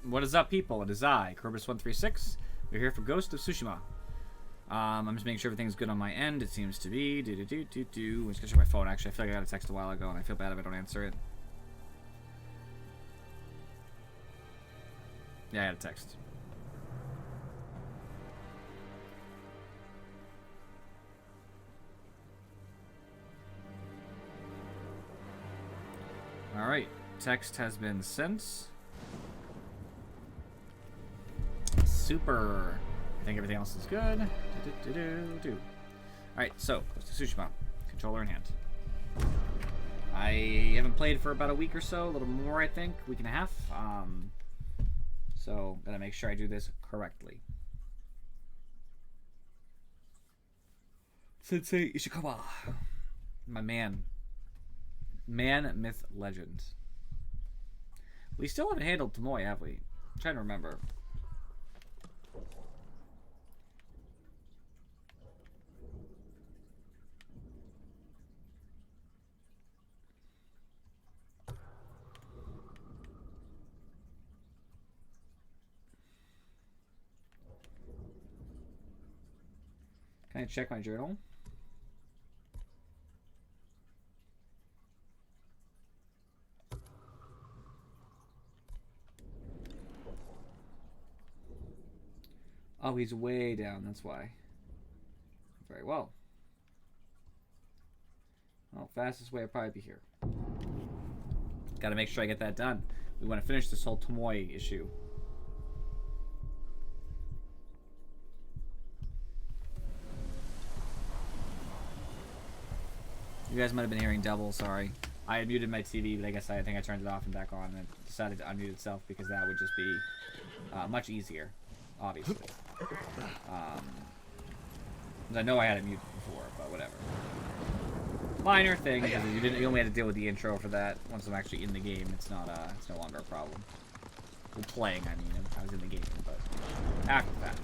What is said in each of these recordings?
What is up, people? It is I, Kerbis136. We're here for Ghost of Tsushima. I'm just making sure everything's good on my end. It seems to be. I'm just gonna check my phone, actually. I feel like I got a text a while ago, and I feel bad if I don't answer it. Yeah, I got a text. Alright. Text has been sent. Super. I think everything else is good. Alright, so, Tsushima. Controller in hand. I haven't played for about a week or so, a little more, I think. Week and a half. So, gotta make sure I do this correctly. Sensei Ishikawa. My man. Man, myth, legend. We still haven't handled Tomoe, have we? I'm trying to remember. Can I check my journal? Oh, he's way down, that's why. Very well. Well, fastest way would probably be here. Gotta make sure I get that done. We want to finish this whole Tomoe issue. You guys might have been hearing double, sorry. I had muted my TV, but I think I turned it off and back on, and it decided to unmute itself because that would just be much easier, obviously. I know I had it muted before, but whatever. Minor thing, because you only had to deal with the intro for that. Once I'm actually in the game, it's not it's no longer a problem. Well, playing, I mean, I was in the game, but after that,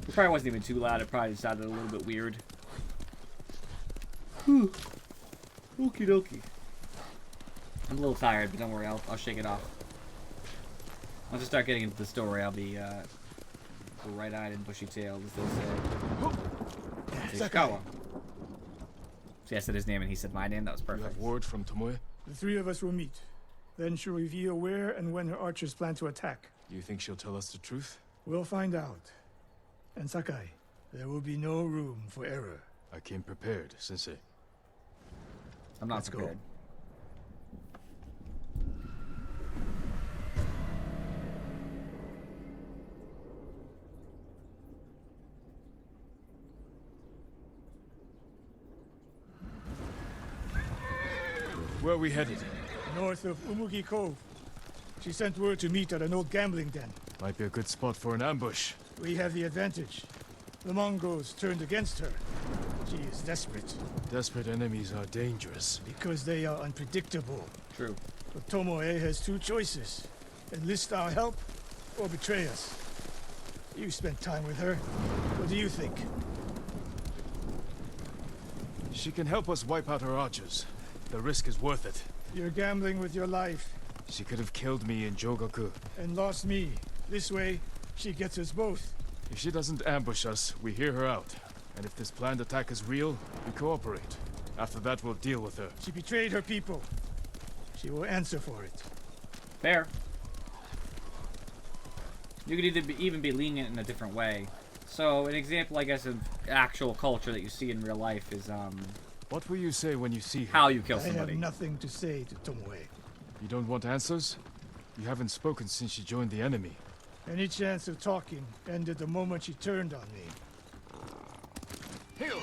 it probably wasn't even too loud. It probably sounded a little bit weird. Whew. Okie dokie. I'm a little tired, but don't worry, I'll shake it off. Once I start getting into the story, I'll be bright-eyed and bushy-tailed, as they say. Ishikawa. So I said his name and he said my name. That was perfect. You have word from Tomoe? The three of us will meet. Then she'll reveal where and when her archers plan to attack. You think she'll tell us the truth? We'll find out. And Sakai, there will be no room for error. I came prepared, Sensei. I'm not Let's prepared. go. Where are we headed? North of Umugi Cove. She sent word to meet at an old gambling den. Might be a good spot for an ambush. We have the advantage. The Mongols turned against her. She is desperate. Desperate enemies are dangerous. Because they are unpredictable. True. But Tomoe has two choices. Enlist our help, or betray us. You spent time with her. What do you think? She can help us wipe out her archers. The risk is worth it. You're gambling with your life. She could have killed me in Jogaku. And lost me. This way, she gets us both. If she doesn't ambush us, we hear her out. And if this planned attack is real, we cooperate. After that, we'll deal with her. She betrayed her people. She will answer for it. Fair. You could even be lenient in a different way. So, an example, I guess, of actual culture that you see in real life is, What will you say when you see her? how you kill I have somebody. nothing to say to Tomoe. You don't want answers? You haven't spoken since she joined the enemy. Any chance of talking ended the moment she turned on me. Heal!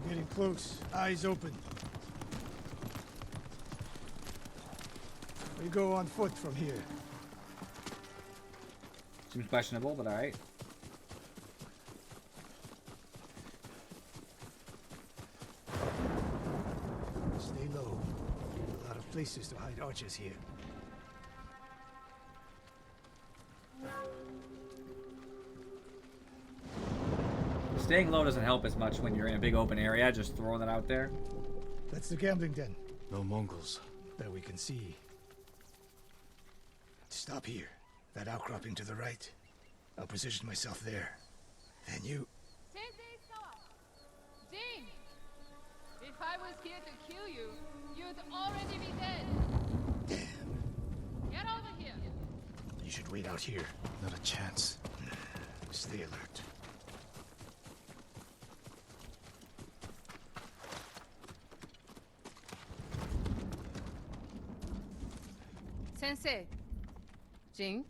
We're getting close. Eyes open. We go on foot from here. Seems questionable, but alright. Stay low. A lot of places to hide archers here. Staying low doesn't help as much when you're in a big open area, just throwing it out there. That's the gambling den. No Mongols. That we can see. Stop here. That outcropping to the right. I'll position myself there. Then you... Sensei, stop! Jing! If I was here to kill you, you'd already be dead. Damn. Get over here. You should wait out here. Not a chance. Stay alert. Sensei. Jing?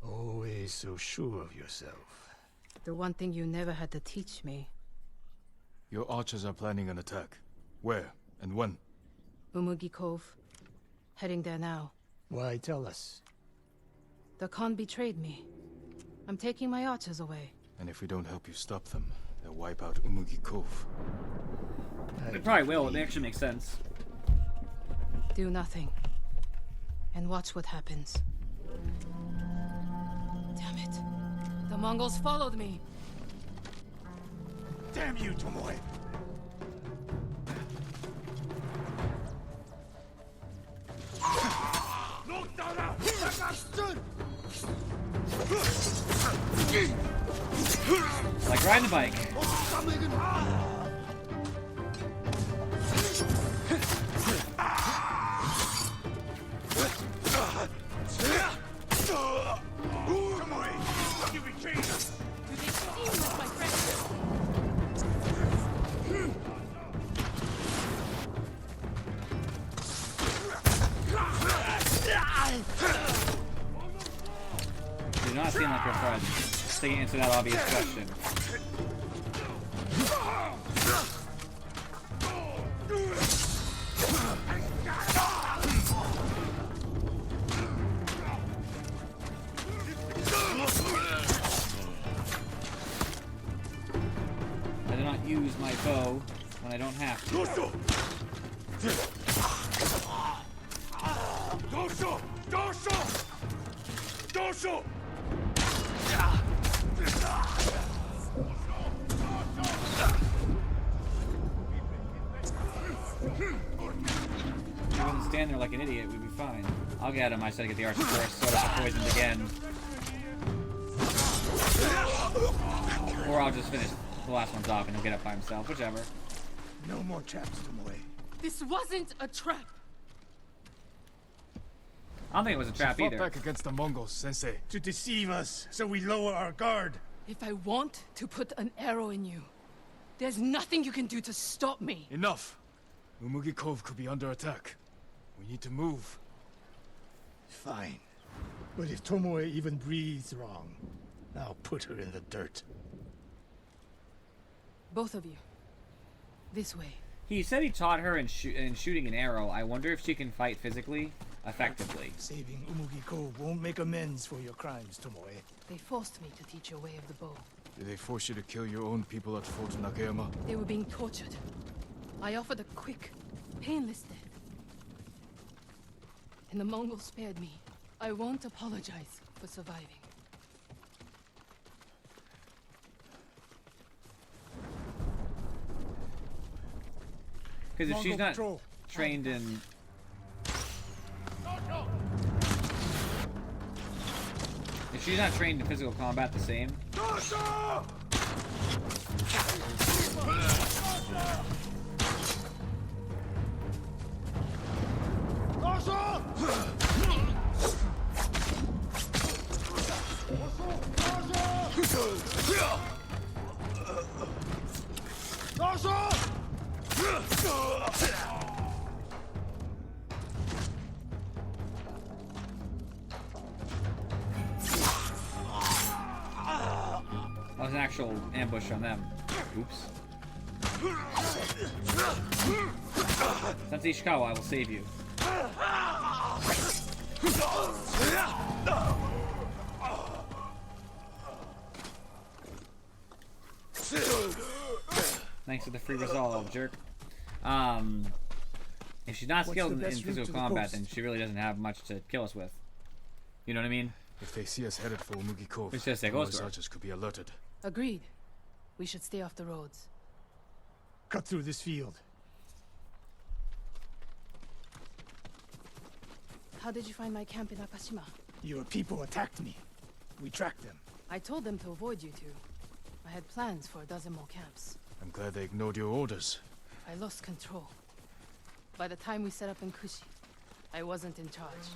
Always so sure of yourself. The one thing you never had to teach me. Your archers are planning an attack. Where and when? Umugi Cove. Heading there now. Why tell us? The Khan betrayed me. I'm taking my archers away. And if we don't help you stop them, they'll wipe out Umugi Cove. It probably will. It actually makes sense. Do nothing. And watch what happens. Damn it. The Mongols followed me. Damn you, Tomoe! Like riding a bike. Do not seem like your friend. To answer that obvious question. I do not use my bow when I don't have to. If he wouldn't stand there like an idiot, we'd be fine. I'll get him. I said to get the archer first, so I don't get poisoned again. Or I'll just finish the last one's off and he'll get up by himself, whichever. No more traps, Tomoe. This wasn't a trap. I don't think it was a trap Fought either. back against the Mongols, Sensei. To deceive us, so we lower our guard. If I want to put an arrow in you, there's nothing you can do to stop me. Enough! Umugi Cove could be under attack. We need to move. Fine. But if Tomoe even breathes wrong, I'll put her in the dirt. Both of you. This way. He said he taught her in shooting an arrow. I wonder if she can fight physically effectively. Saving Umugi Cove won't make amends for your crimes, Tomoe. They forced me to teach a way of the bow. Did they force you to kill your own people at Fort Nakayama? They were being tortured. I offered a quick, painless death. And the Mongols spared me. I won't apologize for surviving. Because if she's Mongol not patrol. trained in... If she's not trained in physical combat the same... That was an actual ambush on them. Oops. Sensei Ishikawa, I will save you. Thanks for the free resolve, jerk. If she's not skilled in physical combat, then she really doesn't have much to kill us with. You know what I mean? If they see us headed for Umugi Cove, It's just like those Oscar. archers could be alerted. Agreed. We should stay off the roads. Cut through this field. How did you find my camp in Akashima? Your people attacked me. We tracked them. I told them to avoid you two. I had plans for a dozen more camps. I'm glad they ignored your orders. I lost control. By the time we set up in Kushi, I wasn't in charge.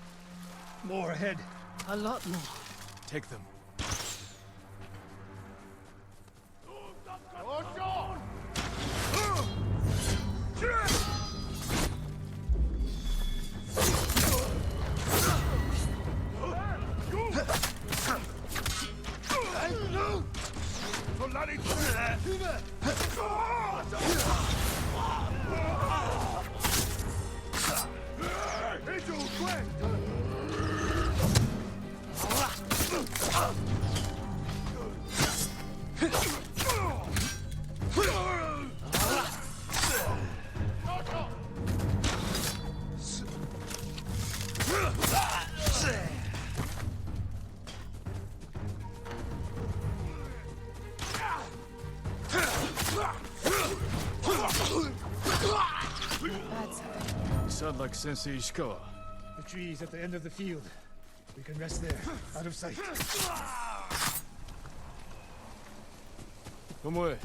More ahead. A lot more. Take them. Bad side. You sound like Sensei Ishikawa. The trees at the end of the field. We can rest there, out of sight. Tomoe,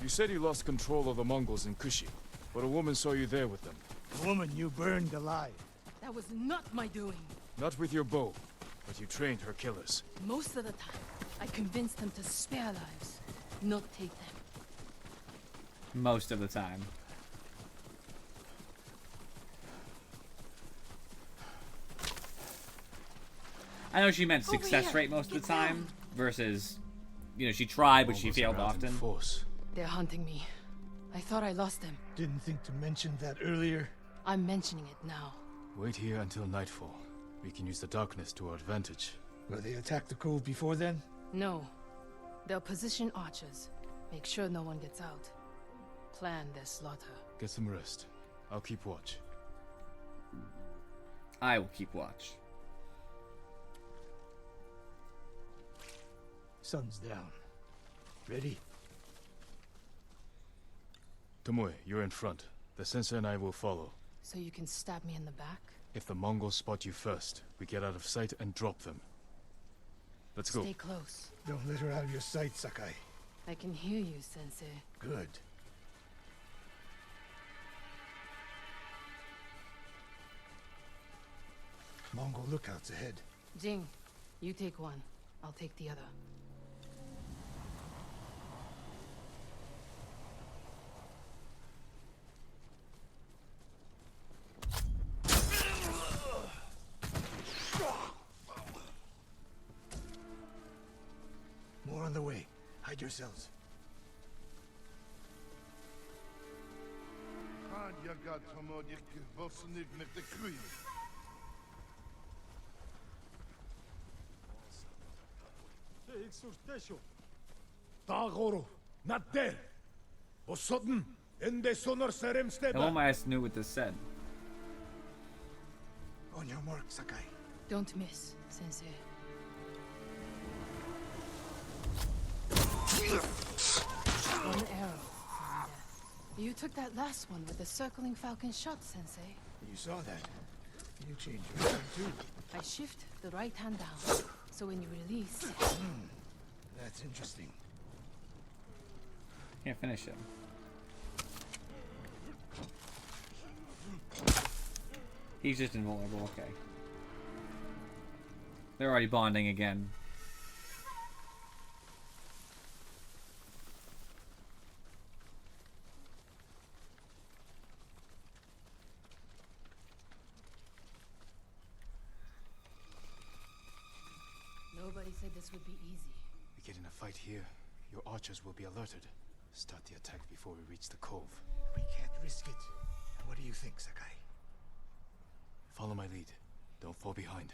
you said you lost control of the Mongols in Kushi, but a woman saw you there with them. The woman you burned alive. That was not my doing. Not with your bow, but you trained her killers. Most of the time, I convinced them to spare lives, not take them. Most of the time. I know she meant Over success here. rate most of Get the time down. versus, you know, she tried but she Mongols failed are out in often. force. They're hunting me. I thought I lost them. Didn't think to mention that earlier. I'm mentioning it now. Wait here until nightfall. We can use the darkness to our advantage. Will they attack the cove before then? No. They'll position archers. Make sure no one gets out. Plan their slaughter. Get some rest. I'll keep watch. I will keep watch. Sun's down. Ready? Tomoe, you're in front. The sensei and I will follow. So you can stab me in the back? If the Mongols spot you first, we get out of sight and drop them. Let's go. Stay close. Don't let her out of your sight, Sakai. I can hear you, Sensei. Good. Mongol lookouts ahead. Jing, you take one. I'll take the other. More on the way. Hide yourselves. Dagoro, not there. Osodden, ende sonor serem And steba. one my ass knew what this said. On your mark, Sakai. Don't miss, Sensei. One arrow, one death. You took that last one with the circling falcon shot, Sensei. You saw that. You changed your mind too. I shift the right hand down, so when you release... That's interesting. Can't finish him. He's just invulnerable, okay. They're already bonding again. Nobody said this would be easy. We get in a fight here, your archers will be alerted. Start the attack before we reach the cove. We can't risk it. What do you think, Sakai? Follow my lead. Don't fall behind.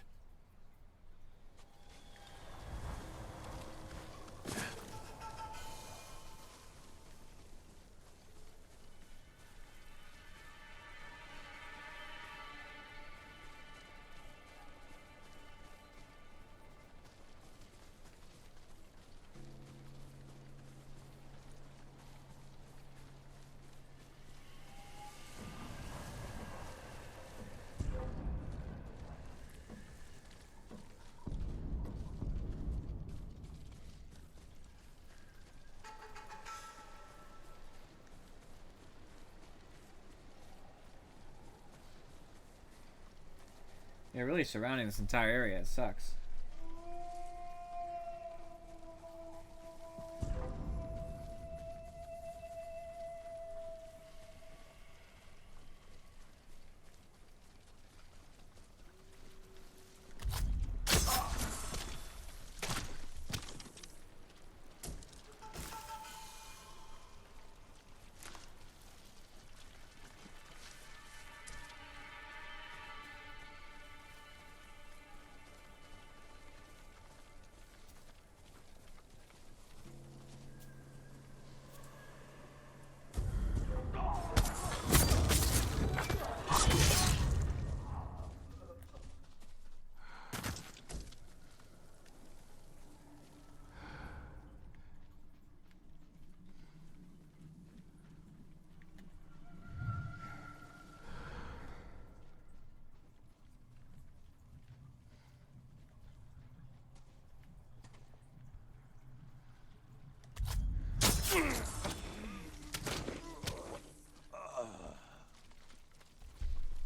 They're really surrounding this entire area. It sucks.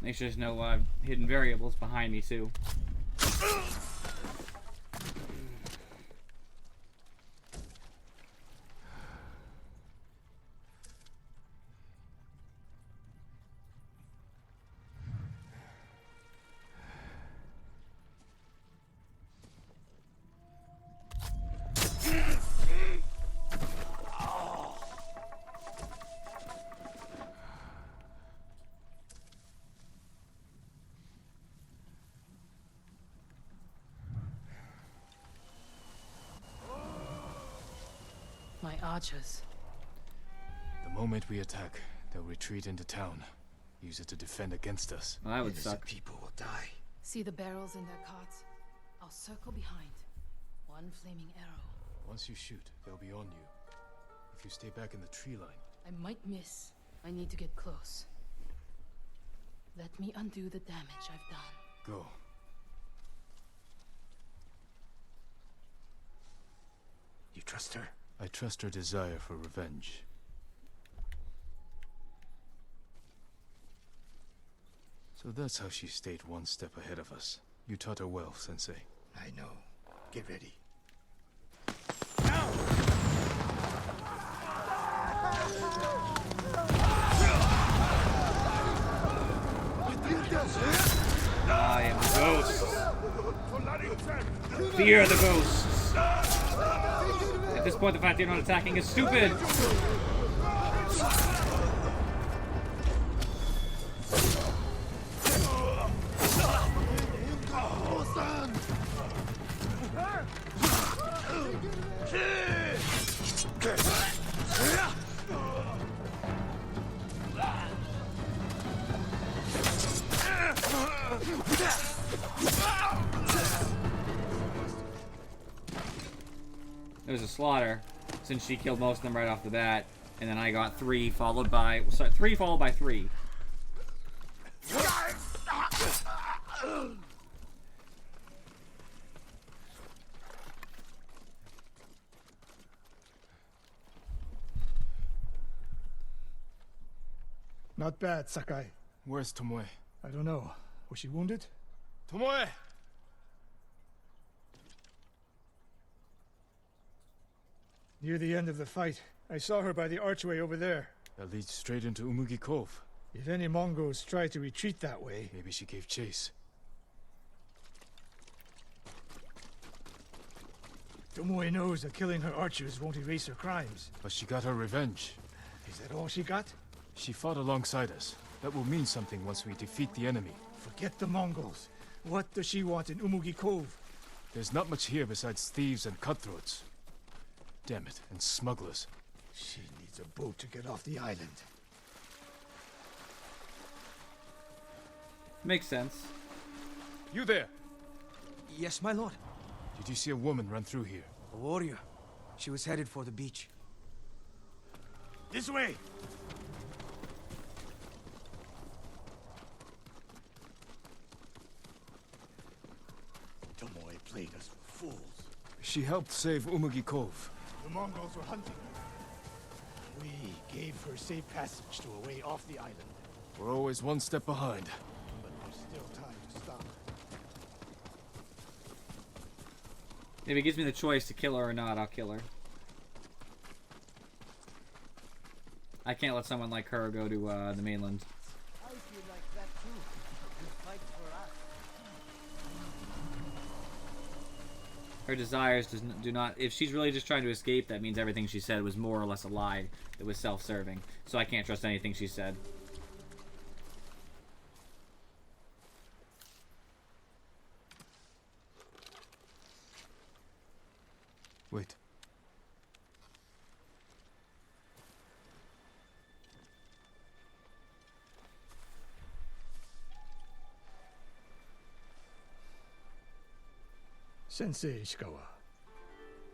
Make sure there's no hidden variables behind me too. My archers. The moment we attack, they'll retreat into town. Use it to defend against us. Well, that would Innocent suck. people will die. See the barrels in their carts? I'll circle behind. One flaming arrow. Once you shoot, they'll be on you. If you stay back in the tree line... I might miss. I need to get close. Let me undo the damage I've done. Go. You trust her? I trust her desire for revenge. So that's how she stayed one step ahead of us. You taught her well, Sensei. I know. Get ready. I am the ghost. Fear the ghosts. At this point, the fact you're not attacking is stupid. It was a slaughter, since she killed most of them right off the bat, and then I got 3 followed by... Sorry, 3 followed by 3. Not bad, Sakai. Where's Tomoe? I don't know. Was she wounded? Tomoe! Near the end of the fight, I saw her by the archway over there. That leads straight into Umugi Cove. If any Mongols try to retreat that way... Maybe she gave chase. Tomoe knows that killing her archers won't erase her crimes. But she got her revenge. Is that all she got? She fought alongside us. That will mean something once we defeat the enemy. Forget the Mongols. What does she want in Umugi Cove? There's not much here besides thieves and cutthroats. Damn it, and smugglers. She needs a boat to get off the island. Makes sense. You there! Yes, my lord. Did you see a woman run through here? A warrior. She was headed for the beach. This way! Tomoe played us for fools. She helped save Umugi Cove. The Mongols were hunting her. We gave her safe passage to a way off the island. We're always one step behind. But there's still time to stop her. If it gives me the choice to kill her or not, I'll kill her. I can't let someone like her go to the mainland. I feel like that too. You fight for us. Her desires do not... If she's really just trying to escape, that means everything she said was more or less a lie that was self-serving. So I can't trust anything she said. Wait. Sensei Ishikawa,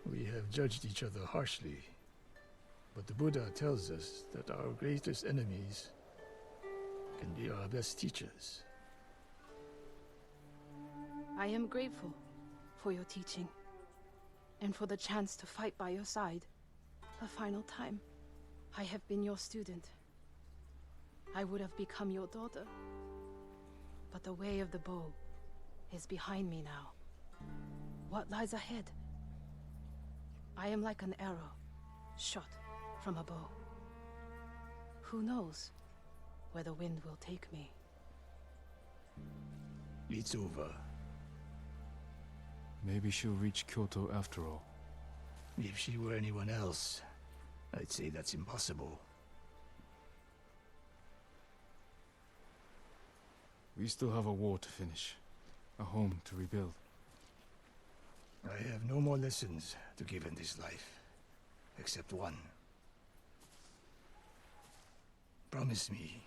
we have judged each other harshly, but the Buddha tells us that our greatest enemies can be our best teachers. I am grateful for your teaching, and for the chance to fight by your side. A final time. I have been your student. I would have become your daughter. But the way of the bow is behind me now. What lies ahead? I am like an arrow, shot from a bow. Who knows where the wind will take me? It's over. Maybe she'll reach Kyoto after all. If she were anyone else, I'd say that's impossible. We still have a war to finish. A home to rebuild. I have no more lessons to give in this life, except one. Promise me,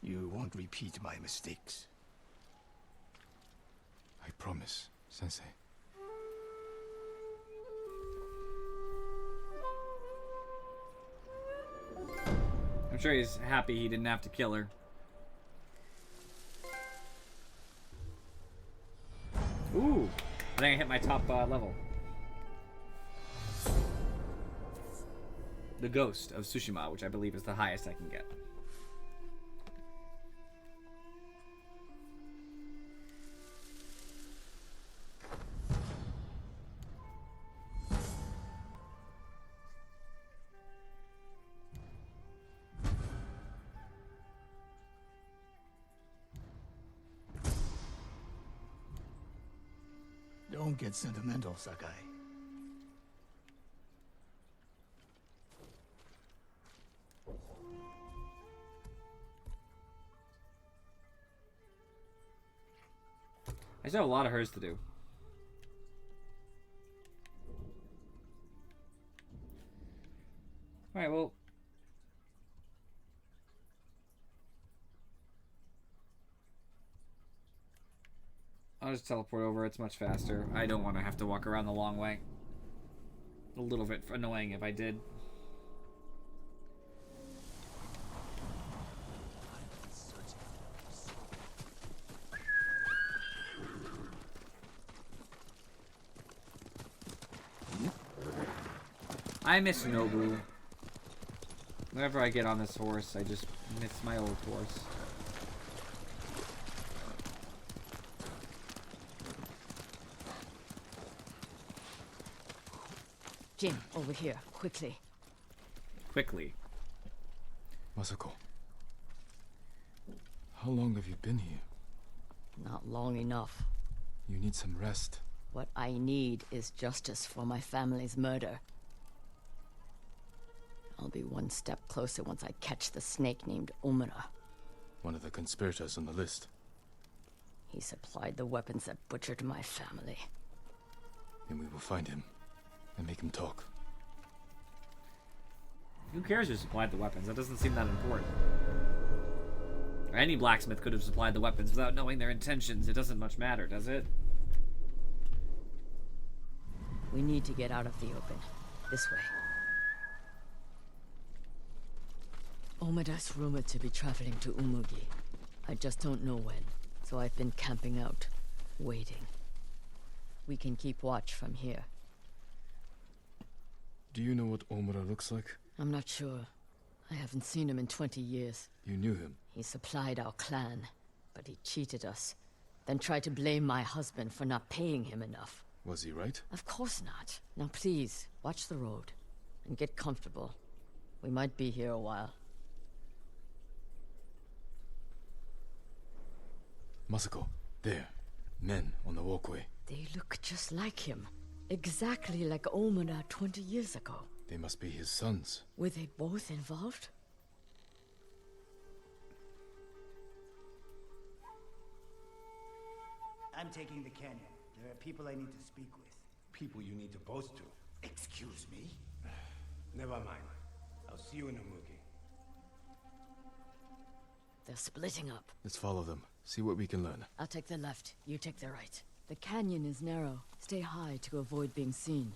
you won't repeat my mistakes. I promise, Sensei. I'm sure he's happy he didn't have to kill her. Ooh! I think I hit my top level. The Ghost of Tsushima, which I believe is the highest I can get. Don't get sentimental, Sakai. I still have a lot of hers to do. Alright, well... I'll just teleport over, it's much faster. I don't want to have to walk around the long way. A little bit annoying if I did. I miss Nobu. Whenever I get on this horse, I just miss my old horse. Jin, over here, quickly. Quickly. Masako. How long have you been here? Not long enough. You need some rest. What I need is justice for my family's murder. I'll be one step closer once I catch the snake named Omura. One of the conspirators on the list. He supplied the weapons that butchered my family. Then we will find him and make him talk. Who cares who supplied the weapons? That doesn't seem that important. Any blacksmith could have supplied the weapons without knowing their intentions. It doesn't much matter, does it? We need to get out of the open. This way. Omura's rumored to be traveling to Umugi. I just don't know when, so I've been camping out, waiting. We can keep watch from here. Do you know what Omura looks like? I'm not sure. I haven't seen him in 20 years. You knew him? He supplied our clan, but he cheated us. Then tried to blame my husband for not paying him enough. Was he right? Of course not. Now please, watch the road. And get comfortable. We might be here a while. Masako, there. Men on the walkway. They look just like him. Exactly like Omura 20 years ago. They must be his sons. Were they both involved? I'm taking the canyon. There are people I need to speak with. People you need to boast to. Excuse me? Never mind. I'll see you in Umugi. They're splitting up. Let's follow them. See what we can learn. I'll take the left, you take the right. The canyon is narrow. Stay high to avoid being seen.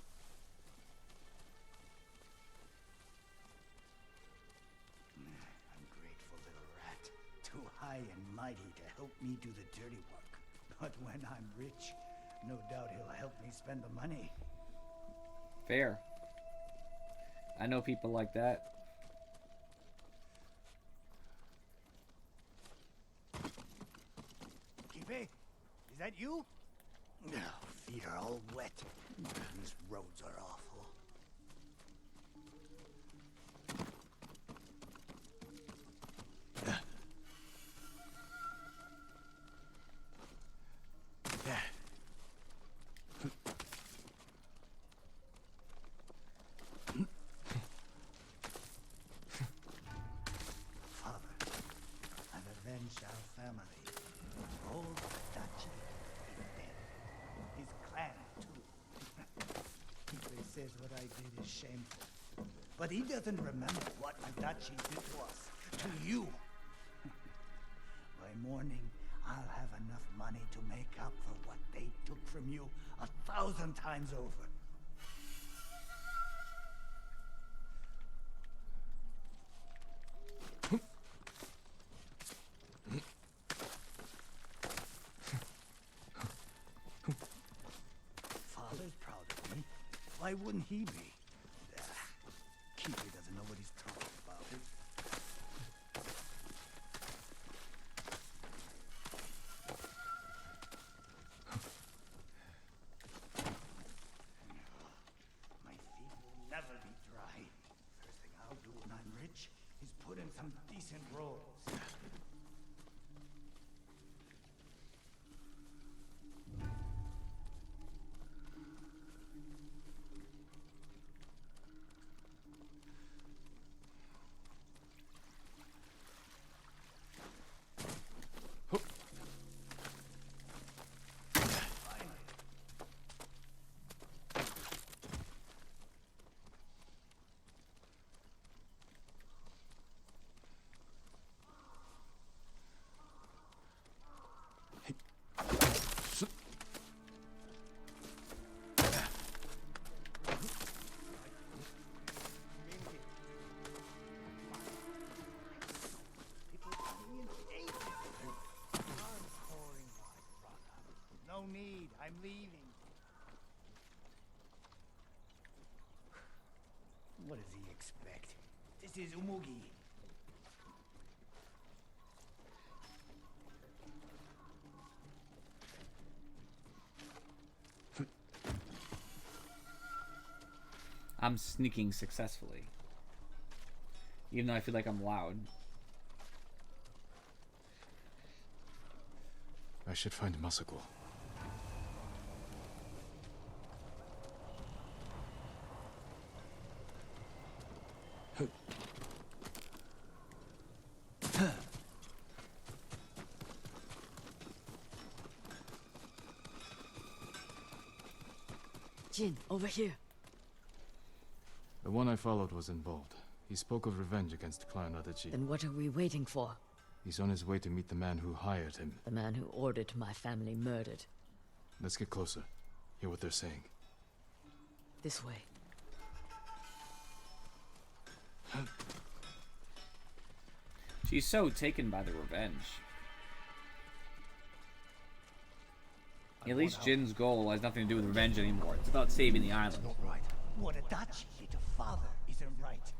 Ungrateful little rat. Too high and mighty to help me do the dirty work. But when I'm rich, no doubt he'll help me spend the money. Fair. I know people like that. Kipe, is that you? No, feet are all wet. These roads are awful. Father, I've avenged our family. Old Dachi is dead. His clan, too. He says what I did is shameful. But he doesn't remember what Adachi did to us. To you. By morning, I'll have enough money to make up for what they took from you 1,000 times over. Father's proud of me. Why wouldn't he be? Kiwi doesn't know what he's talking about. My feet will never be dry. First thing I'll do when I'm rich is put in some decent rolls. No need, I'm leaving. What does he expect? This is Umugi. I'm sneaking successfully. Even though I feel like I'm loud. I should find Masako. Jin, over here. The one I followed was involved. He spoke of revenge against Clan Adachi. Then what are we waiting for? He's on his way to meet the man who hired him. The man who ordered my family murdered. Let's get closer. Hear what they're saying. This way. She's so taken by the revenge. At least Jin's goal has nothing to do with revenge anymore. It's about saving the island. Not right. What Adachi did to Father isn't right.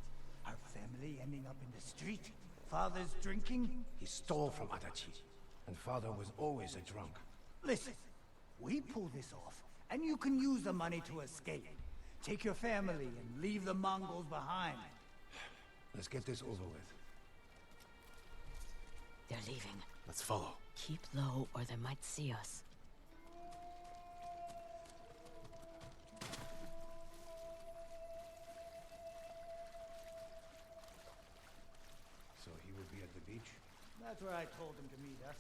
Our family ending up in the street. Father's drinking. He stole from Adachi, and father was always a drunk. Listen, we pull this off, and you can use the money to escape. Take your family and leave the Mongols behind. Let's get this over with. They're leaving. Let's follow. Keep low or they might see us. So he will be at the beach? That's where I told him to meet us.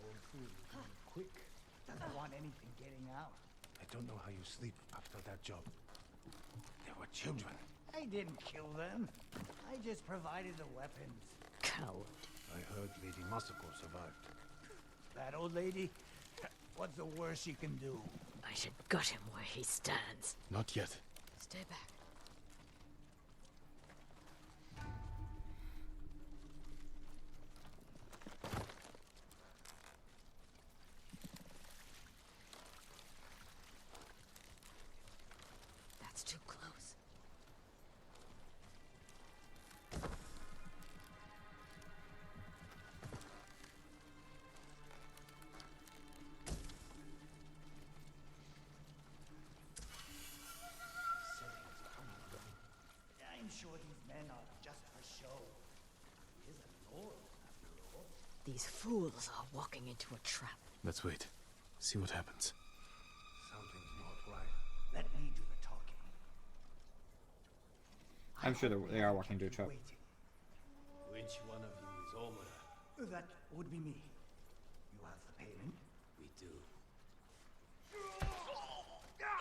Old fool is quick. Doesn't want anything getting out. I don't know how you sleep after that job. There were children. I didn't kill them. I just provided the weapons. Coward. I heard Lady Masako survived. That old lady? What's the worst she can do? I should gut him where he stands. Not yet. Stay back. That's too close. I'm sure these men are just for show. He is a lord, after all. These fools are walking into a trap. Let's wait. See what happens. Something's not right. Let me do the talking. I'm sure they are walking into a trap. Waiting. Which one of you is Omura? That would be me. You have the payment? We do.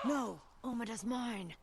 No! Omada's mine!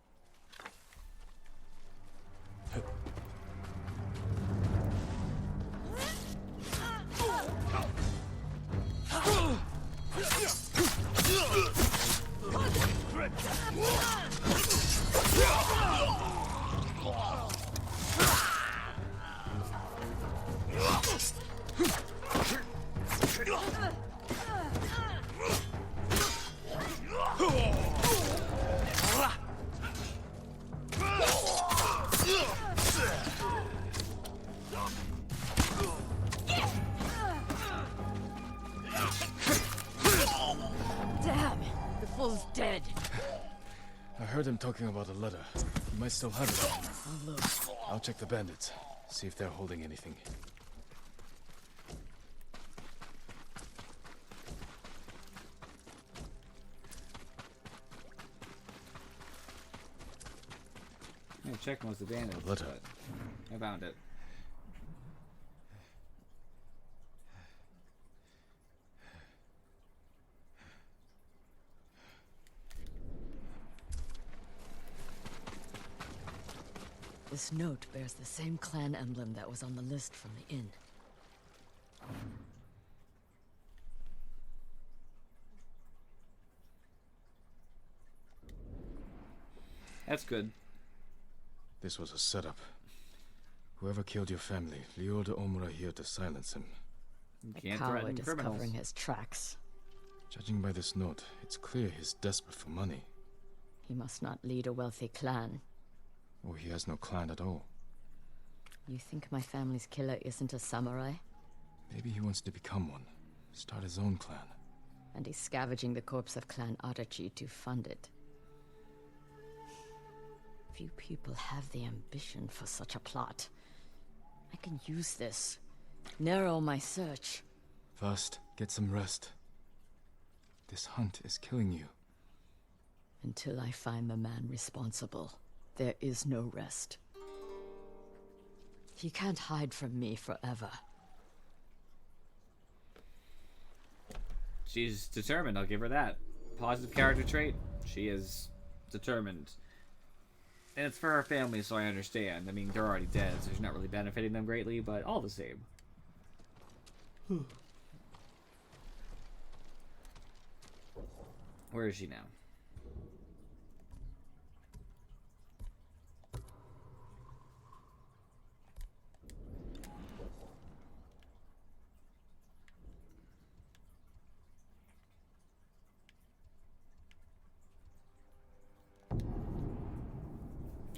Damn! The fool's dead. I heard him talking about a letter. He might still have it. I'll look. I'll check the bandits. See if they're holding anything. Yeah, check most of the bandits. Letter. But I found it. This note bears the same clan emblem that was on the list from the inn. That's good. This was a setup. Whoever killed your family lured Omura here to silence him. You The can't threaten coward is criminals. covering his tracks. Judging by this note, it's clear he's desperate for money. He must not lead a wealthy clan. Or he has no clan at all. You think my family's killer isn't a samurai? Maybe he wants to become one. Start his own clan. And he's scavenging the corpse of Clan Adachi to fund it. Few people have the ambition for such a plot. I can use this. Narrow my search. First, get some rest. This hunt is killing you. Until I find the man responsible, there is no rest. He can't hide from me forever. She's determined, I'll give her that. Positive character trait. She is determined. And it's for her family, so I understand. I mean, they're already dead, so she's not really benefiting them greatly, but all the same. Where is she now?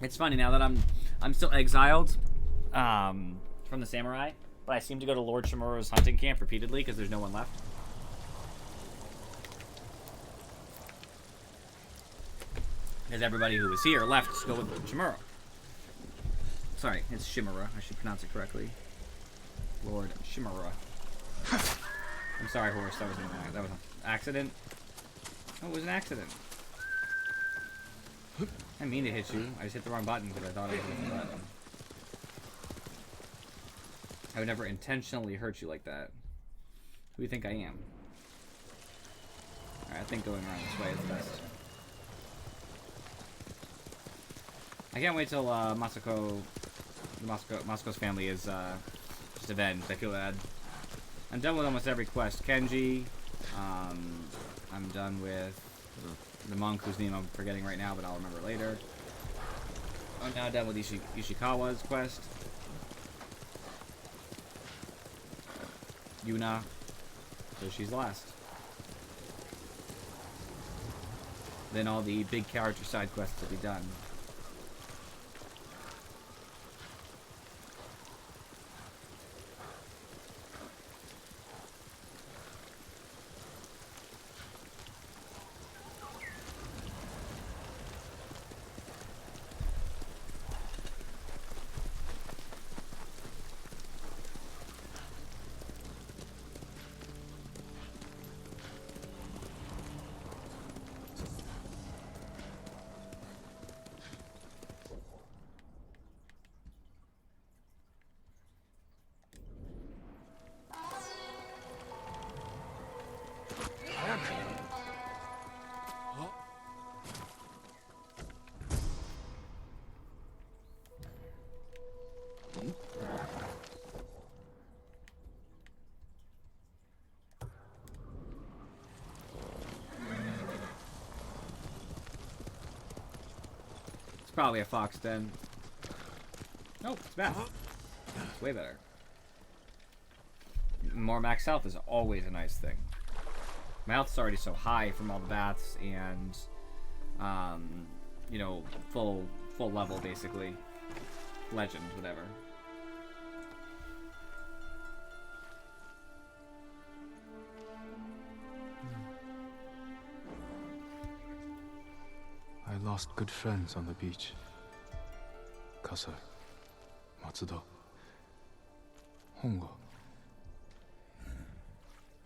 It's funny now that I'm still exiled from the samurai, but I seem to go to Lord Shimuro's hunting camp repeatedly because there's no one left. As everybody who was here left to go with Shimura. Sorry, it's Shimura. I should pronounce it correctly. Lord Shimura. I'm sorry, horse. That was an accident. Oh, it was an accident. I didn't mean to hit you. I just hit the wrong button because I thought I was hitting the button. I would never intentionally hurt you like that. Who do you think I am? Alright, I think going around this way is the best. I can't wait till Masiko's family is just avenged. I feel bad. I'm done with almost every quest. Kenji. I'm done with the monk whose name I'm forgetting right now, but I'll remember later. I'm now done with Ishikawa's quest. Yuna. So she's last. Then all the big character side quests will be done. It's probably a fox den. Nope, it's bad. It's way better. More max health is always a nice thing. My health's already so high from all the baths and, you know, full level basically. Legend, whatever. I lost good friends on the beach. Kasa, Matsuda, Hongo.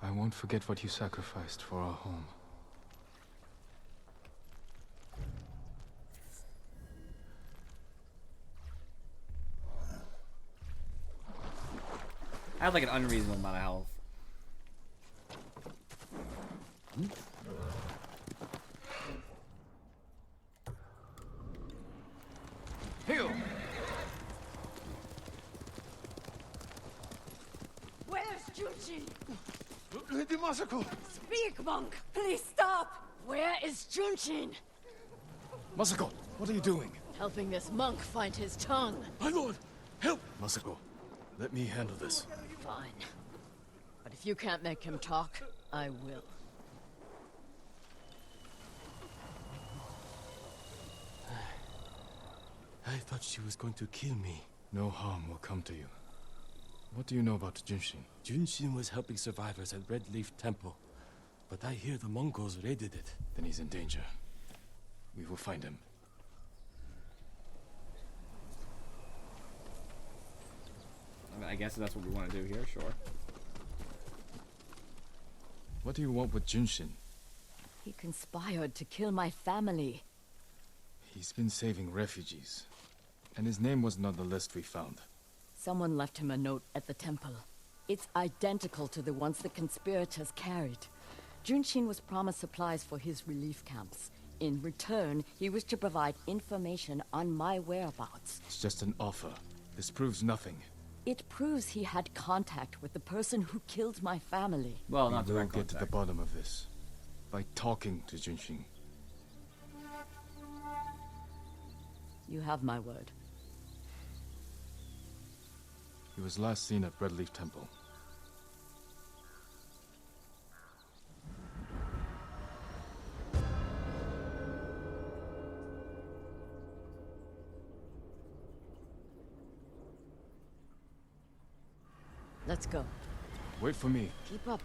I won't forget what you sacrificed for our home. I have like an unreasonable amount of health. Heal! Where's Junshin? Lady Masako! Speak, monk! Please stop! Where is Junshin? Masako, what are you doing? Helping this monk find his tongue. My lord, help! Masako, let me handle this. Fine. But if you can't make him talk, I will. I thought she was going to kill me. No harm will come to you. What do you know about Junshin? Junshin was helping survivors at Red Leaf Temple, but I hear the Mongols raided it. Then he's in danger. We will find him. I mean, I guess that's what we want to do here, sure. What do you want with Junshin? He conspired to kill my family. He's been saving refugees. And his name wasn't on the list we found. Someone left him a note at the temple. It's identical to the ones the conspirators carried. Junshin was promised supplies for his relief camps. In return, he was to provide information on my whereabouts. It's just an offer. This proves nothing. It proves he had contact with the person who killed my family. Well, not We will direct get to the contact. bottom of this. By talking to Junshin. You have my word. He was last seen at Red Leaf Temple. Let's go. Wait for me. Keep up.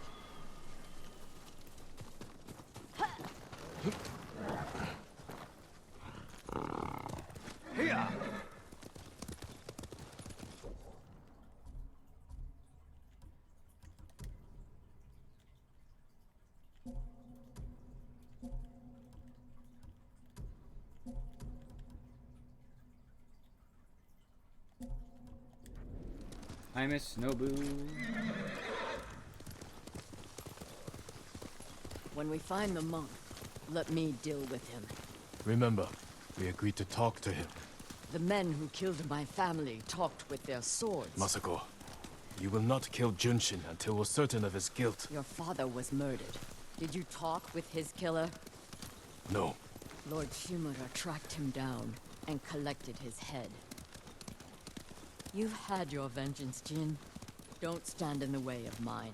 I miss Nobu. When we find the monk, let me deal with him. Remember, we agreed to talk to him. The men who killed my family talked with their swords. Masako, you will not kill Junshin until we're certain of his guilt. Your father was murdered. Did you talk with his killer? No. Lord Shimura tracked him down and collected his head. You've had your vengeance, Jin. Don't stand in the way of mine.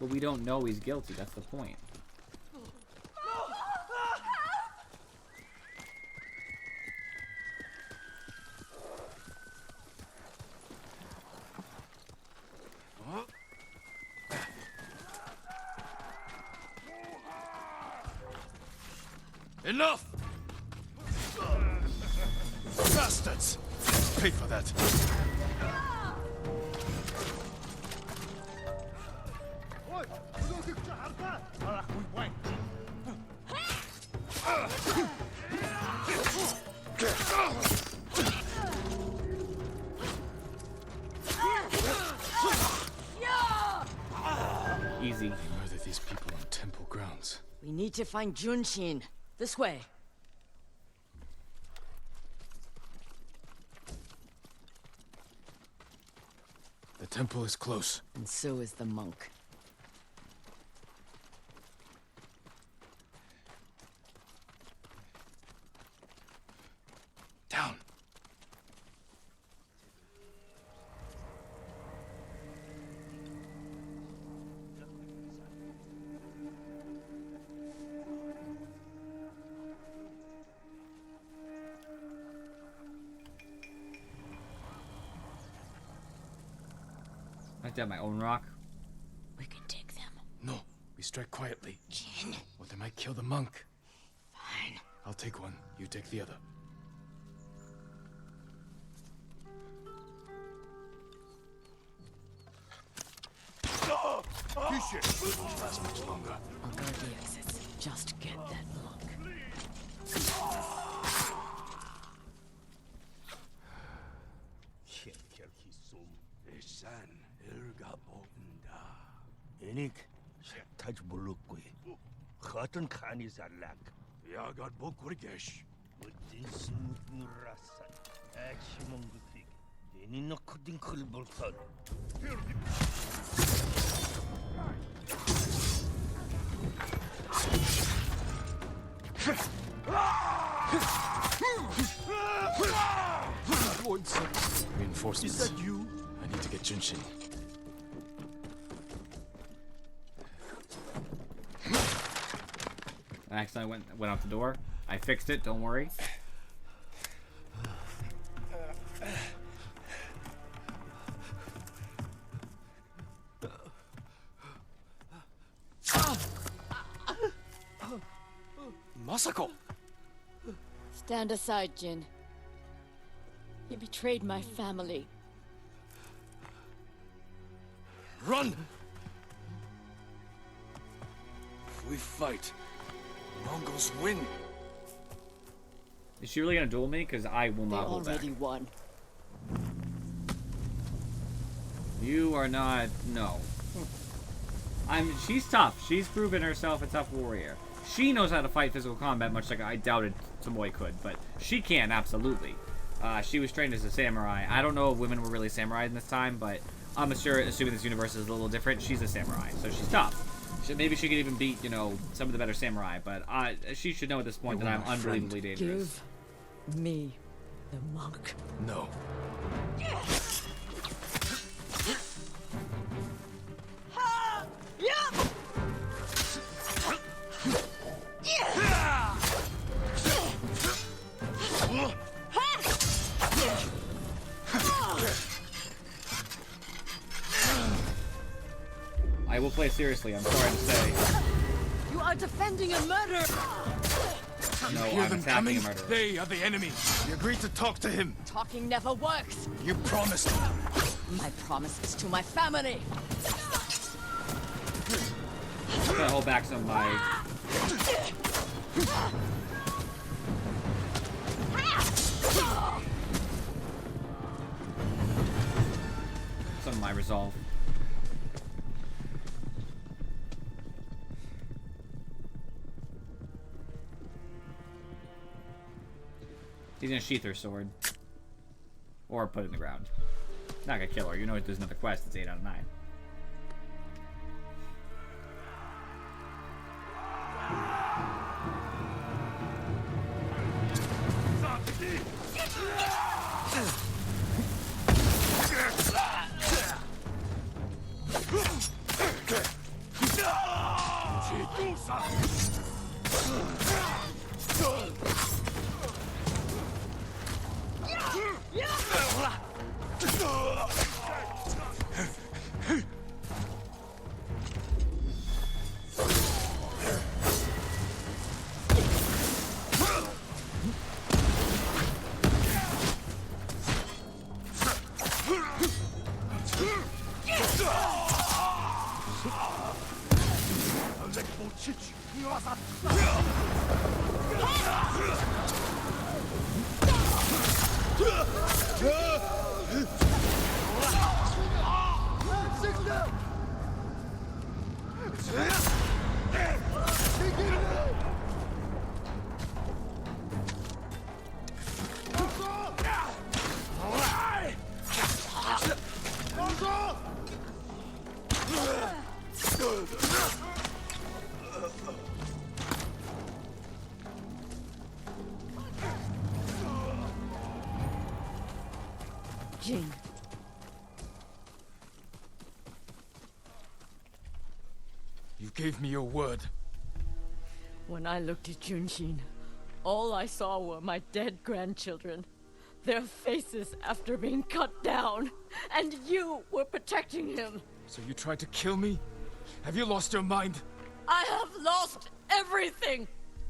But we don't know he's guilty, that's the point. Enough! Bastards! Pay for that. Easy. They murdered these people on temple grounds. We need to find Junshin. This way. The temple is close. And so is the monk. Down. I have to have my own rock. We can take them. No, we strike quietly. Jin. Or they might kill the monk. Fine. I'll take one, you take the other. This won't last much longer. I'll guard the exits. Just get that monk. Enik, taj bulukwi. Khatan khani zalak. Yagar Bokurgesh. Mutin smut nurasa. Akshimongtik. Deni nakudin khulbulsan. Reinforcements. Is that you? I need to get Junshin. I accidentally went out the door. I fixed it, don't worry. Masako! Stand aside, Jin. You betrayed my family. Run! If we fight, Mongols win. Is she really gonna duel me? Because I will They not hold back. already won. You are not. No. She's tough. She's proven herself a tough warrior. She knows how to fight physical combat, much like I doubted Tomoe could, but she can, absolutely. She was trained as a samurai. I don't know if women were really samurai in this time, but I'm sure, assuming this universe is a little different, she's a samurai, so she's tough. Maybe she could even beat, you know, some of the better samurai, but she should know at this point that I'm unbelievably dangerous. Give me the monk. No. I will play seriously, I'm sorry to say. You are defending a murderer! No, Hear I'm them attacking coming? a murderer. They are the enemy. We agreed to talk to him. Talking never works. You promised. My promise is to my family. I'm gonna hold back some of my... my resolve. He's gonna sheath her sword. Or put it in the ground. Not gonna kill her. You know if there's another quest, it's 8 out of 9. Jin. You gave me your word. When I looked at Junshin, all I saw were my dead grandchildren. Their faces after being cut down. And you were protecting him. So you tried to kill me? Have you lost your mind? I have lost everything!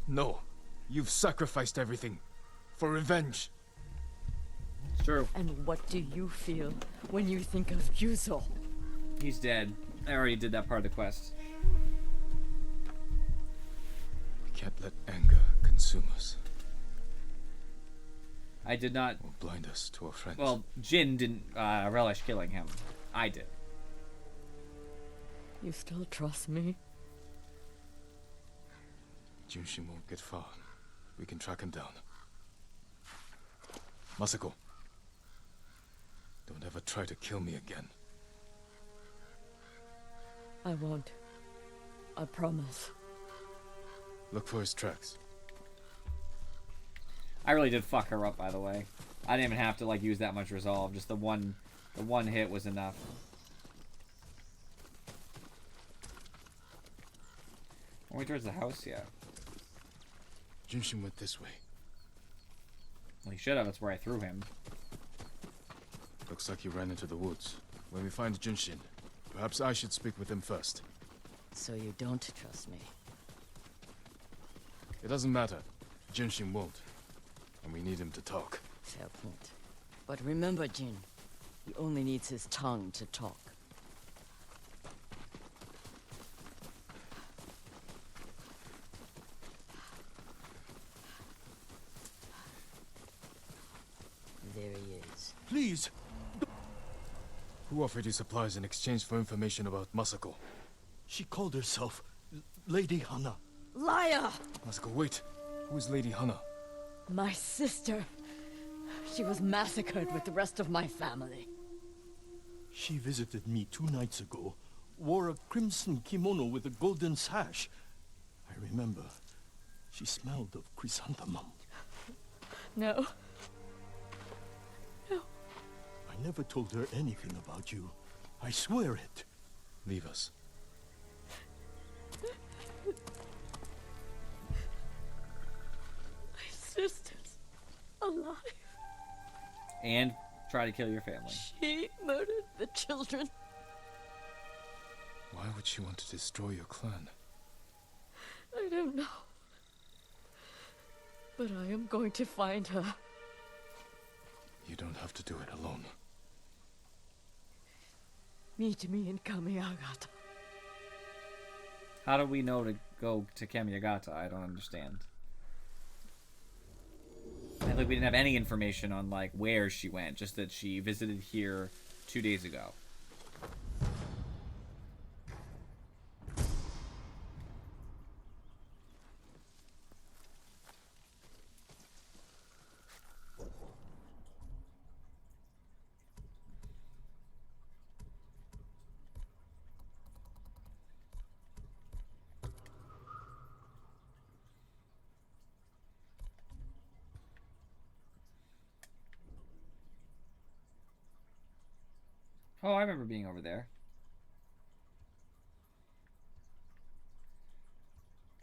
No. You've sacrificed everything. For revenge. It's true. And what do you feel when you think of Yuzo? He's dead. I already did that part of the quest. We can't let anger consume us. I did not... Or blind us to our friends. Well, Jin didn't relish killing him. I did. You still trust me? Junshin won't get far. We can track him down. Masako. Don't ever try to kill me again. I won't. I promise. Look for his tracks. I really did fuck her up, by the way. I didn't even have to like use that much resolve. Just the one hit was enough. Are we towards the house? Yeah. Junshin went this way. Well, he should have. That's where I threw him. Looks like he ran into the woods. When we find Junshin, perhaps I should speak with him first. So you don't trust me? It doesn't matter. Junshin won't. And we need him to talk. Fair point. But remember, Jin, he only needs his tongue to talk. There he is. Please! Who offered you supplies in exchange for information about Masako? She called herself Lady Hana. Liar! Masako, wait. Who is Lady Hana? My sister. She was massacred with the rest of my family. She visited me 2 nights ago, wore a crimson kimono with a golden sash. I remember. She smelled of chrysanthemum. No. No. I never told her anything about you. I swear it. Leave us. My sister's alive. And try to kill your family. She murdered the children. Why would she want to destroy your clan? I don't know. But I am going to find her. You don't have to do it alone. Meet me in Kamiyagata. How do we know to go to Kamiyagata? I don't understand. I think we didn't have any information on like where she went, just that she visited here 2 days ago. Oh, I remember being over there.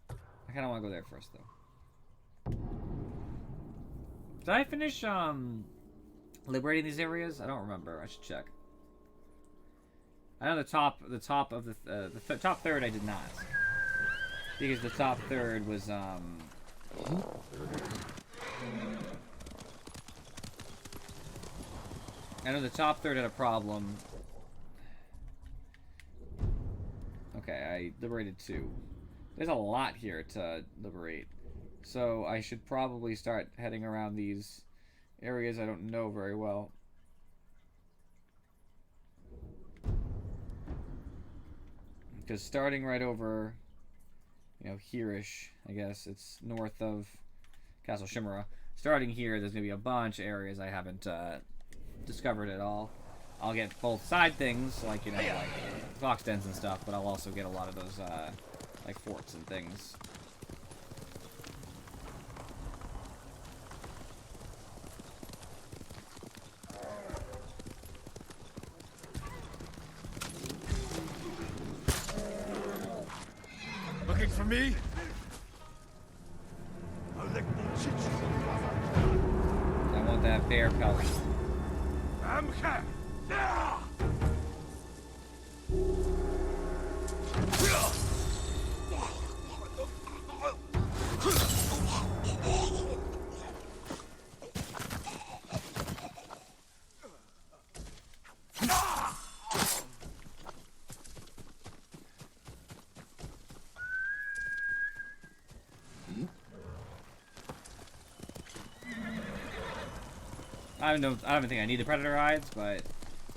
I kind of want to go there first, though. Did I finish, liberating these areas? I don't remember. I should check. I know the top of the top third I did not. Because the top third was, I know the top third had a problem. Okay, I liberated 2. There's a lot here to liberate. So I should probably start heading around these areas I don't know very well. Because starting right over, you know, here-ish, I guess, it's north of Castle Chimera. Starting here, there's going to be a bunch of areas I haven't discovered at all. I'll get both side things, like, you know, like fox dens and stuff, but I'll also get a lot of those, like, forts and things. Looking for me? I want that bear pelt. I don't even think I need the predator hides, but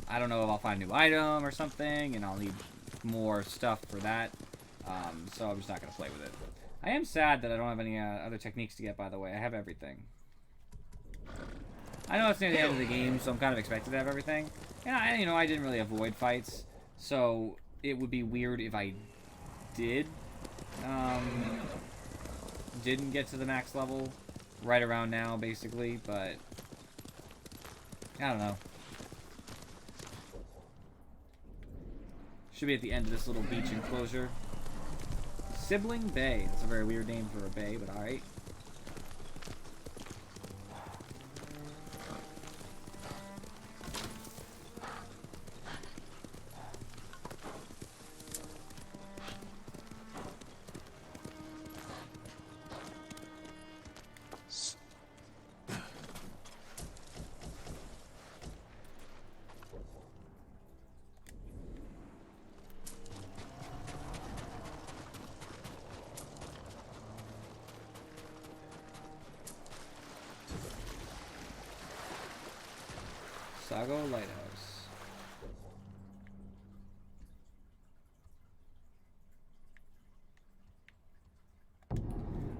I don't know if I'll find a new item or something, and I'll need more stuff for that. So I'm just not going to play with it. I am sad that I don't have any other techniques to get, by the way. I have everything. I know it's near the end of the game, so I'm kind of expected to have everything. And, you know, I didn't really avoid fights, so it would be weird if I didn't get to the max level right around now, basically, but I don't know. Should be at the end of this little beach enclosure. Sibling Bay. That's a very weird name for a bay, but alright. Sago Lighthouse.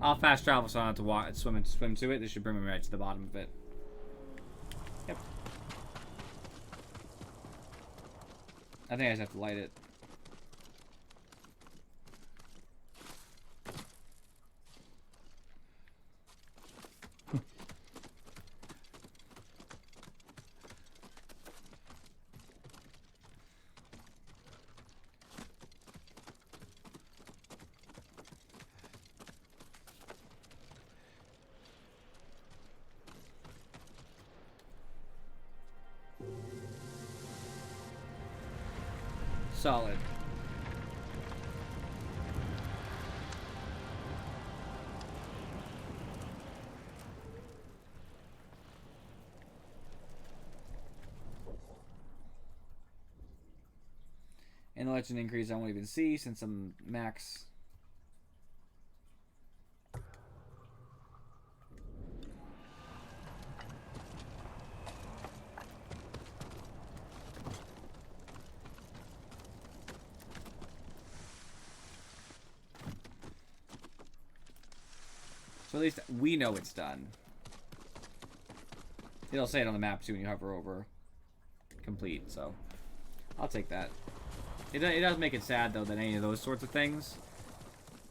I'll fast travel so I don't have to walk, swim to it. This should bring me right to the bottom of it. Yep. I think I just have to light it. Solid. And the legend increase I won't even see since I'm max. So at least we know it's done. It'll say it on the map too when you hover over complete, so I'll take that. It does make it sad though that any of those sorts of things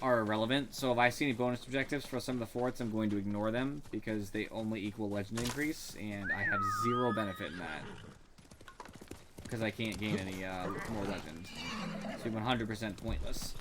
are irrelevant. So if I see any bonus objectives for some of the forts, I'm going to ignore them because they only equal legend increase, and I have zero benefit in that. because I can't gain any more legends. So 100% pointless.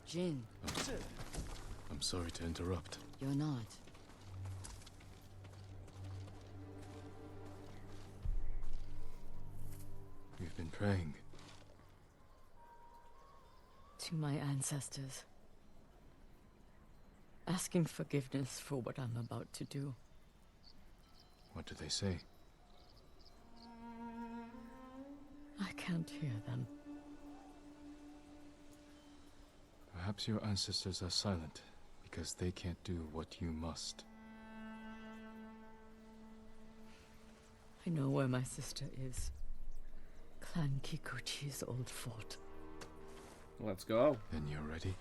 Jin, I'm sorry to interrupt. you're not. We've been praying. To my ancestors. Asking forgiveness for what I'm about to do. What do they say? I can't hear them. Perhaps your ancestors are silent because they can't do what you must. I know where my sister is. Clan Kikuchi's old fort. Let's go. Then you're ready?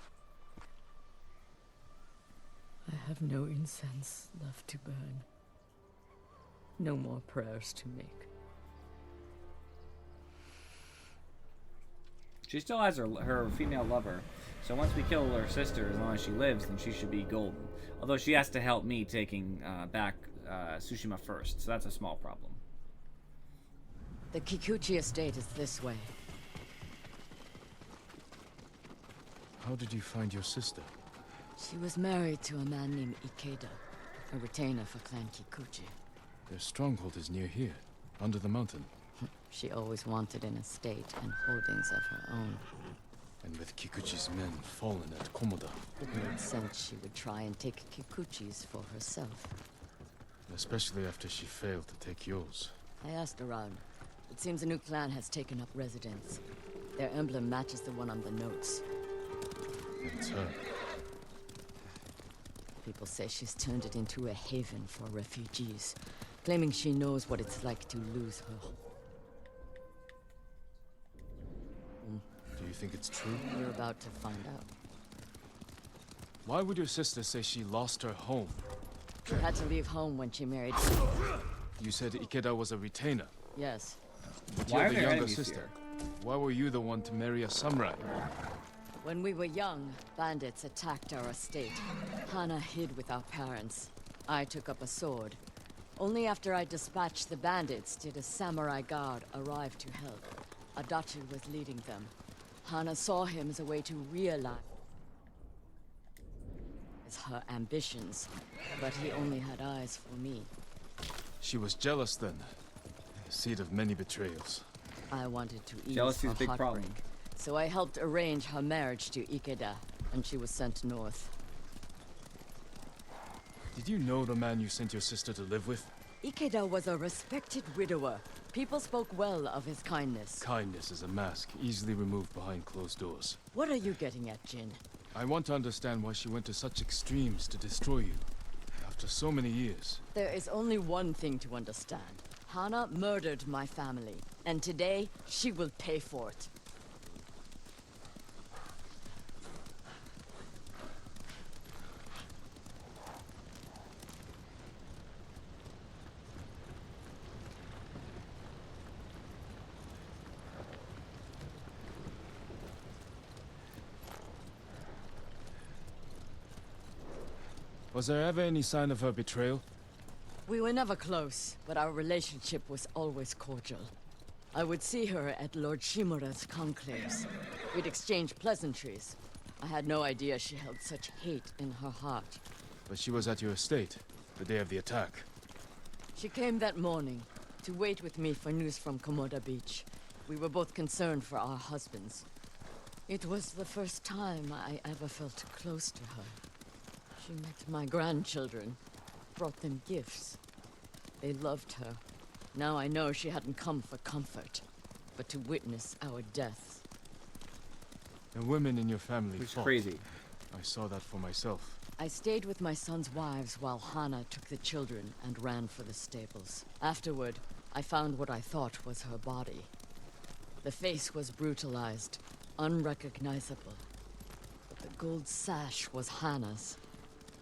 I have no incense left to burn. No more prayers to make. She still has her female lover. So once we kill her sister, as long as she lives, then she should be golden. Although she has to help me taking back Tsushima first, so that's a small problem. The Kikuchi estate is this way. How did you find your sister? She was married to a man named Ikeda, a retainer for Clan Kikuchi. Their stronghold is near here, under the mountain. She always wanted an estate and holdings of her own. And with Kikuchi's men fallen at Komoda. It made sense she would try and take Kikuchi's for herself. Especially after she failed to take yours. I asked around. It seems a new clan has taken up residence. Their emblem matches the one on the notes. It's her. People say she's turned it into a haven for refugees, claiming she knows what it's like to lose her home. Do you think it's true? We're about to find out. Why would your sister say she lost her home? She had to leave home when she married. You said Ikeda was a retainer. Yes. But Why you're are the there younger enemies sister. here? Why were you the one to marry a samurai? When we were young, bandits attacked our estate. Hana hid with our parents. I took up a sword. Only after I dispatched the bandits did a samurai guard arrive to help. Adachi was leading them. Hana saw him as a way to realize her ambitions, but he only had eyes for me. She was jealous then. Seed of many betrayals. I wanted to ease Jealousy's her a big heartbreak, problem. so I helped arrange her marriage to Ikeda, and she was sent north. Did you know the man you sent your sister to live with? Ikeda was a respected widower. People spoke well of his kindness. Kindness is a mask, easily removed behind closed doors. What are you getting at, Jin? I want to understand why she went to such extremes to destroy you. After so many years. There is only one thing to understand. Hana murdered my family, and today she will pay for it. Was there ever any sign of her betrayal? We were never close, but our relationship was always cordial. I would see her at Lord Shimura's conclaves. We'd exchange pleasantries. I had no idea she held such hate in her heart. But she was at your estate. the day of the attack. She came that morning to wait with me for news from Komoda Beach. We were both concerned for our husbands. It was the first time I ever felt close to her. She met my grandchildren, brought them gifts. They loved her. Now I know she hadn't come for comfort, but to witness our deaths. The women in your family It's fought. crazy. I saw that for myself. I stayed with my son's wives while Hana took the children and ran for the stables. Afterward, I found what I thought was her body. The face was brutalized, unrecognizable. But the gold sash was Hana's.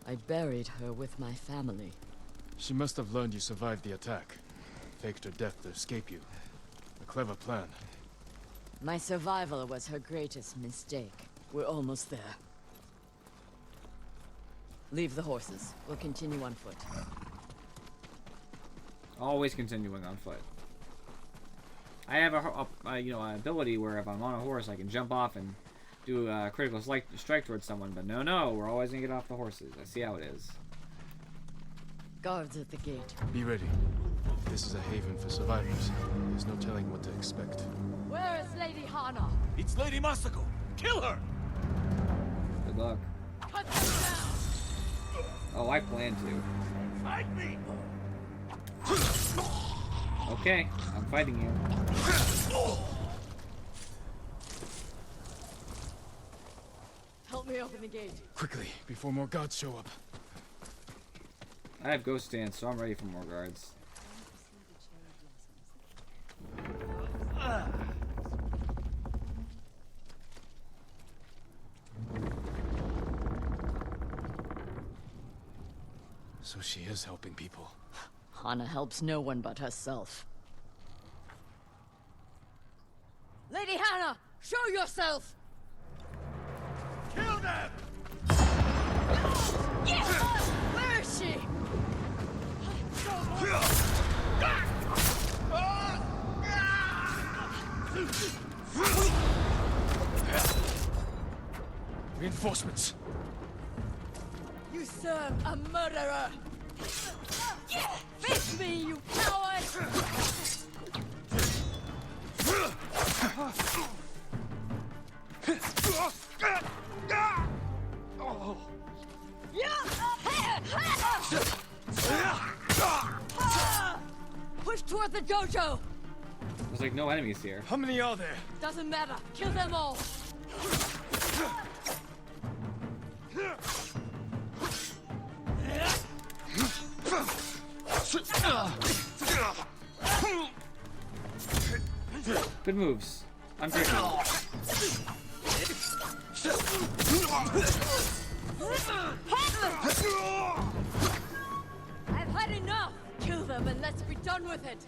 I buried her with my family. She must have learned you survived the attack. Faked her death to escape you. A clever plan. My survival was her greatest mistake. We're almost there. Leave the horses. We'll continue on foot. Always continuing on foot. I have an ability where if I'm on a horse, I can jump off and do a critical strike towards someone. But no, we're always gonna get off the horses. I see how it is. Guards at the gate. Be ready. This is a haven for survivors. There's no telling what to expect. Where is Lady Hana? It's Lady Masako! Kill her! Good luck. Cut them down! Oh, I plan to. Fight me! Okay, I'm fighting you. Help me open the gate. Quickly, before more guards show up. I have ghost stance, so I'm ready for more guards. So she is helping people. Hana helps no one but herself. Lady Hana, show yourself! Kill them! Where is she? Reinforcements! You serve a murderer! Face me, you coward! Push toward the dojo! There's like no enemies here. How many are there? Doesn't matter. Kill them all. Good moves. Unbreakable. I've had enough. Kill them and let's be done with it.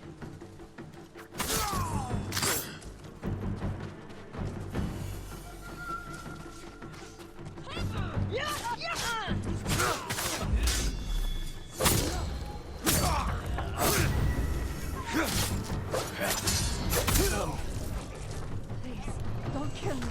Please, don't kill me.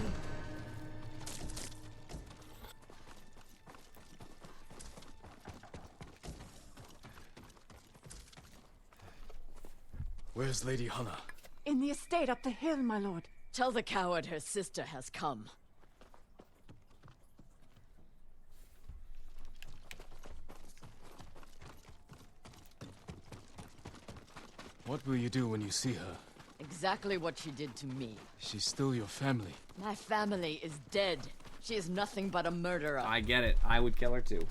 Where's Lady Hana? In the estate up the hill, my lord. Tell the coward her sister has come. What will you do when you see her? Exactly what she did to me. She's still your family. My family is dead. She is nothing but a murderer. I get it. I would kill her too.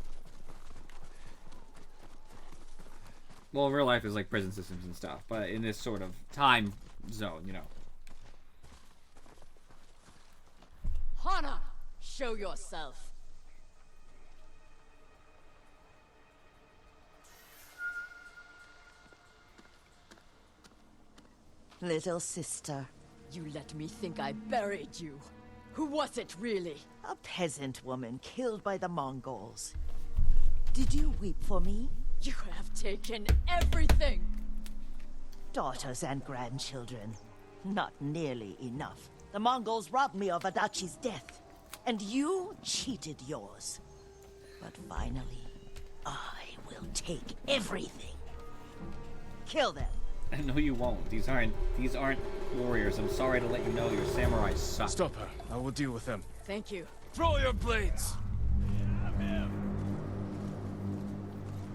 Well, in real life, there's like prison systems and stuff, but in this sort of time zone, you know. Hana, show yourself. Little sister. You let me think I buried you. Who was it, really? A peasant woman killed by the Mongols. Did you weep for me? You have taken everything! Daughters and grandchildren. Not nearly enough. The Mongols robbed me of Adachi's death. And you cheated yours. But finally, I will take take everything. Kill them. No, you won't. These aren't warriors. I'm sorry to let you know your samurai suck. Stop her. I will deal with them. Thank you. Throw your blades!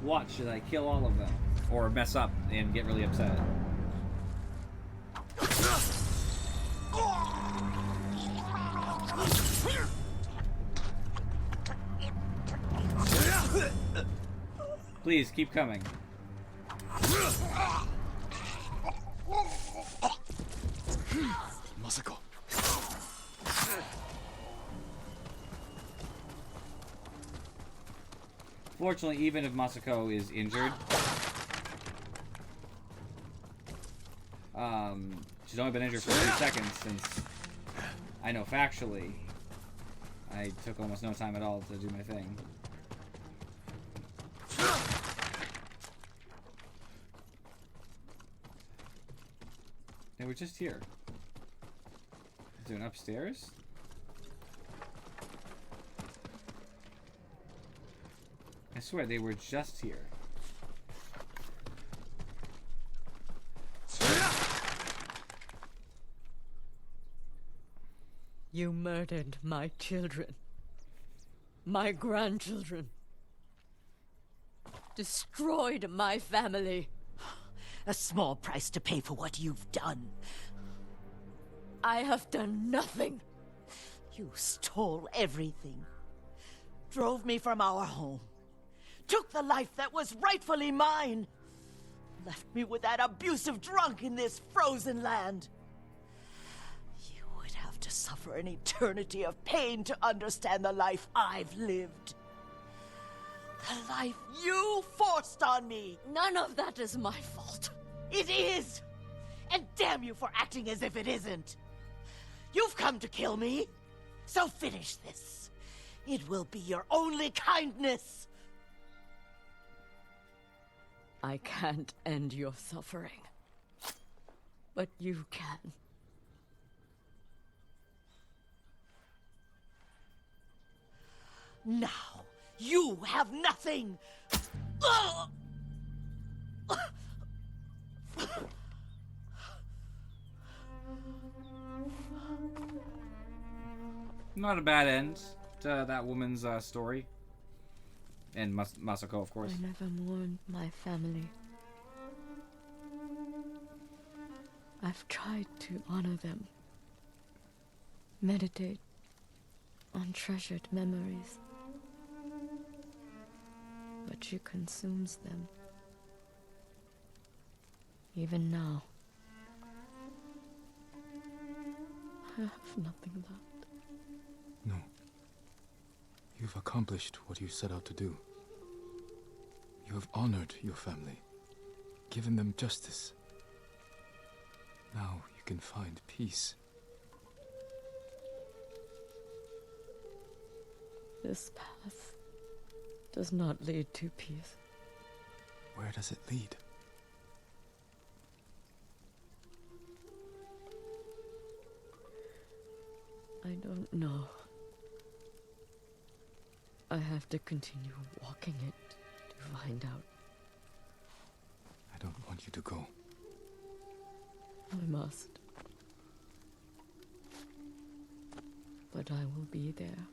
What, should I kill all of them? Or mess up and get really upset? Please, keep coming. Masako. Fortunately, even if Masako is injured, she's only been injured for 2 seconds since I know factually I took almost no time at all to do my thing. They were just here. Doing upstairs? I swear they were just here. You murdered my children. My grandchildren. Destroyed my family. A small price to pay for what you've done. I have done nothing. You stole everything. Drove me from our home. Took the life that was rightfully mine. Left me with that abusive drunk in this frozen land. You would have to suffer an eternity of pain to understand the life I've lived. The life you forced on me. None of that is my fault. It is! And damn you for acting as if it isn't. You've come to kill me, so finish this. It will be your only kindness. I can't end your suffering. But you can. Now, you have nothing! Not a bad end to that woman's story. And Masako, of course. I never mourned my family. I've tried to honor them. Meditate on treasured memories. But she consumes them. Even now. I have nothing left. No. You've accomplished what you set out to do. You have honored your family, given them justice. Now you can find peace. This path does not lead to peace. Where does it lead? I don't know. I have to continue walking it to find out. I don't want you to go. I must. But I will be there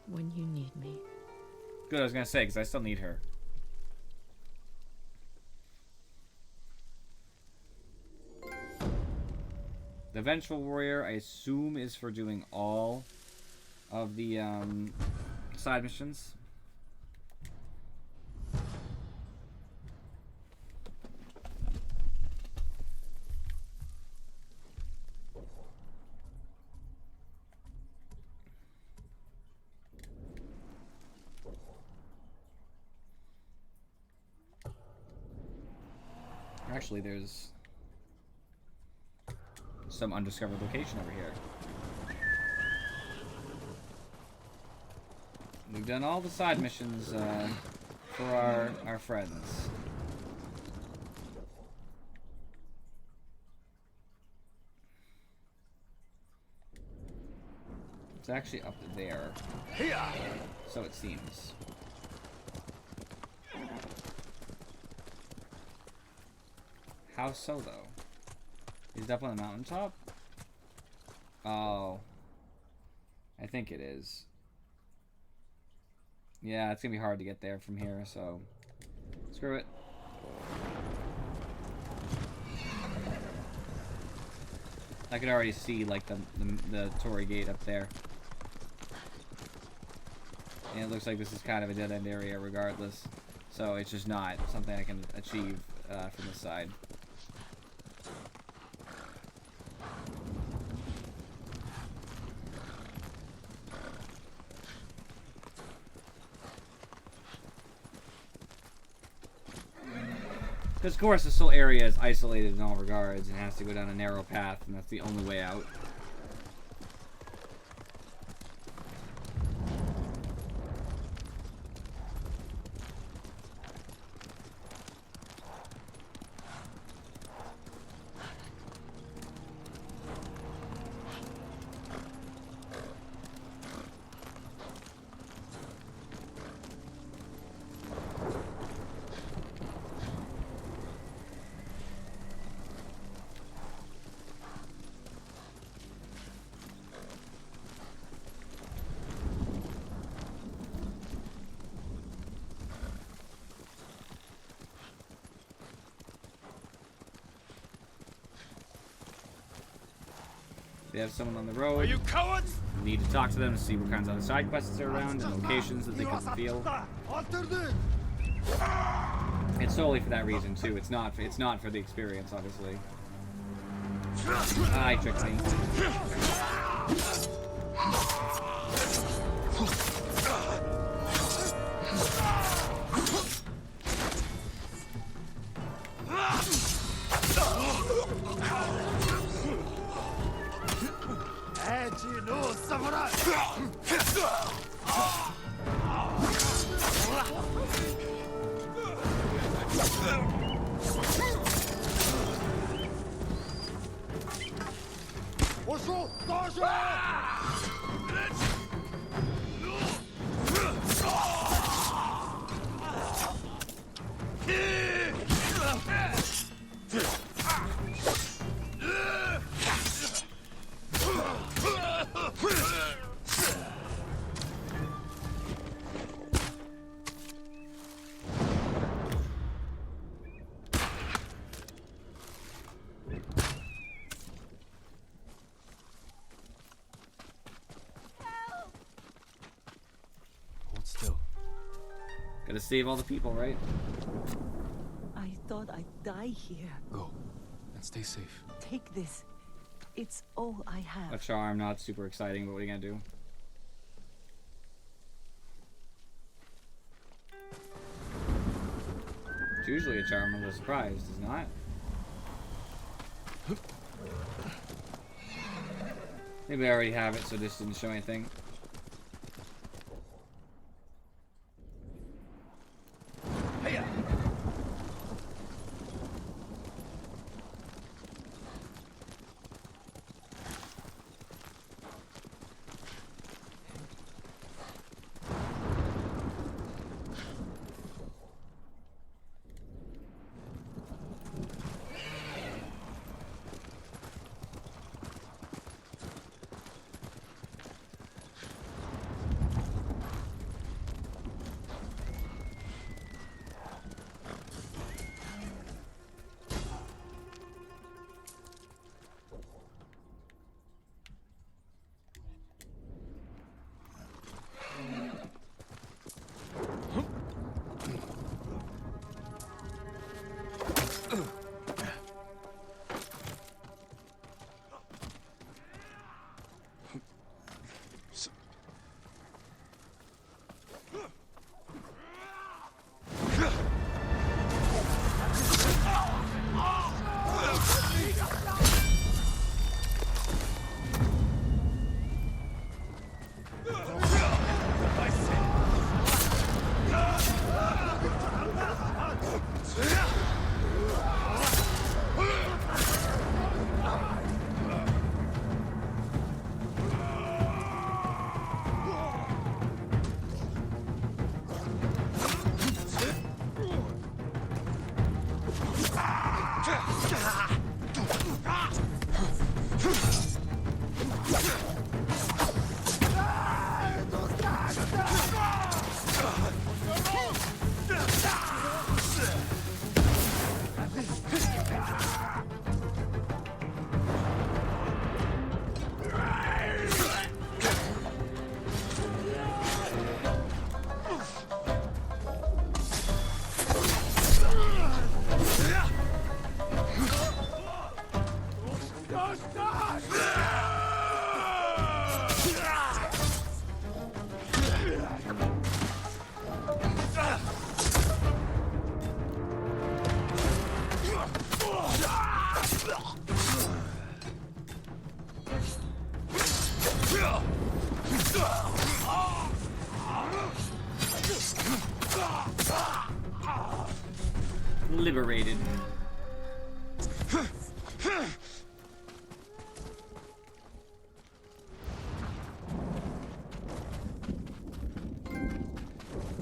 when you need me. Good, I was gonna say, because I still need her. The Vengeful Warrior, I assume, is for doing all of the side missions. Actually, there's some undiscovered location over here. We've done all the side missions for our friends. It's actually up there. So it seems. How so, though? Is it up on the mountaintop? Oh. I think it is. Yeah, it's gonna be hard to get there from here, so... Screw it. I could already see, like, the Torii Gate up there. And it looks like this is kind of a dead-end area regardless. So it's just not something I can achieve from this side. Because, of course, this whole area is isolated in all regards and has to go down a narrow path, and that's the only way out. They have someone on the road. Are you cowards? We need to talk to them to see what kinds of other side quests are around and locations that they can reveal. It's solely for that reason too. It's not for the experience, obviously. Ah, he tricked me. Gotta save all the people, right? I thought I'd die here. Go. And stay safe. Take this. It's all I have. A charm, not super exciting, but what are you gonna do? It's usually a charm of a surprise, is it not? Maybe I already have it, so this didn't show anything. liberated.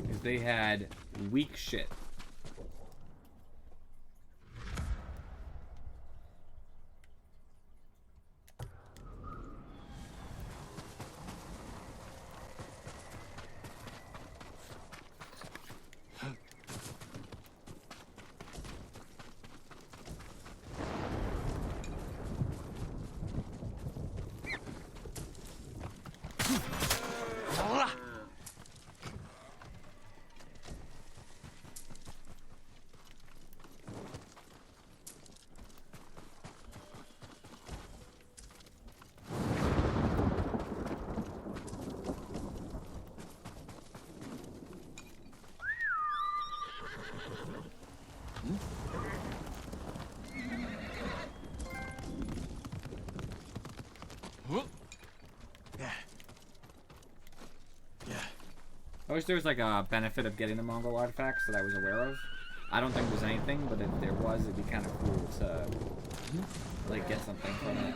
Because they had weak shit. I wish there was like a benefit of getting the Mongol artifacts that I was aware of. I don't think there's anything, but if there was, it'd be kind of cool to like get something from it.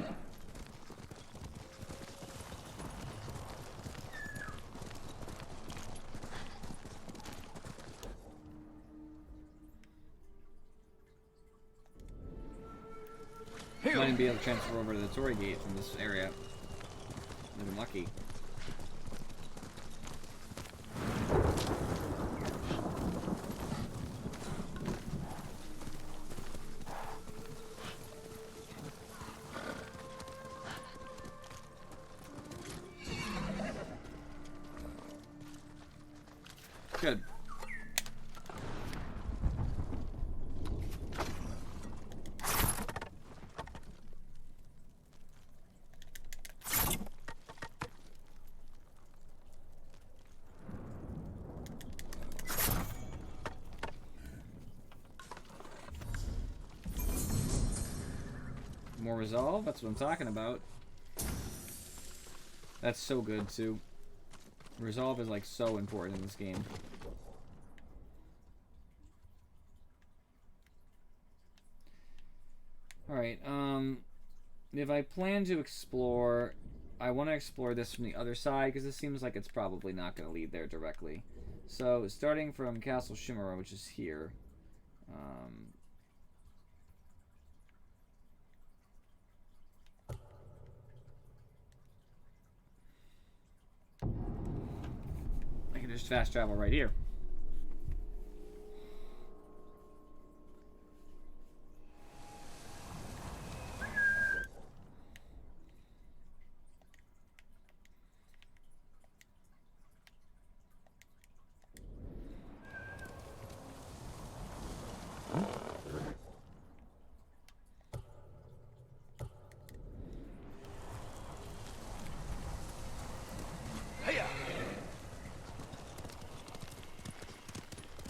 Might even be able to transfer over to the Torii Gate from this area. I've been lucky. Good. More resolve? That's what I'm talking about. That's so good, too. Resolve is, like, so important in this game. Alright, if I plan to explore, I want to explore this from the other side, because this seems like it's probably not going to lead there directly. So, starting from Castle Shimura, which is here, I can just fast travel right here.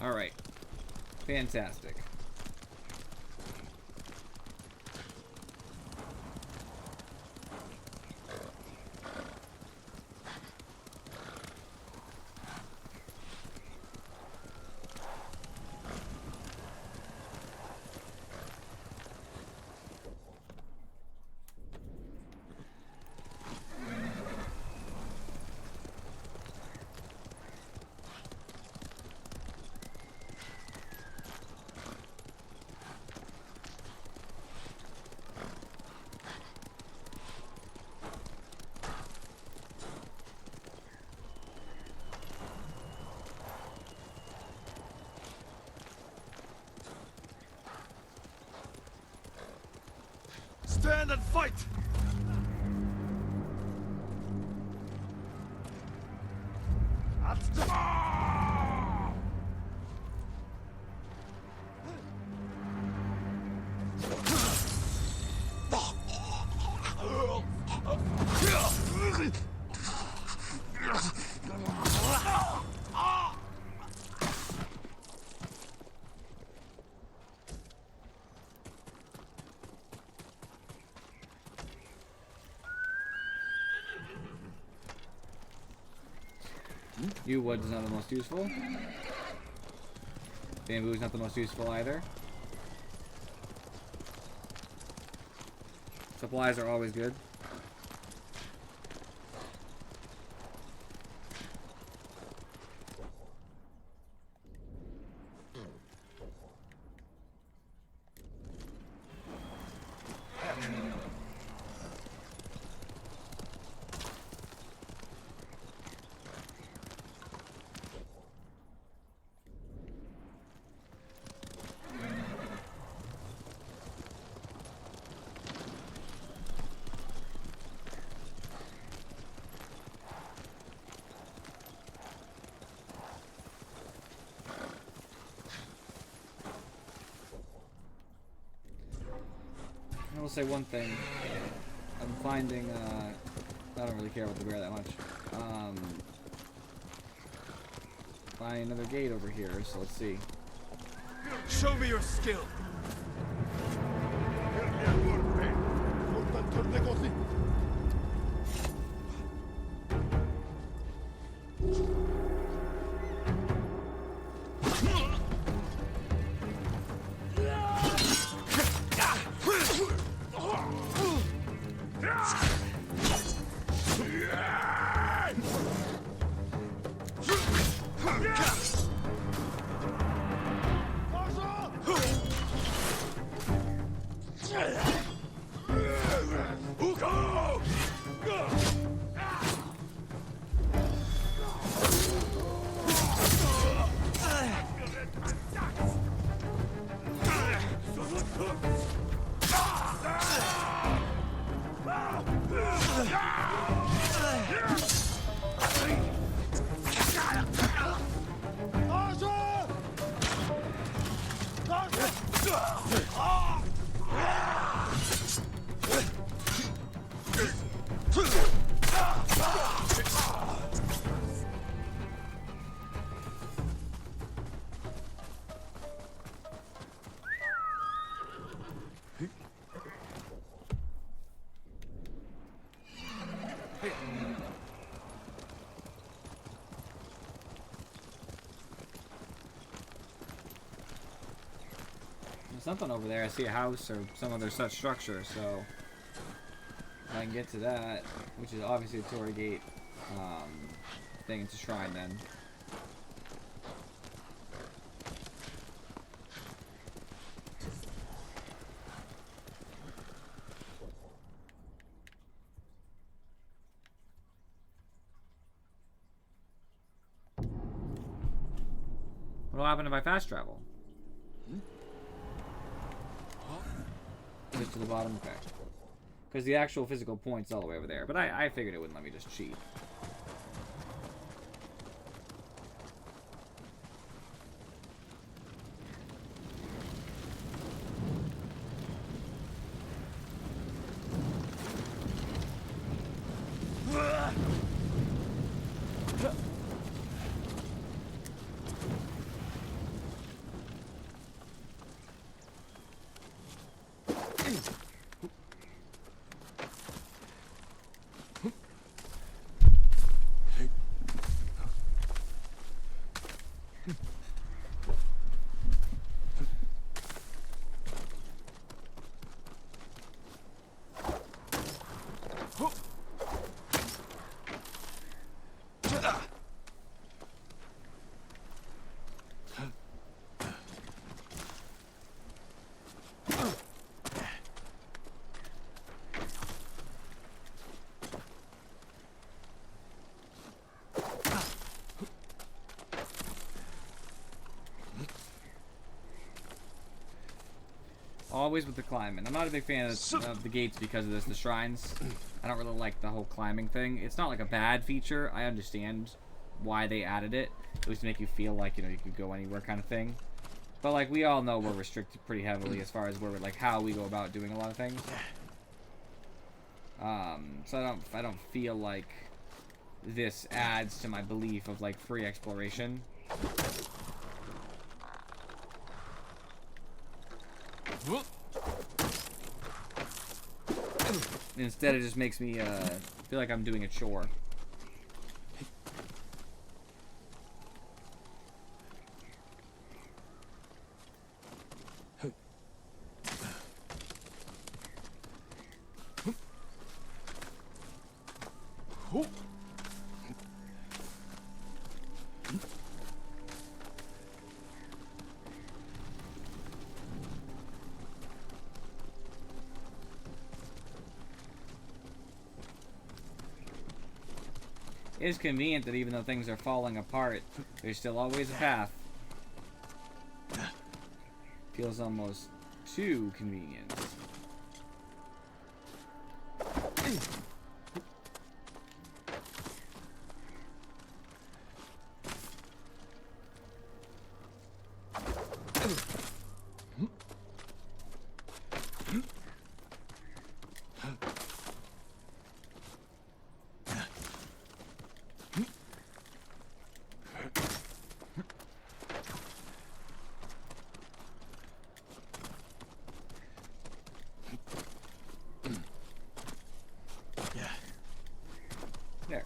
Alright. Fantastic. Stand and fight! Yew wood is not the most useful. Bamboo is not the most useful either. Supplies are always good. I will say one thing. I'm finding, I don't really care about the bear that much. Find another gate over here, so let's see. Show me your skill. There's something over there. I see a house or some other such structure, so if I can get to that, which is obviously a Torii Gate thing, it's a shrine then. What'll happen if I fast travel? Just to the bottom, okay. Because the actual physical point's all the way over there. But I figured it wouldn't let me just cheat. Always with the climbing. I'm not a big fan of the gates because of this. The shrines, I don't really like the whole climbing thing. It's not like a bad feature. I understand why they added it. It was to make you feel like, you know, you could go anywhere kind of thing. But like we all know, we're restricted pretty heavily as far as where we're like how we go about doing a lot of things. So I don't feel like this adds to my belief of like free exploration. Instead, it just makes me feel like I'm doing a chore. It is convenient that even though things are falling apart, there's still always a path. Feels almost too convenient. There.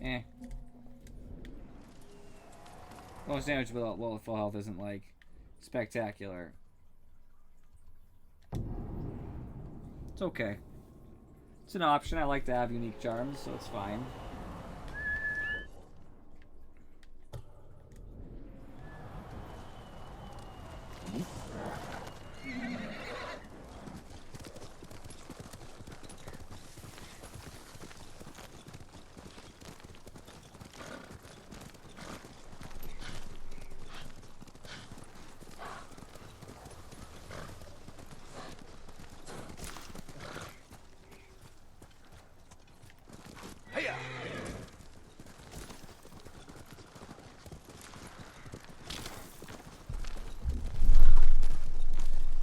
Eh. Most damage with full health isn't like spectacular. It's okay. It's an option. I like to have unique charms, so it's fine.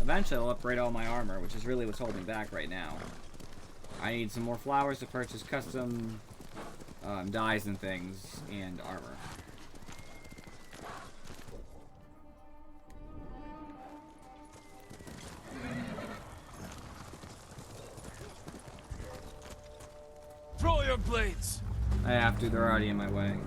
Eventually I'll upgrade all my armor, which is really what's holding back right now. I need some more flowers to purchase custom dyes and things, and armor. Throw your blades! I have to, they're already in my way.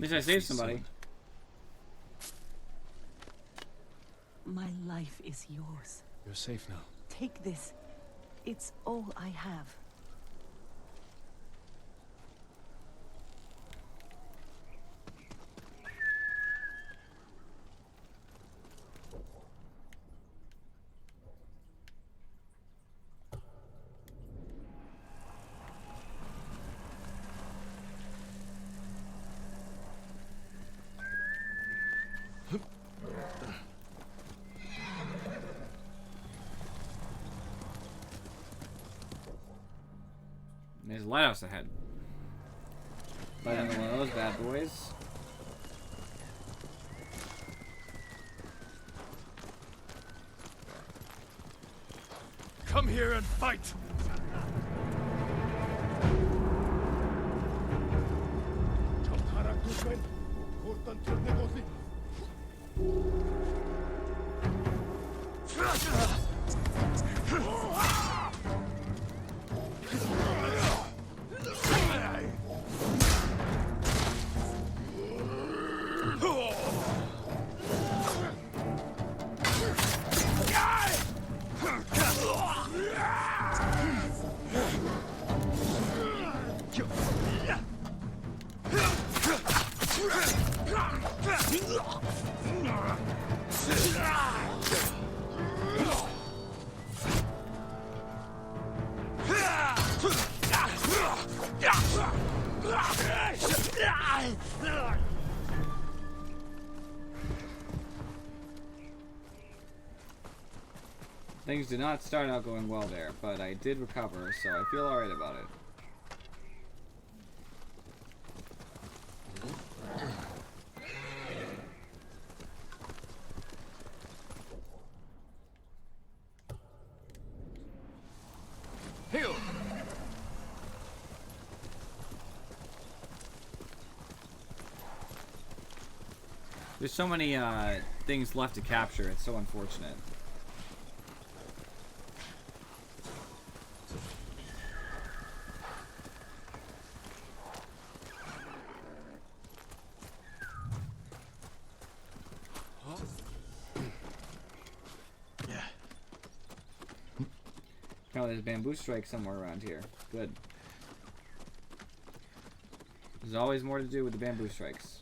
At least I saved somebody. My life is yours. You're safe now. Take this. It's all I have. There's a lighthouse ahead. Light into one of those bad boys. come here and fight! Things did not start out going well there, but I did recover, so I feel alright about it. Heal! There's so many things left to capture, it's so unfortunate. Oh, there's a bamboo strike somewhere around here. Good. There's always more to do with the bamboo strikes.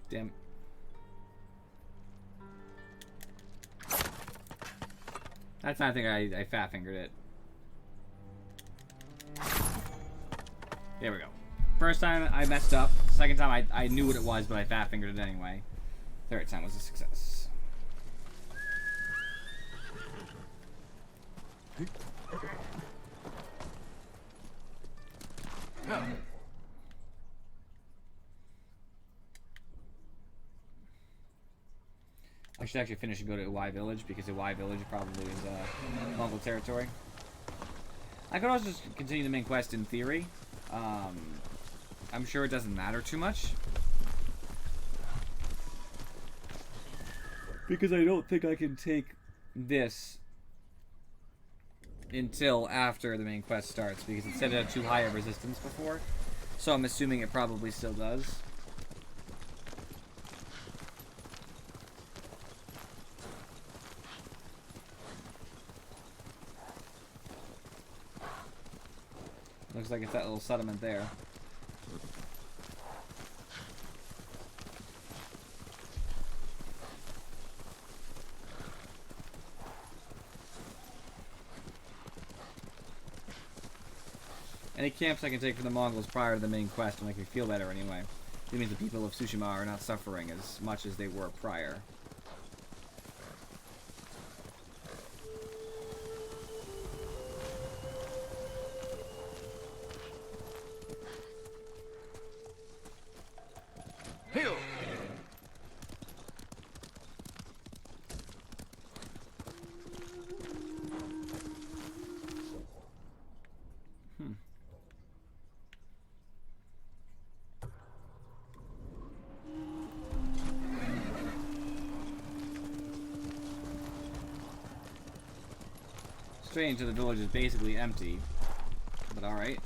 Damn. That's not, I think I fat fingered it. There we go. First time I messed up. Second time I knew what it was, but I fat fingered it anyway. Third time was a success. I should actually finish and go to Uwai Village, because Uwai Village probably is Mongol territory. I could also just continue the main quest in theory. I'm sure it doesn't matter too much, because I don't think I can take this until after the main quest starts, because it said it had too high a resistance before, so I'm assuming it probably still does. Looks like it's that little settlement there. Any camps I can take for the Mongols prior to the main quest will make me feel better anyway. It means the people of Tsushima are not suffering as much as they were prior. Heal! Strange that the village is basically empty, but alright.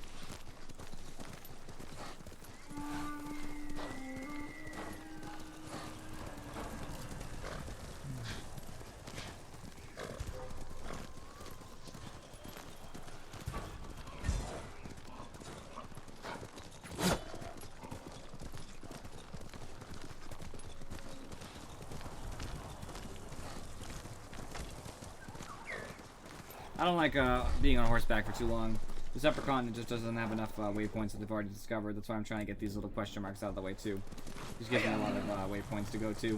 I don't like being on horseback for too long. This Leprechaun just doesn't have enough waypoints that they've already discovered. That's why I'm trying to get these little question marks out of the way too. Just gives me a lot of waypoints to go to.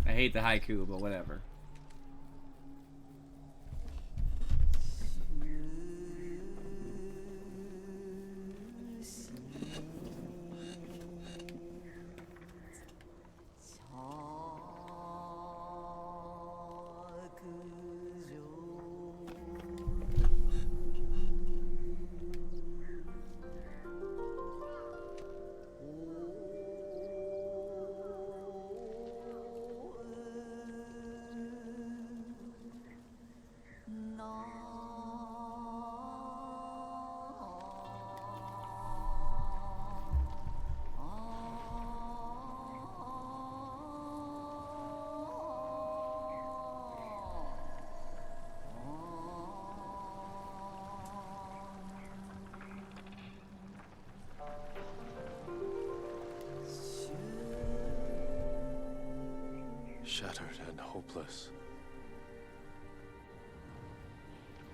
I hate the haiku, but whatever. Shattered and hopeless.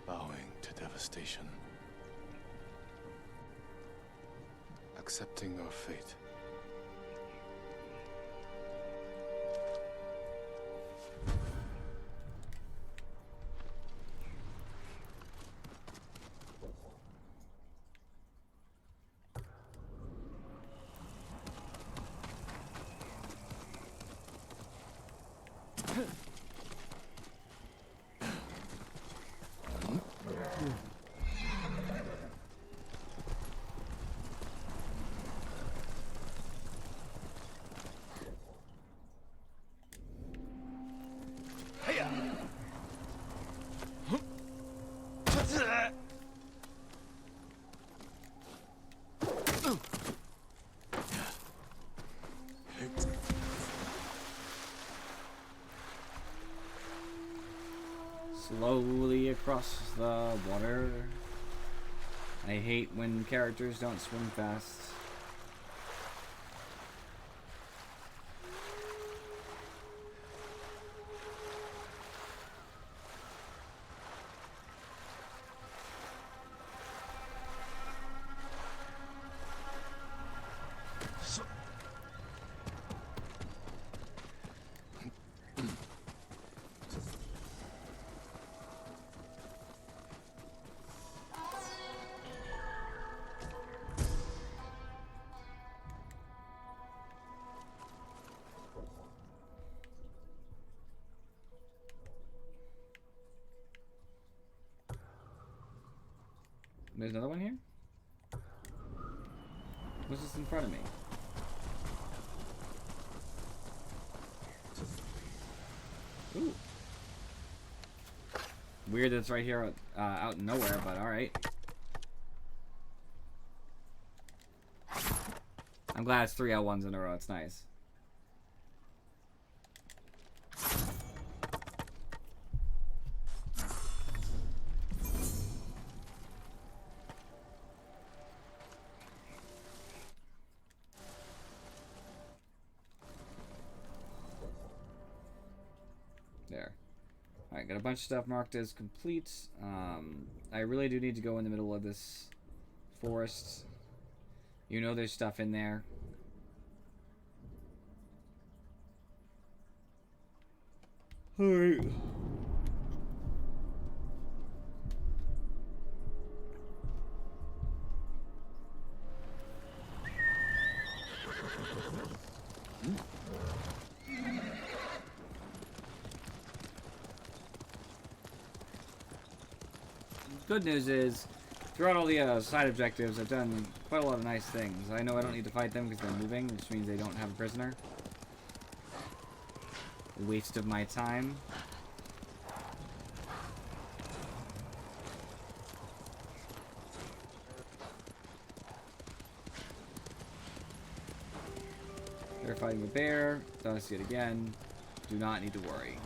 Bowing to devastation. Accepting our fate. Slowly across the water. I hate when characters don't swim fast. There's another one here? What's this in front of me? Ooh. Weird that it's right here out in nowhere, but alright. I'm glad it's 3 L1s in a row, it's nice. There. Alright, got a bunch of stuff marked as complete. I really do need to go in the middle of this forest. You know there's stuff in there. Alright. Good news is, throughout all the side objectives, I've done quite a lot of nice things. I know I don't need to fight them because they're moving, which means they don't have a prisoner. waste of my time. They're fighting the bear. Thought I see it again. Do not need to worry.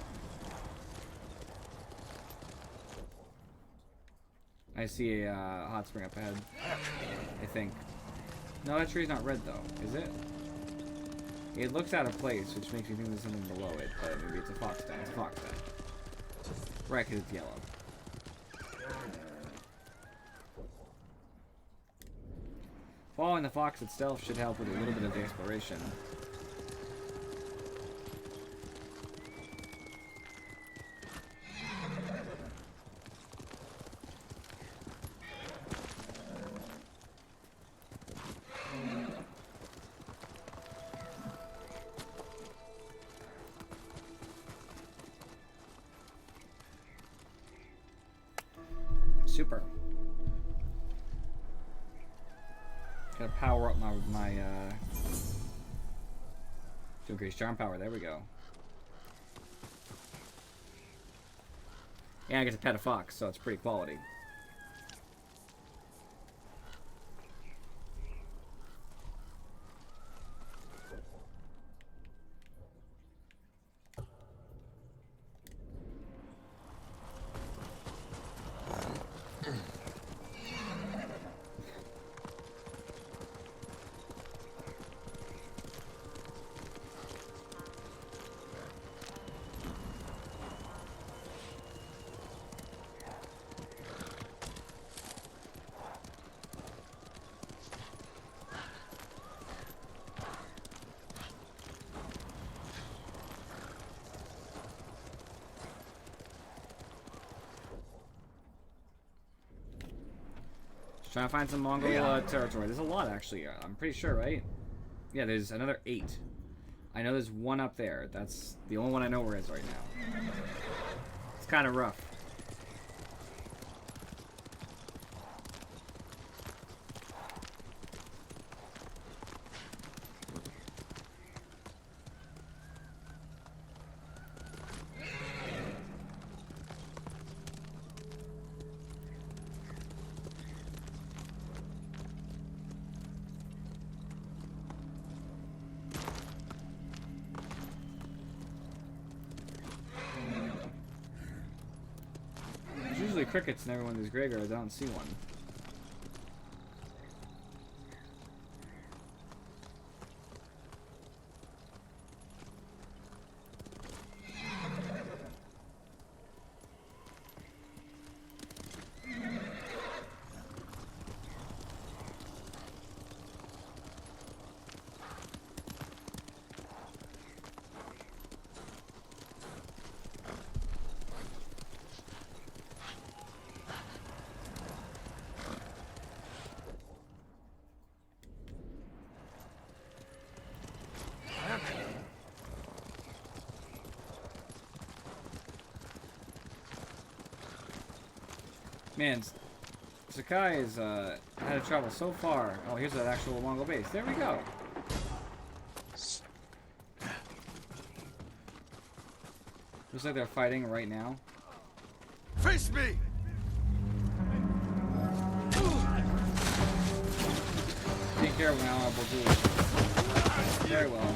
I see a hot spring up ahead. I think. No, that tree's not red though, is it? It looks out of place, which makes me think there's something below it, but maybe it's a fox den. It's a fox den. Right, because it's yellow. Following the fox itself should help with a little bit of the exploration. Super. Gotta power up my to increase charm power. There we go. Yeah, I get to pet a fox, so it's pretty quality. Trying to find some Mongol territory. There's a lot, actually. I'm pretty sure, right? Yeah, there's another 8. I know there's one up there. That's the only one I know where it is right now. It's kind of rough. Crickets in every one of these graveyards. I don't see one. Man, Sakai has had to travel so far. Oh, here's that actual Mongol base. There we go. Looks like they're fighting right now. Face me! Take care of an honorable dude. Very well.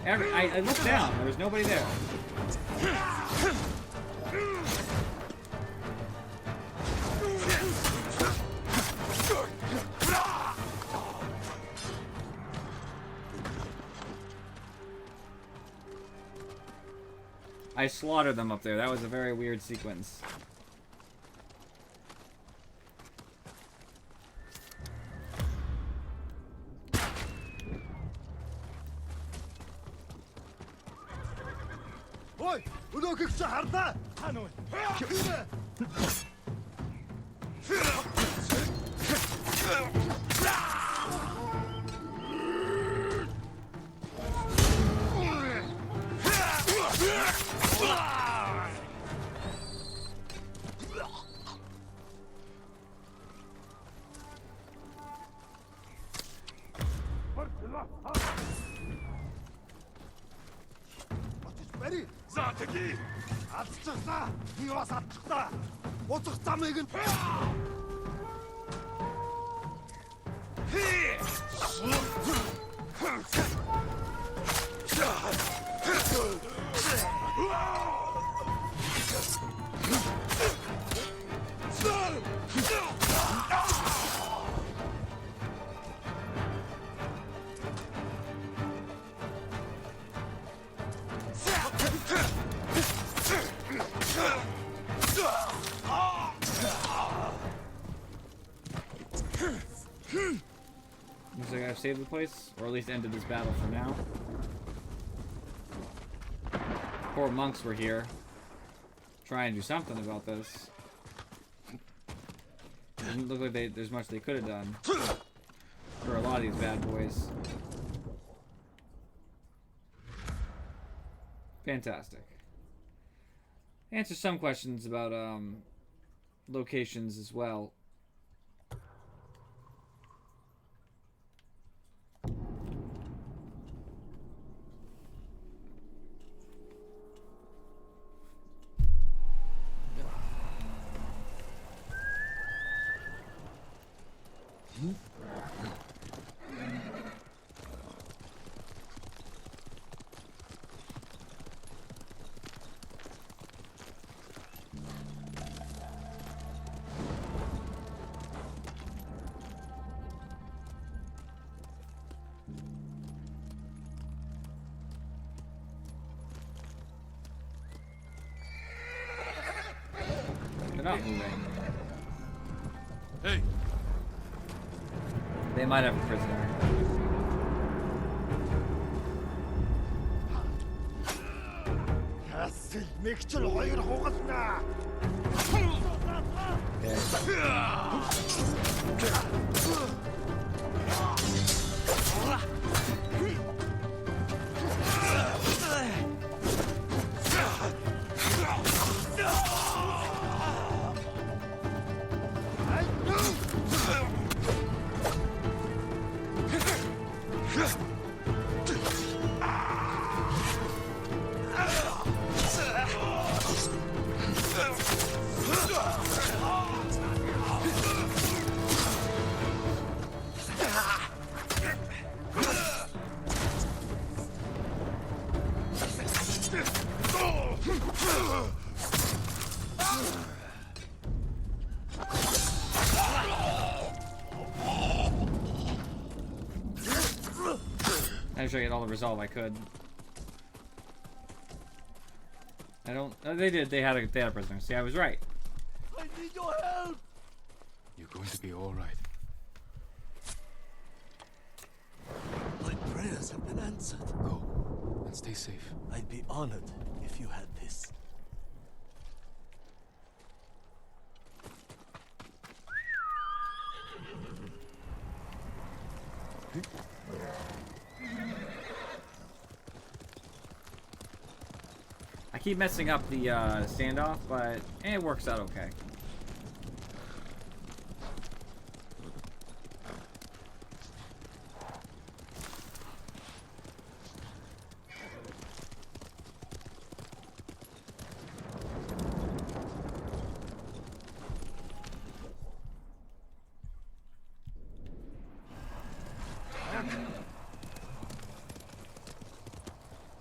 I looked down. There was nobody there. I slaughtered them up there. That was a very weird sequence. Ой, өнөөгч хардаа. Хаана вэ? Бари. За тэги. Алдчихсан. Би бас алдчихсан. Уцах замыг нь. Looks like I've saved the place, or at least ended this battle for now. Poor monks were here. Trying to do something about this. Doesn't look like there's much they could have done for a lot of these bad boys. Fantastic. Answer some questions about locations as well. They're not moving. Hey. They might have a prisoner. Ясэл нэг ч хоёр хугалнаа. I just try to get all the resolve I could. I don't. They did. They had a prisoner. See, I was right. I need your help. You're going to be all right. My prayers have been answered. Go and stay safe. I'd be honored if you had this. I keep messing up the standoff, but it works out okay.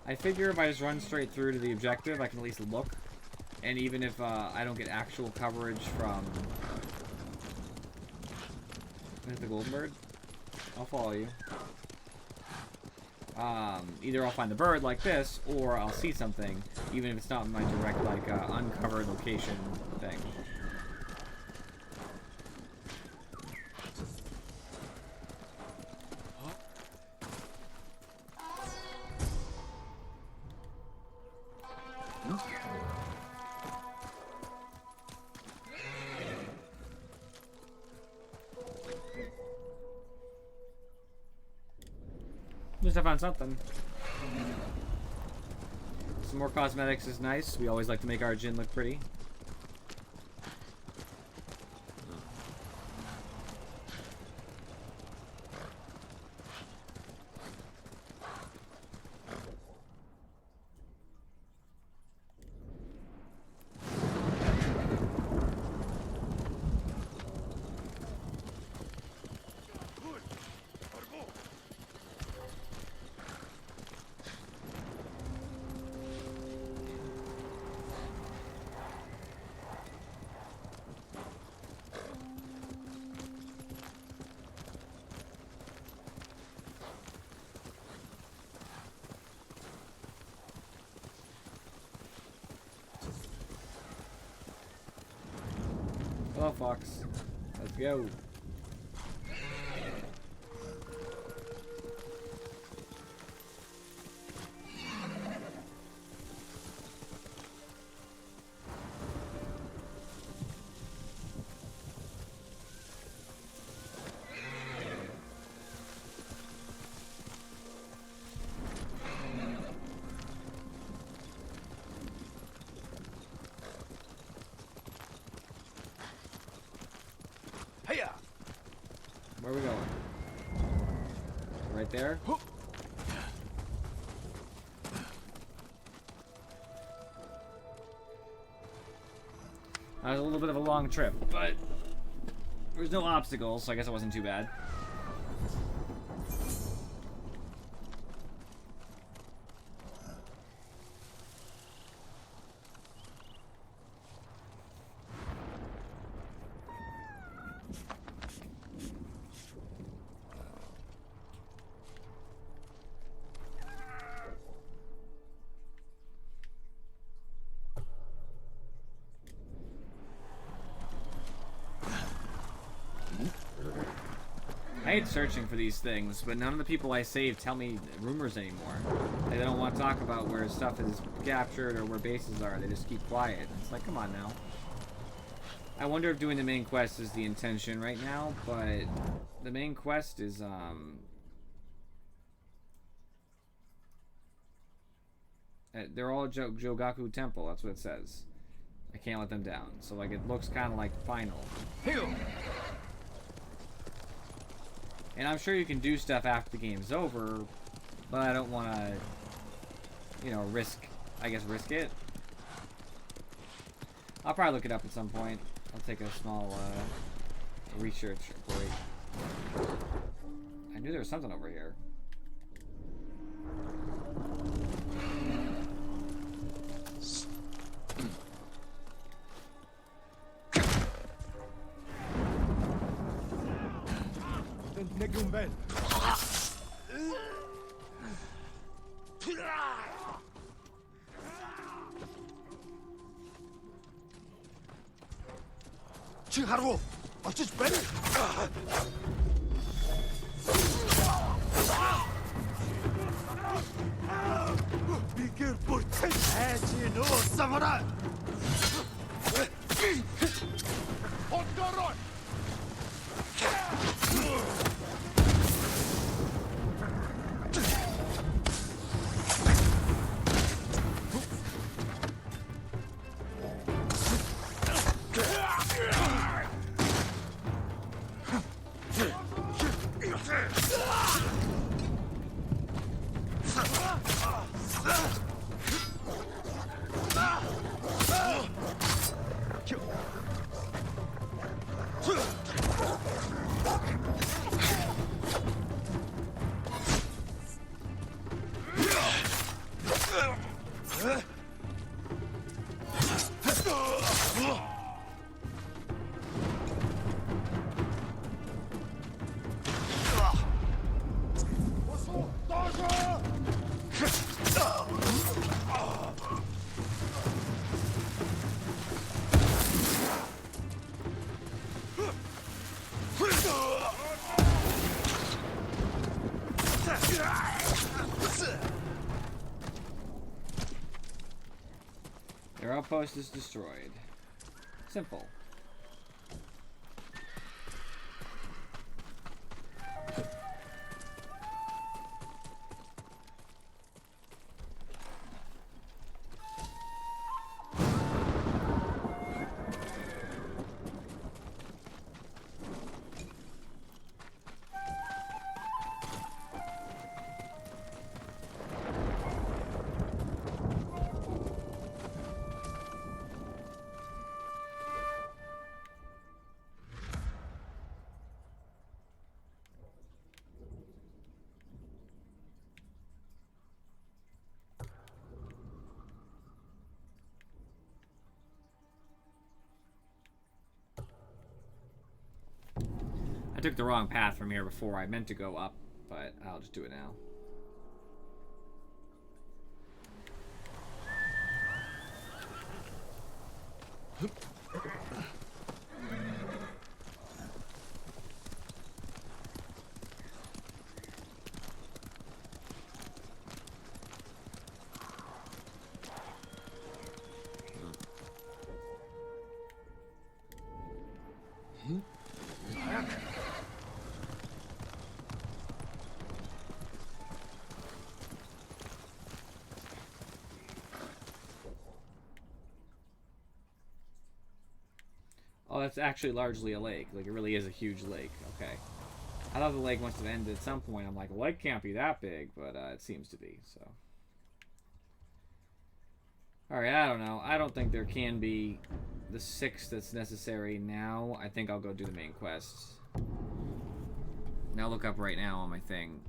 I figure if I just run straight through to the objective, I can at least look. And even if I don't get actual coverage from the golden bird, I'll follow you. Either I'll find the bird like this, or I'll see something, even if it's not in my direct, like, uncovered location thing. At least I found something. Some more cosmetics is nice. We always like to make our Jin look pretty. Hello, Fox. Let's go. Where are we going? Right there? That was a little bit of a long trip, but there's no obstacles, so I guess it wasn't too bad. I hate searching for these things, but none of the people I save tell me rumors anymore. They don't want to talk about where stuff is captured or where bases are. They just keep quiet. It's like, come on now. I wonder if doing the main quest is the intention right now, but the main quest is, they're all Jogaku Temple, that's what it says. I can't let them down. So, like, it looks kind of like final. And I'm sure you can do stuff after the game's over, but I don't want to, you know, risk it. I'll probably look it up at some point. I'll take a small research break. I knew there was something over here. Negumben. Chiharu, 어쩌지 better? Be careful, 해지 너 사무라. 헛걸어. outpost is destroyed. Simple. I took the wrong path from here before. I meant to go up, but I'll just do it now. Oh, that's actually largely a lake. Like, it really is a huge lake. Okay. I thought the lake must have ended at some point. I'm like, well, it can't be that big, but it seems to be, so. Alright, I don't know. I don't think there can be the 6 that's necessary now. I think I'll go do the main quests. Now look up right now on my thing.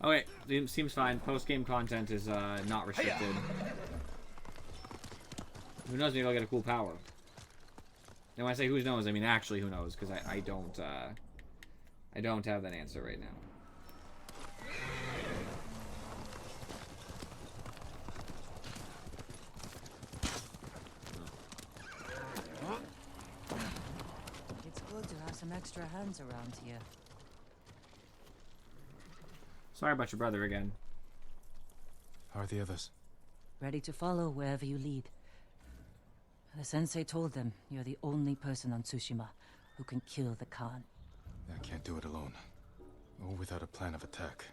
Okay, seems fine. Post-game content is not restricted. Who knows? Maybe I'll get a cool power. And when I say who knows, I mean actually who knows, because I don't have that answer right now. It's good to have some extra hands around here. Sorry about your brother again. How are the others? Ready to follow wherever you lead. The sensei told them you're the only person on Tsushima who can kill the Khan. I can't do it alone. Or without a plan of attack.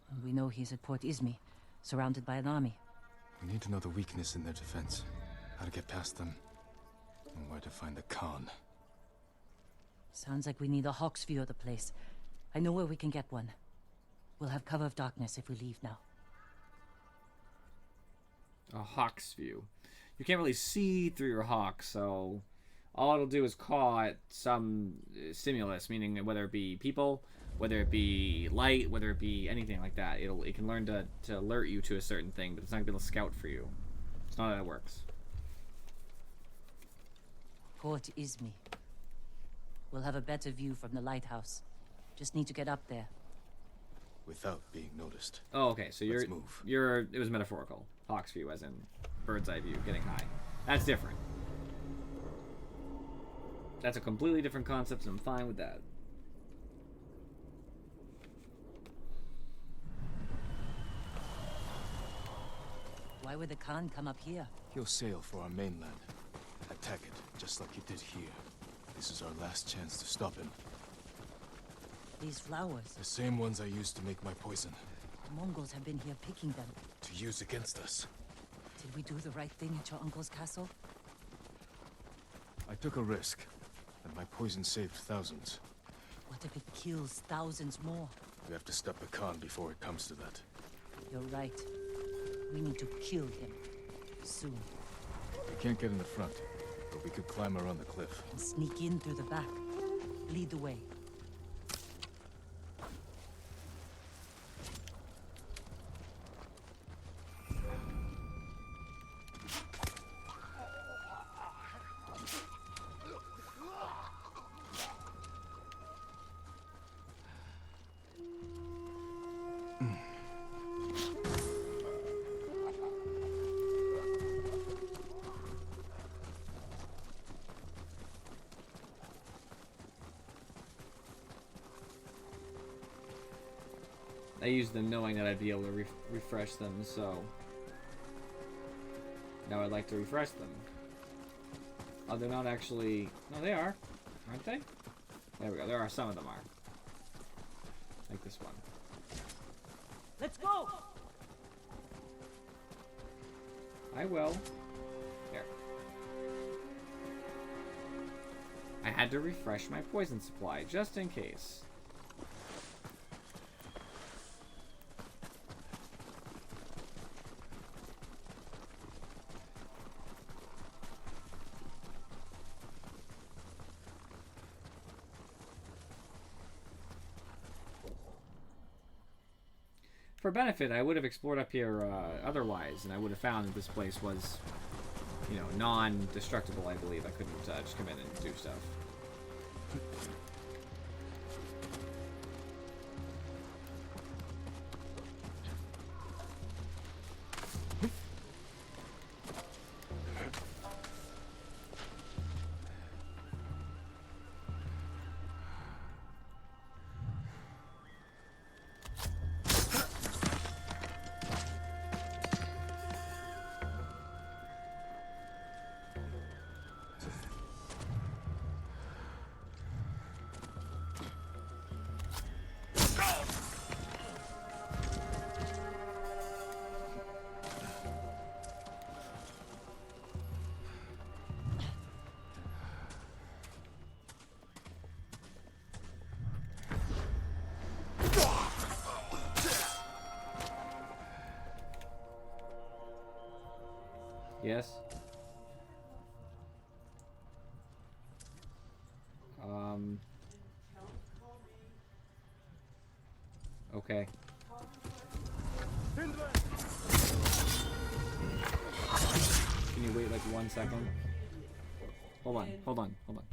And we know he's at Port Izmi, surrounded by an army. We need to know the weakness in their defense, how to get past them, and where to find the Khan. Sounds like we need a hawk's view of the place. I know where we can get one. We'll have cover of darkness if we leave now. A hawk's view. You can't really see through your hawk, so all it'll do is call at some stimulus, meaning whether it be people, whether it be light, whether it be anything like that. It can learn to alert you to a certain thing, but it's not gonna be able to scout for you. It's not how that works. Port Izmi. We'll have a better view from the lighthouse. Just need to get up there. Without being noticed. Oh, okay. So Let's move. it was metaphorical. Hawk's view, as in bird's eye view, getting high. That's different. That's a completely different concept, and I'm fine with that. Why would the Khan come up here? He'll sail for our mainland. Attack it, just like you did here. This is our last chance to stop him. These flowers. The same ones I used to make my poison. The Mongols have been here picking them. To use against us. Did we do the right thing at your uncle's castle? I took a risk, and my poison saved thousands. What if it kills thousands more? We have to stop the Khan before it comes to that. You're right. We need to kill him. Soon. We can't get in the front, but we could climb around the cliff. And sneak in through the back. Lead the way. I used them knowing that I'd be able to refresh them, so now I'd like to refresh them. Oh, they're not actually... No, they are. Aren't they? There we go. There are. Some of them are. Like this one. Let's go! I will. Here. I had to refresh my poison supply, just in case. For benefit, I would have explored up here otherwise, and I would have found that this place was, you know, non-destructible, I believe. I couldn't just come in and do stuff. Yes. Okay. Can you wait like 1 second? Hold on, hold on, hold on.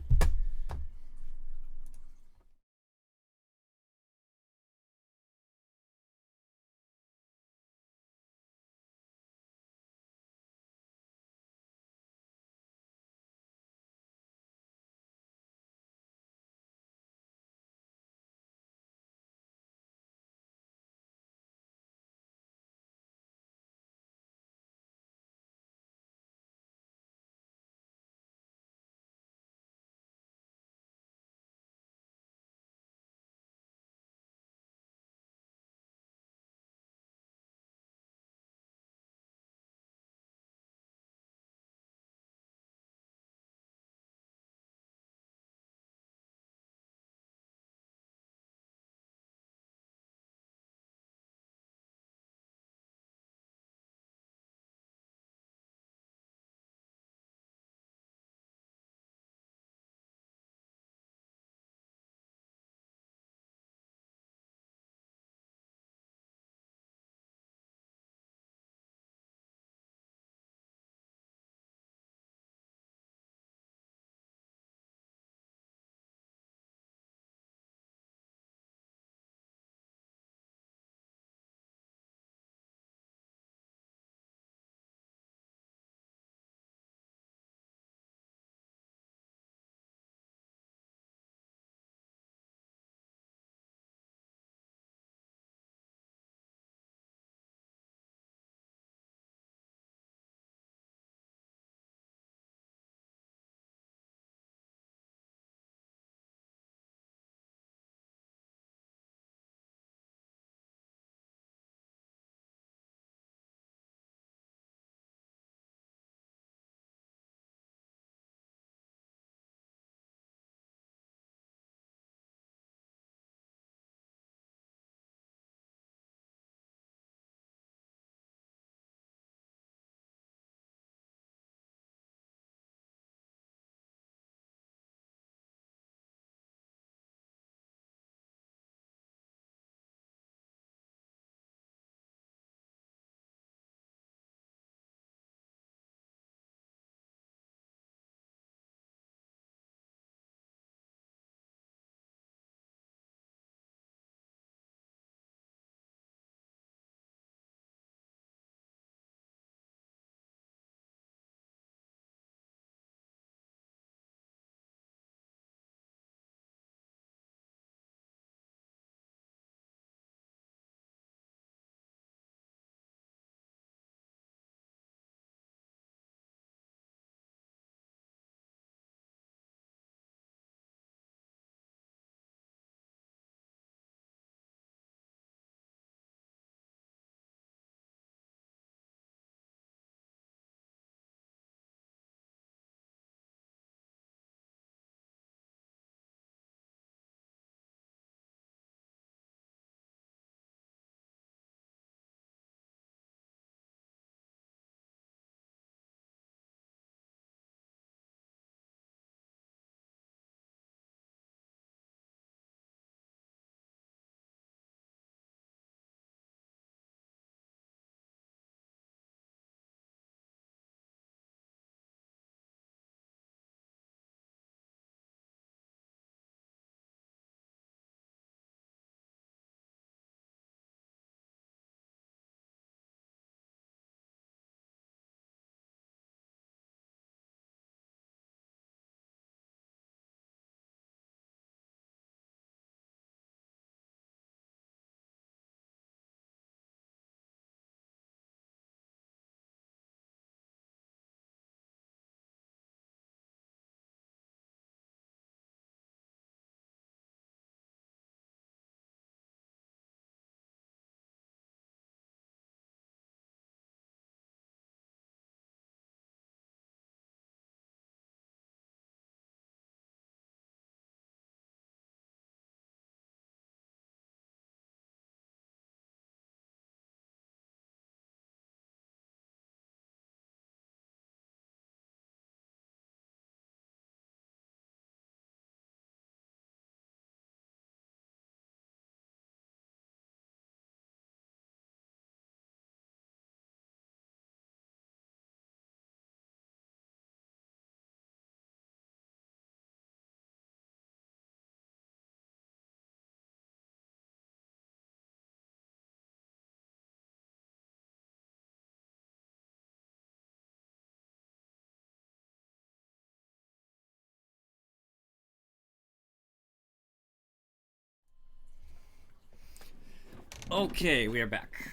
Okay, we are back.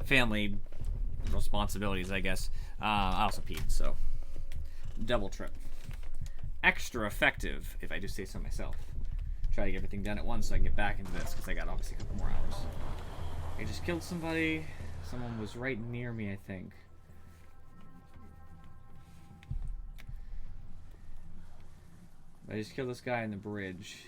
Family responsibilities, I guess. I also peed, so double trip. Extra effective, if I do say so myself. Try to get everything done at once so I can get back into this, because I got obviously a couple more hours. I just killed somebody. Someone was right near me, I think. I just killed this guy on the bridge.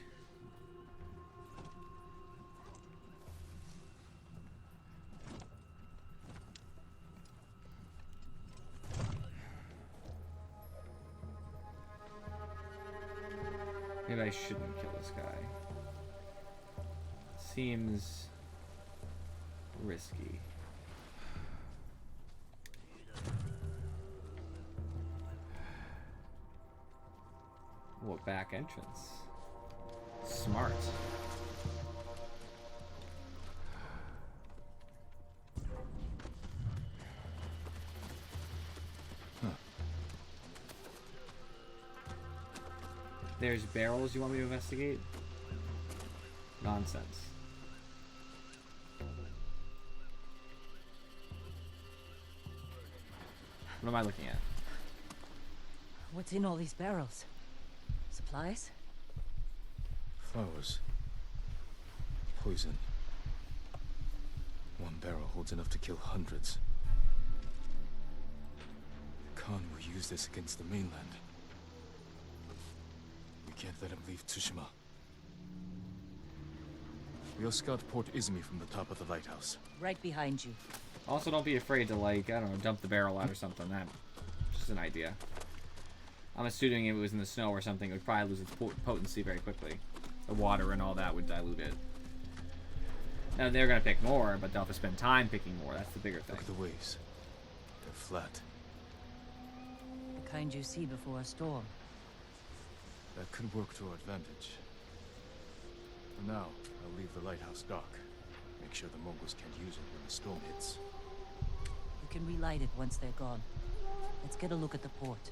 Maybe I shouldn't kill this guy. Seems risky. What back entrance? Smart. There's barrels you want me to investigate? Nonsense. What am I looking at? What's in all these barrels? Supplies? Flowers. Poison. One barrel holds enough to kill hundreds. The Khan will use this against the mainland. We can't let him leave Tsushima. We'll scout Port Izumi from the top of the lighthouse. Right behind you. Also, don't be afraid to, like, I don't know, dump the barrel out or something. That's just an idea. I'm assuming if it was in the snow or something, it would probably lose its potency very quickly. The water and all that would dilute it. Now, they're going to pick more, but they'll have to spend time picking more. That's the bigger thing. Look at the waves. They're flat. The kind you see before a storm. That could work to our advantage. For now, I'll leave the lighthouse dark. Make sure the Mongols can't use it when the storm hits. You can relight it once they're gone. Let's get a look at the port.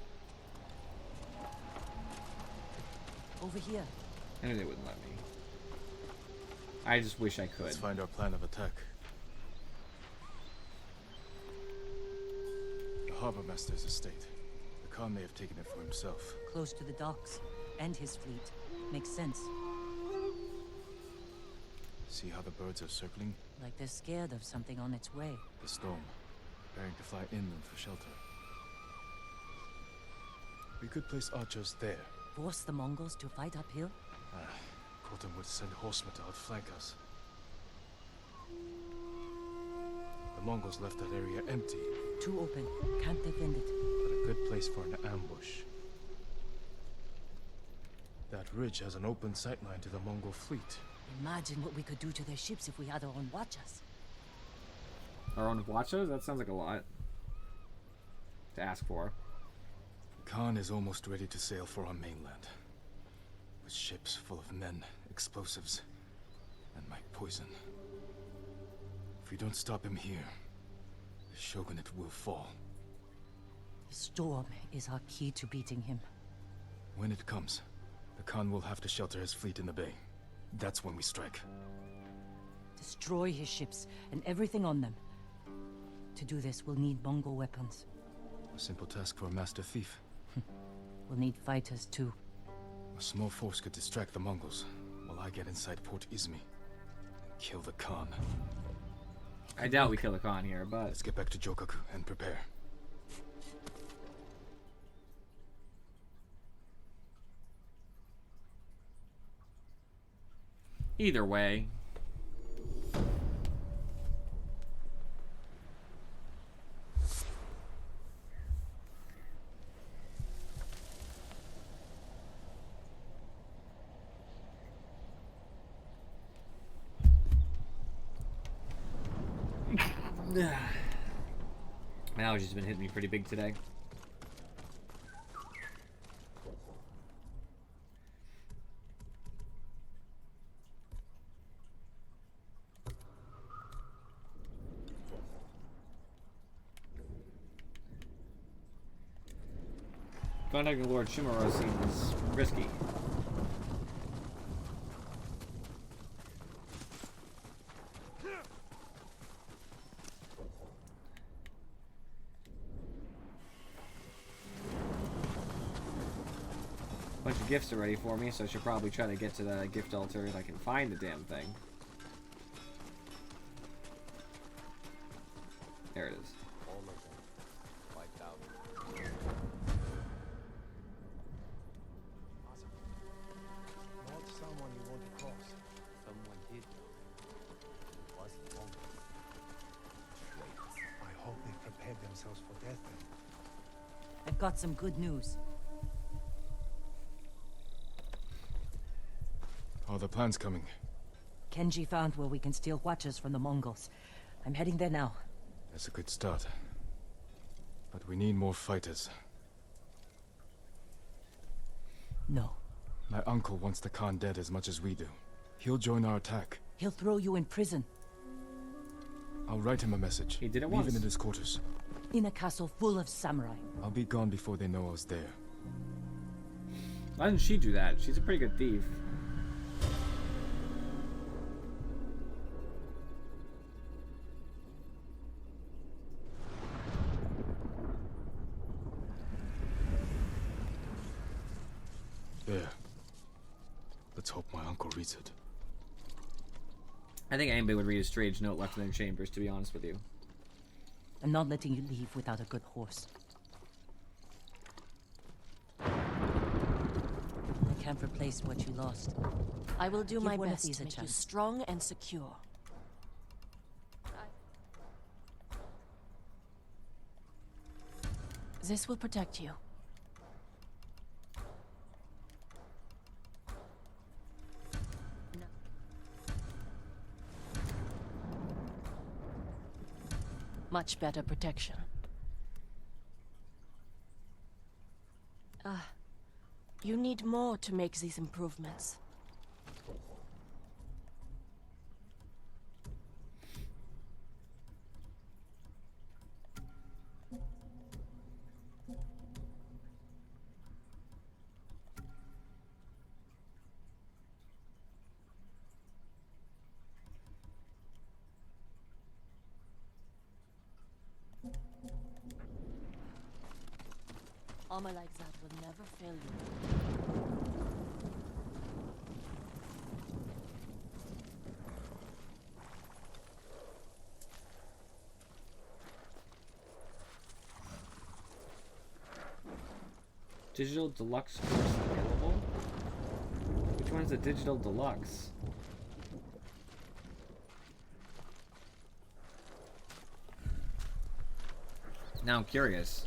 Over here. I knew they wouldn't let me. I just wish I could. Let's find our plan of attack. The harbor master's estate. The Khan may have taken it for himself. Close to the docks. And his fleet. Makes sense. See how the birds are circling? Like they're scared of something on its way. The storm. Preparing to fly inland for shelter. We could place archers there. Force the Mongols to fight uphill? Khotun would send horsemen to outflank us. The Mongols left that area empty. Too open. Can't defend it. But a good place for an ambush. That ridge has an open sightline to the Mongol fleet. Imagine what we could do to their ships if we had our own watchers. Our own watchers? That sounds like a lot to ask for. Khan is almost ready to sail for our mainland. With ships full of men, explosives, and my poison. If we don't stop him here, the shogunate will fall. The storm is our key to beating him. When it comes, the Khan will have to shelter his fleet in the bay. That's when we strike. Destroy his ships and everything on them. To do this, we'll need Mongol weapons. A simple task for a master thief. We'll need fighters too. A small force could distract the Mongols, while I get inside Port Izumi and kill the Khan. I doubt we kill the Khan here, but... Let's get back to Jokaku and prepare. Either way. My allergies been hitting me pretty big today. Contacting Lord Shimura seems risky. gifts already for me, so I should probably try to get to the gift altar if I can find the damn thing. There it is. All of them wiped out. Not someone you want to cross. Someone did know. It was the Mongols. Traitors. I hope they prepared themselves for death then. I've got some good news. Are the plans coming? Kenji found where we can steal watches from the Mongols. I'm heading there now. That's a good start. But we need more fighters. No. My uncle wants the Khan dead as much as we do. He'll join our attack. He'll throw you in prison. I'll write him a message. He did it Leave once. it in his quarters. In a castle full of samurai. I'll be gone before they know I was there. Why didn't she do that? She's a pretty good thief. There. Let's hope my uncle reads it. I think anybody would read a strange note left in their chambers, to be honest with you. I'm not letting you leave without a good horse. I can't replace what you lost. I will do Give my one of best these to a make you chance. strong and secure. This will protect you. Much better protection. You need more to make these improvements. Armor like that will never fail you. Digital Deluxe course available? Which one's the Digital Deluxe? Now I'm curious.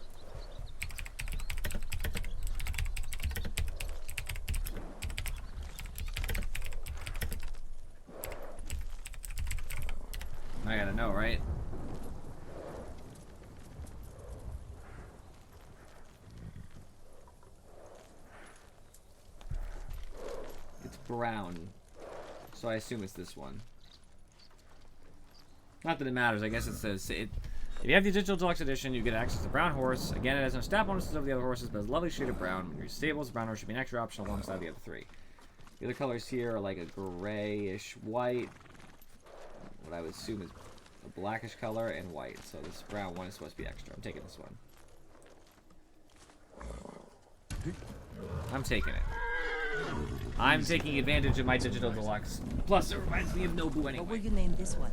I gotta know, right? It's brown, so I assume it's this one. Not that it matters. I guess it says it. If you have the Digital Deluxe Edition, you get access to the brown horse. Again, it has no stat bonuses over the other horses, but it's a lovely shade of brown. When you're stables, the brown horse should be an extra option alongside the other three. The other colors here are like a grayish white, what I would assume is a blackish color, and white. So this brown one is supposed to be extra. I'm taking this one. I'm taking it. I'm taking advantage of my Digital Deluxe. Plus, it reminds me of Nobu anyway. What will you name this one?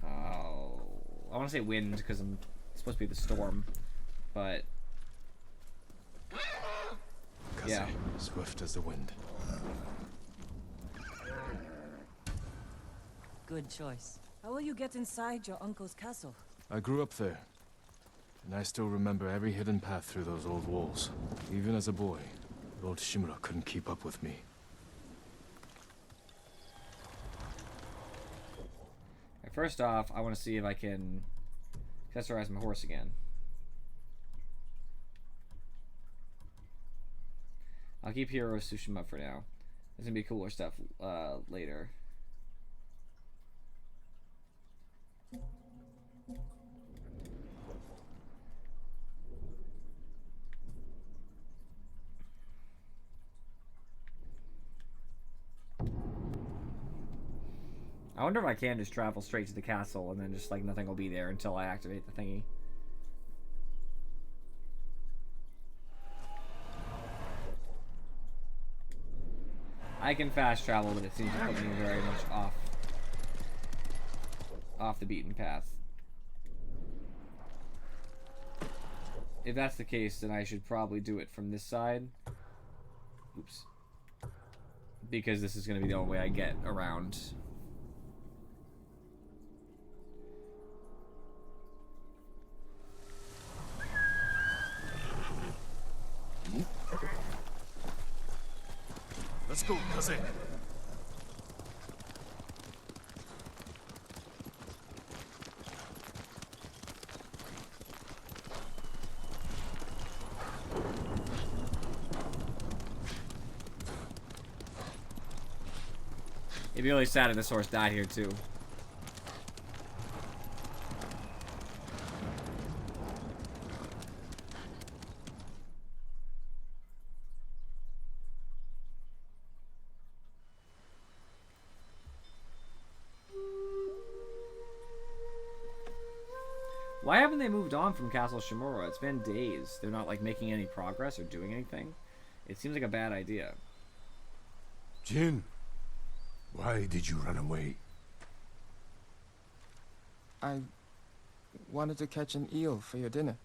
Oh, I want to say wind because I'm supposed to be the storm, but yeah, Swift as the wind. Good choice. How will you get inside your uncle's castle? I grew up there, and I still remember every hidden path through those old walls. Even as a boy, Lord Shimura couldn't keep up with me. first off, I want to see if I can accessorize my horse again. I'll keep Hero Tsushima for now. There's gonna be cooler stuff later. I wonder if I can just travel straight to the castle and then just like nothing will be there until I activate the thingy. I can fast travel, but it seems to put me very much off the beaten path. If that's the case, then I should probably do it from this side. Oops. Because this is going to be the only way I get around. Let's go, Kaze. It'd be really sad if this horse died here too. Why haven't they moved on from Castle Shimura? It's been days. They're not like making any progress or doing anything. It seems like a bad idea. Jin, why did you run away? I wanted to catch an eel for your dinner.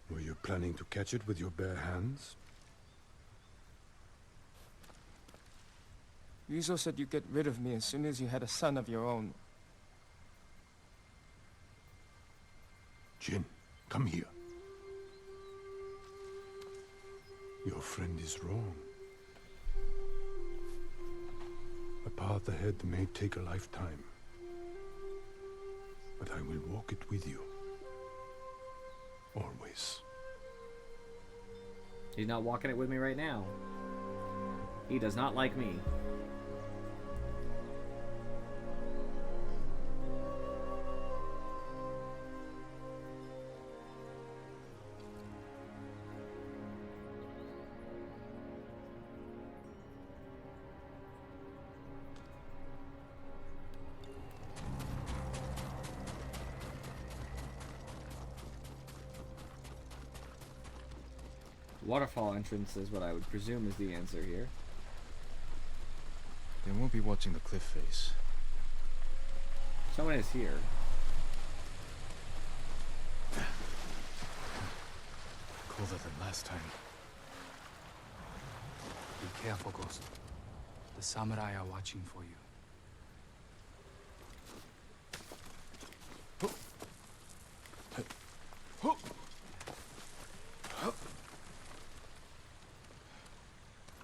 Were you planning to catch it with your bare hands? Ryuzo said you'd get rid of me as soon as you had a son of your own. Jin, come here. Your friend is wrong. A path ahead may take a lifetime, but I will walk it with you. Always. He's not walking it with me right now. He does not like me. Waterfall entrance is what I would presume is the answer here. They won't be watching the cliff face. Someone is here. Colder than last time. Be careful, Ghost. The samurai are watching for you.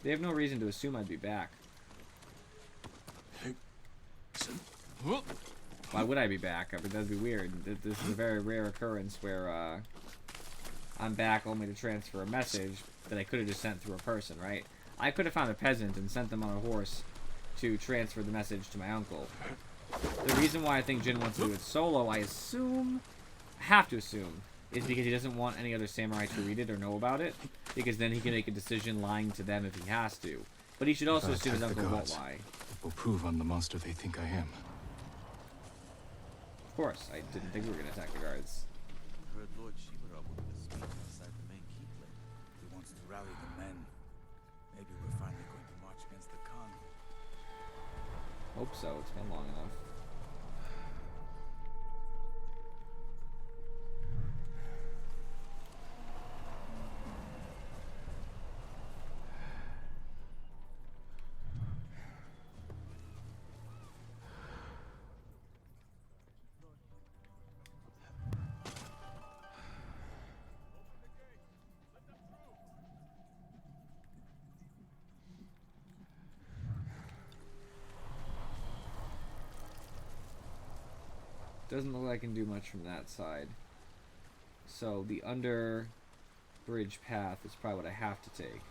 They have no reason to assume I'd be back. Why would I be back? I mean, that'd be weird. This is a very rare occurrence where I'm back only to transfer a message that I could have just sent through a person, right? I could have found a peasant and sent them on a horse to transfer the message to my uncle. The reason why I think Jin wants to do it solo, I have to assume, is because he doesn't want any other samurai to read it or know about it, because then he can make a decision lying to them if he has to. But he should also assume his uncle won't lie. It will prove I'm the monster they think I am. Of course, I didn't think we were going to attack the guards. Heard Lord Shimura will be speaking outside the main keep later. He wants to rally the men. Maybe we're finally going to march against the Khan. Hope so, it's been long enough. Doesn't look like I can do much from that side. So the under bridge path is probably what I have to take.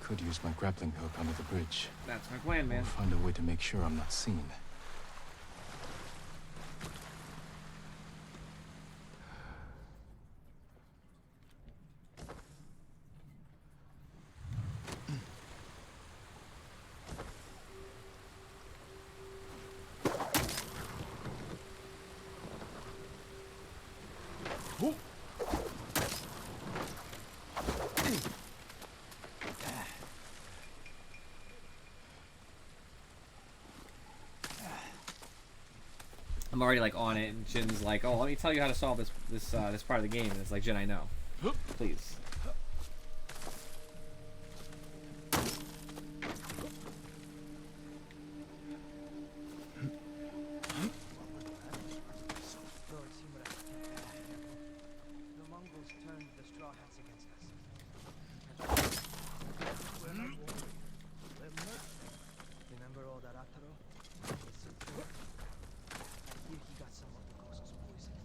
Could use my grappling hook under the bridge. That's my plan, man. I'll find a way to make sure I'm not seen. I'm already like on it, and Jin's like, "Oh, let me tell you how to solve this part of the game." And it's like, Jin, I know. Please. Lord Shimura, the Mongols turned the Straw Hats against us. We're not warned. We're mercenaries. Remember all that Ataro? I hear he got some of the ghost's poison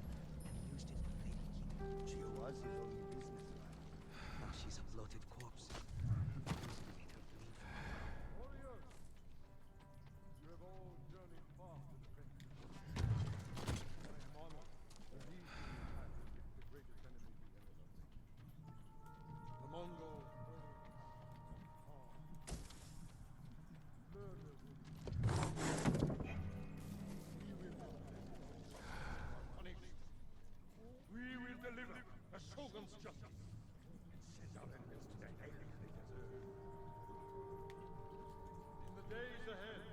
and used it with Lady King. She was his only business rival. Now she's a bloated corpse. Poison made her bleed. Warriors, you have all journeyed far to defend me. I am honored to lead you in battle against the greatest enemy we ever faced. The Mongol birds, harm, murder. We will deliver a shogun's justice and send our enemies to the hell they deserve. In the days ahead,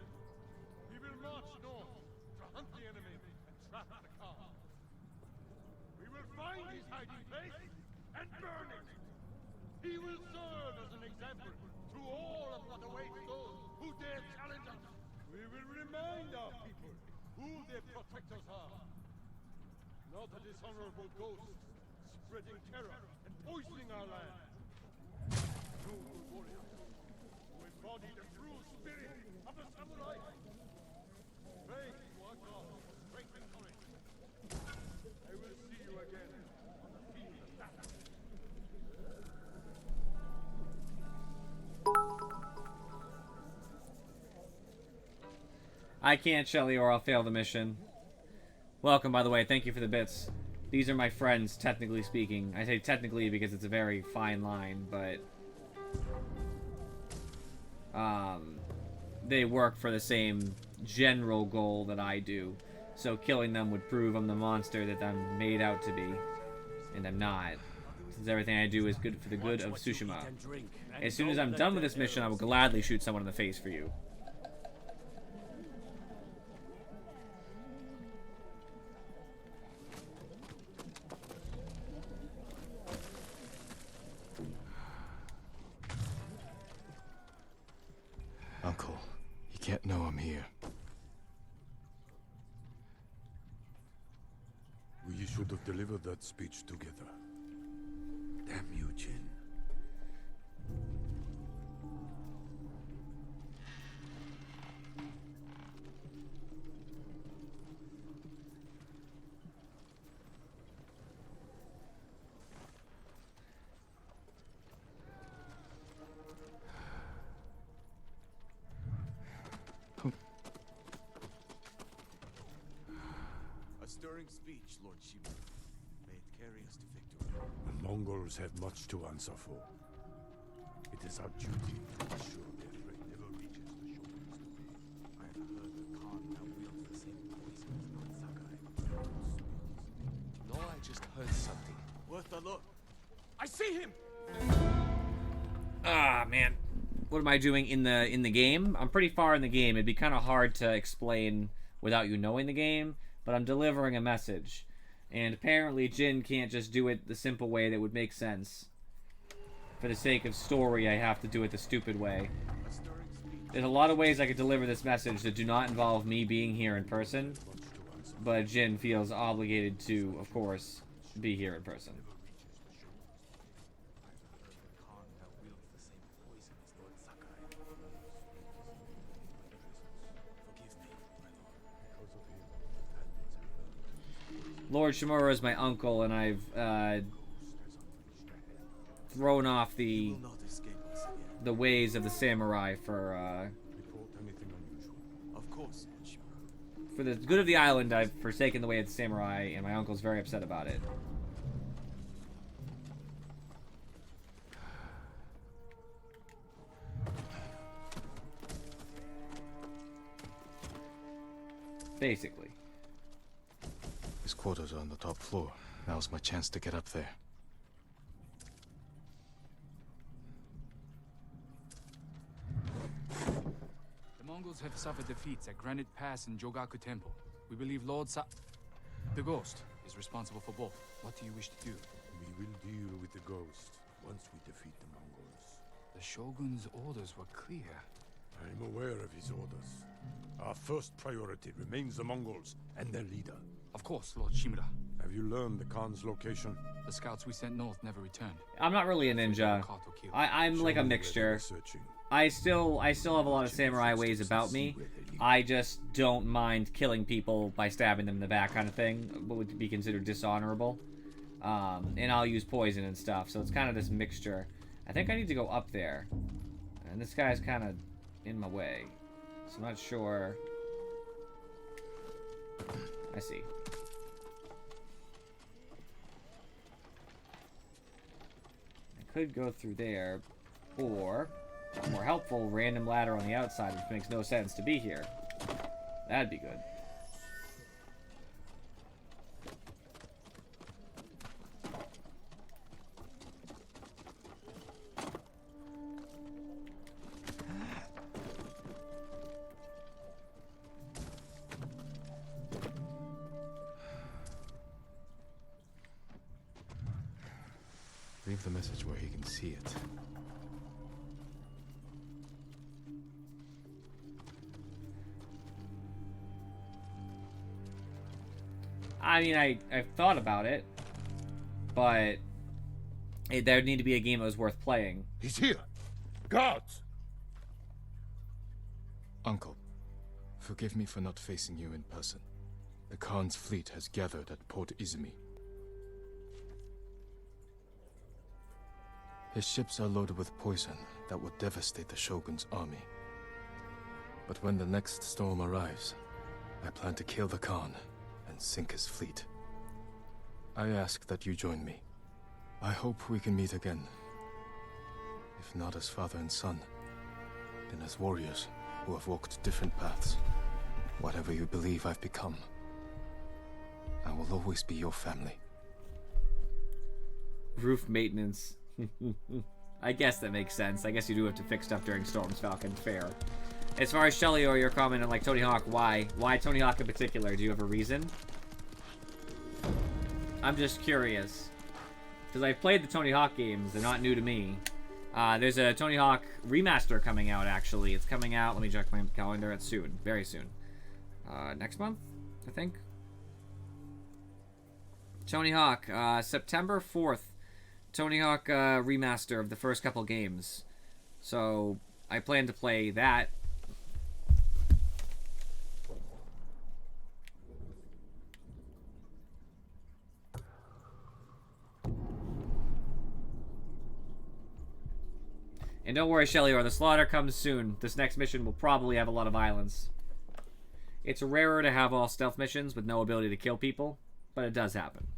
we will march north to hunt the enemy and trap the Khan. We will find his hiding place and burn it. He will serve as an example to all of what awaits those who dare challenge us. We will remind our people who their protectors are. Not a dishonorable ghost spreading terror and poisoning our land. Noble warriors who embody the true spirit of the samurai. Pray to our God for strength and courage. I will see you again on the field of battle. I can't, Shelly, or I'll fail the mission. Welcome, by the way. Thank you for the bits. These are my friends, technically speaking. I say technically because it's a very fine line, but... they work for the same general goal that I do. So killing them would prove I'm the monster that I'm made out to be. And I'm not. Since everything I do is good for the good of Tsushima. As soon as I'm done with this mission, I will gladly shoot someone in the face for you. Uncle, he can't know I'm here. We should have delivered that speech together. Damn you, Jin. A stirring speech, Lord Shimura. May it carry us to victory. The Mongols have much to answer for. It is our duty to ensure their threat never reaches the shoulders to be. I have heard the Khan now wields the same poison as Lord Sakai. No, I just heard something. Worth a look. I see him! Ah, man. What am I doing in the game? I'm pretty far in the game. It'd be kind of hard to explain without you knowing the game, but I'm delivering a message. And apparently Jin can't just do it the simple way that would make sense. For the sake of story, I have to do it the stupid way. There's a lot of ways I could deliver this message that do not involve me being here in person, but Jin feels obligated to, of course, be here in person. Lord Shimura is my uncle, and I've thrown off the ways of the samurai for Of course, for the good of the island. I've forsaken the way of the samurai, and my uncle's very upset about it. Basically. His quarters are on the top floor, Now's my chance to get up there. The Mongols have suffered defeats at Granite Pass and Jogaku Temple. We believe the Ghost is responsible for both. What do you wish to do? We will deal with the Ghost once we defeat the Mongols. The Shogun's orders were clear. I'm aware of his orders. Our first priority remains the Mongols and their leader. Of course, Lord Shimura. Have you learned the Khan's location? The scouts we sent north never returned. I'm not really a ninja. I'm like a mixture. I still have a lot of samurai ways about me. I just don't mind killing people by stabbing them in the back, kind of thing. What would be considered dishonorable. And I'll use poison and stuff. So it's kind of this mixture. I think I need to go up there. And this guy's kind of in my way. So I'm not sure. I see. I could go through there, or more helpful, random ladder on the outside, which makes no sense to be here. That'd be good. Leave the message where he can see it. I mean, I've thought about it, but there would need to be a game that was worth playing. He's here! Guards! Uncle, forgive me for not facing you in person. The Khan's fleet has gathered at Port Izumi. His ships are loaded with poison that will devastate the Shogun's army. But when the next storm arrives, I plan to kill the Khan and sink his fleet. I ask that you join me. I hope we can meet again. If not as father and son, then as warriors who have walked different paths. Whatever you believe I've become, I will always be your family. Roof maintenance. I guess that makes sense. I guess you do have to fix stuff during storms, Falcon. Fair. As far as Shelly or your comment on like Tony Hawk, why? Why Tony Hawk in particular? Do you have a reason? I'm just curious. Because I've played the Tony Hawk games. They're not new to me. There's a Tony Hawk remaster coming out, actually. It's coming out. Let me check my calendar. It's soon. Very soon. Next month, I think. Tony Hawk. September 4th. Tony Hawk remaster of the first couple games. So, I plan to play that. And don't worry, Shelly, or the slaughter comes soon. This next mission will probably have a lot of violence. It's rarer to have all stealth missions with no ability to kill people, but it does happen.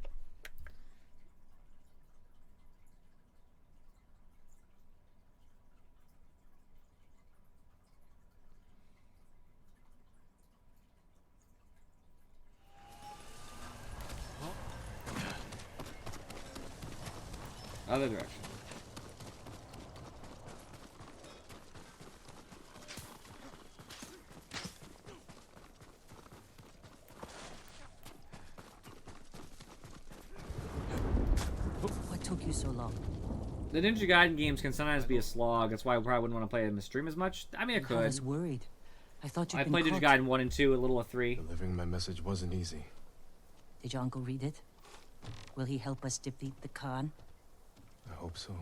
Other direction. What took you so long? The Ninja Gaiden games can sometimes be a slog. That's why I probably wouldn't want to play them in the stream as much. I mean, I could. I was worried. I thought I played Ninja Gaiden 1 and 2, a little of 3. Delivering my message wasn't easy. Did your uncle read it? Will he help us defeat the Khan? I hope so.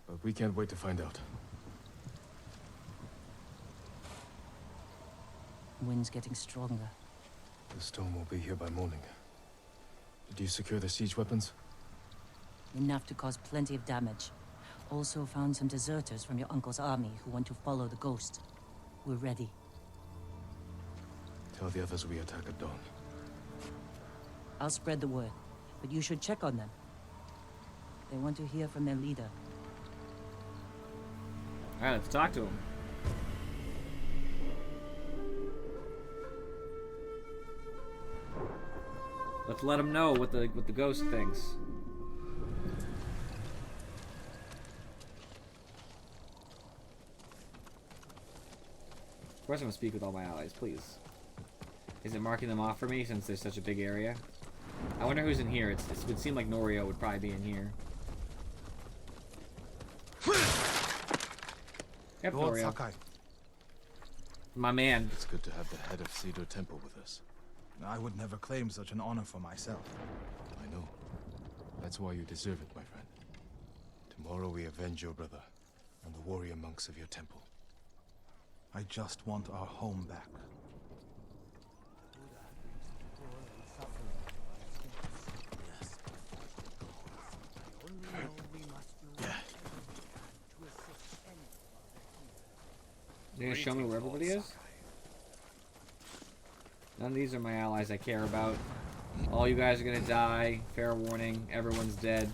But we can't wait to find out. Wind's getting stronger. The storm will be here by morning. Did you secure the siege weapons? Enough to cause plenty of damage. Also found some deserters from your uncle's army who want to follow the ghost. We're ready. Tell the others we attack at dawn. I'll spread the word, but you should check on them. They want to hear from their leader. Alright, let's talk to him. Let's let him know what the ghost thinks. Of course I'm gonna speak with all my allies, please. Is it marking them off for me since there's such a big area? I wonder who's in here. It would seem like Norio would probably be in here. Yep, Lord Norio. Sakai. My man. It's good to have the head of Cedar Temple with us. I would never claim such an honor for myself. I know. That's why you deserve it, my friend. Tomorrow we avenge your brother and the warrior monks of your temple. I just want our home back. You gonna show me where everybody is? None of these are my allies I care about. All you guys are gonna die. Fair warning, everyone's dead.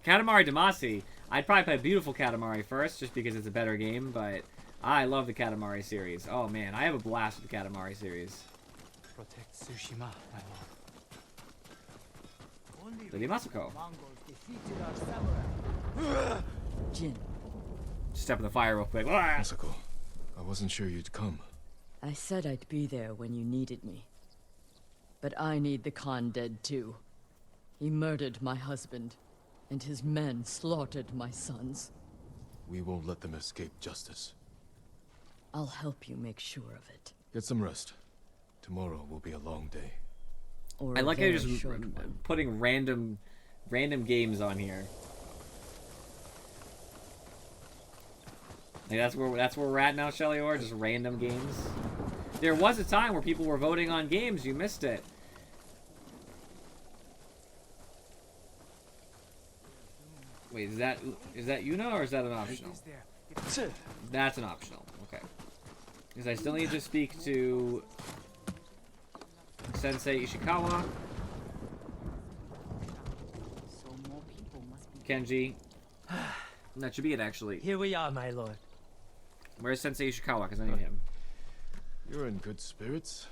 Katamari Damacy. I'd probably play Beautiful Katamari first, just because it's a better game, but I love the Katamari series. Oh man, I have a blast with the Katamari series. Protect Tsushima, my lord. Lady Masako. Jin. Step in the fire real quick. Masako, I wasn't sure you'd come. I said I'd be there when you needed me. But I need the Khan dead too. He murdered my husband, and his men slaughtered my sons. We won't let them escape justice. I'll help you make sure of it. Get some rest. Tomorrow will be a long day. Or I like how you're very just short one. putting random games on here. Like that's where we're at now, Shelly, or just random games. There was a time where people were voting on games. You missed it. Wait, is that Yuna or is that an optional? That's an optional. Okay. Because I still need to speak to Sensei Ishikawa, Kenji. That should be it, actually. Here we are, my lord. Where's Sensei Ishikawa? Because I need him. You're in good spirits.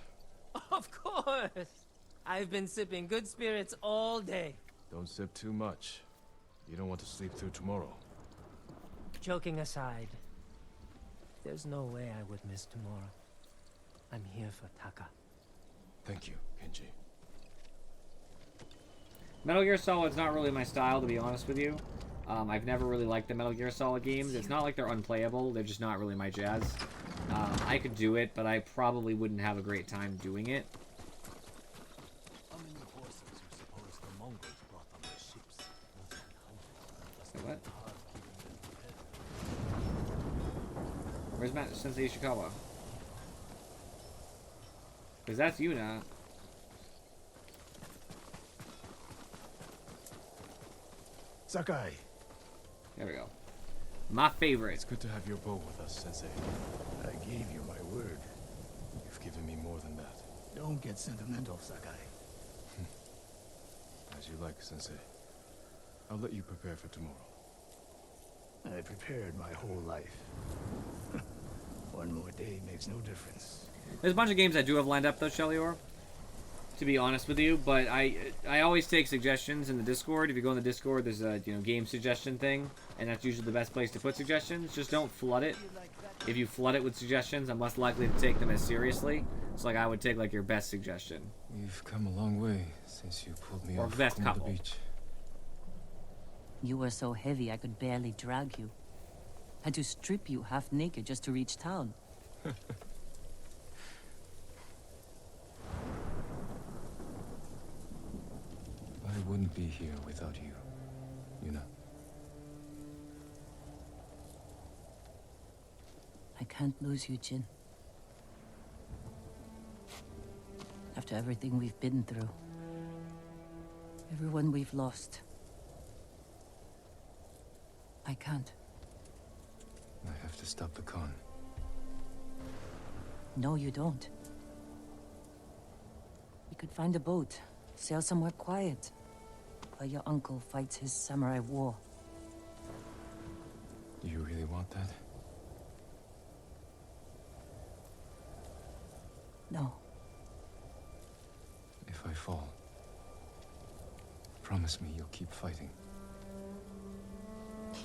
Of course. I've been sipping good spirits all day. Don't sip too much. You don't want to sleep through tomorrow. Joking aside, there's no way I would miss tomorrow. I'm here for Taka. Thank you, Kenji. Metal Gear Solid's not really my style, to be honest with you. I've never really liked the Metal Gear Solid games. It's not like they're unplayable, they're just not really my jazz. I could do it, but I probably wouldn't have a great time doing it. Wait, what? Where's Sensei Ishikawa? Because that's Yuna. Sakai. There we go. My favorite. It's good to have your bow with us, Sensei. I gave you my word. You've given me more than that. Don't get sentimental, Sakai. As you like, Sensei. I'll let you prepare for tomorrow. I prepared my whole life. One more day makes no difference. There's a bunch of games I do have lined up, though, Shellyor, to be honest with you, but I always take suggestions in the Discord. If you go in the Discord, there's a game suggestion thing, and that's usually the best place to put suggestions. Just don't flood it. If you flood it with suggestions, I'm less likely to take them as seriously. It's like I would take like your best suggestion. We've come a long way since you pulled me Or off best the couple. beach. You were so heavy I could barely drag you. Had to strip you half naked just to reach town. I wouldn't be here without you, Yuna. I can't lose you, Jin. After everything we've been through. Everyone we've lost. I can't. I have to stop the Khan. No, you don't. We could find a boat, sail somewhere quiet, while your uncle fights his samurai war. Do you really want that? No. If I fall, promise me you'll keep fighting.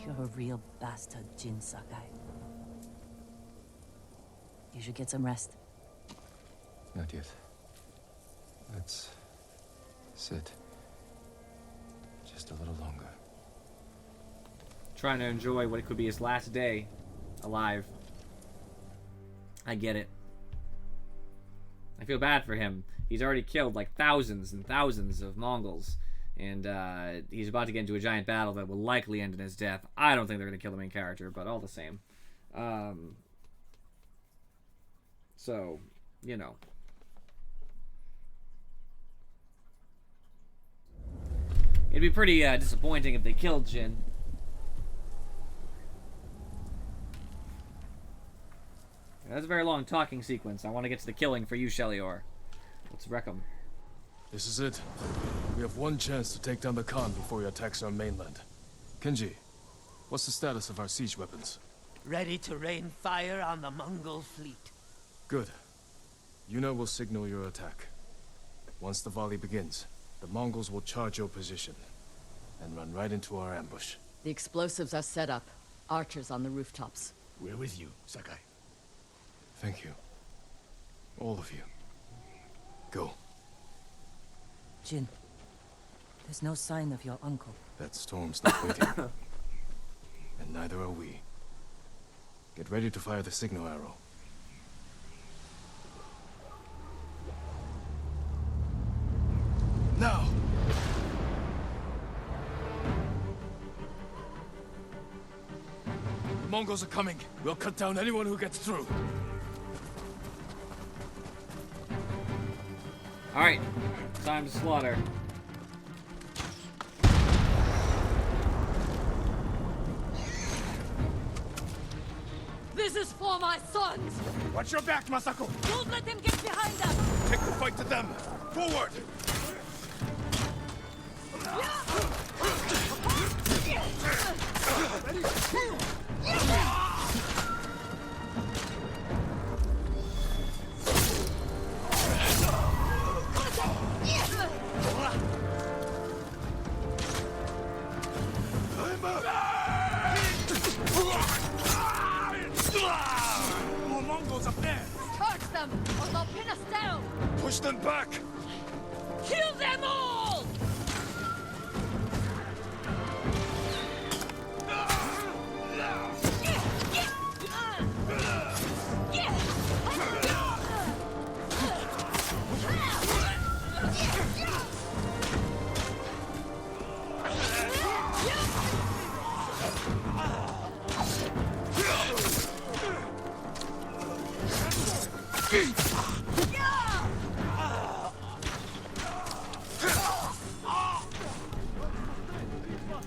You're a real bastard, Jin Sakai. You should get some rest. Not yet. Let's sit. Just a little longer. Trying to enjoy what could be his last day alive. I get it. I feel bad for him. He's already killed like thousands and thousands of Mongols. And he's about to get into a giant battle that will likely end in his death. I don't think they're going to kill the main character, but all the same. So, you know. It'd be pretty disappointing if they killed Jin. That's a very long talking sequence. I want to get to the killing for you, Shelior. Let's wreck him. This is it. We have one chance to take down the Khan before he attacks our mainland. Kenji, what's the status of our siege weapons? Ready to rain fire on the Mongol fleet. Good. Yuna will signal your attack. Once the volley begins, the Mongols will charge your position and run right into our ambush. The explosives are set up. Archers on the rooftops. We're with you, Sakai. Thank you. All of you. Go. Jin, there's no sign of your uncle. That storm's not waiting. And neither are we. Get ready to fire the signal arrow. Now! The Mongols are coming. We'll cut down anyone who gets through. Alright. Time to slaughter. This is for my sons! Watch your back, Masako! Don't let them get behind us! Take the fight to them! Forward! More Mongols up there! Charge them, or they'll pin us down! Push them back! Kill them all!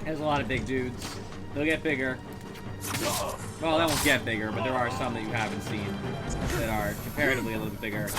There's a lot of big dudes. They'll get bigger. Well, they won't get bigger, but there are some that you haven't seen that are comparatively a little bit bigger.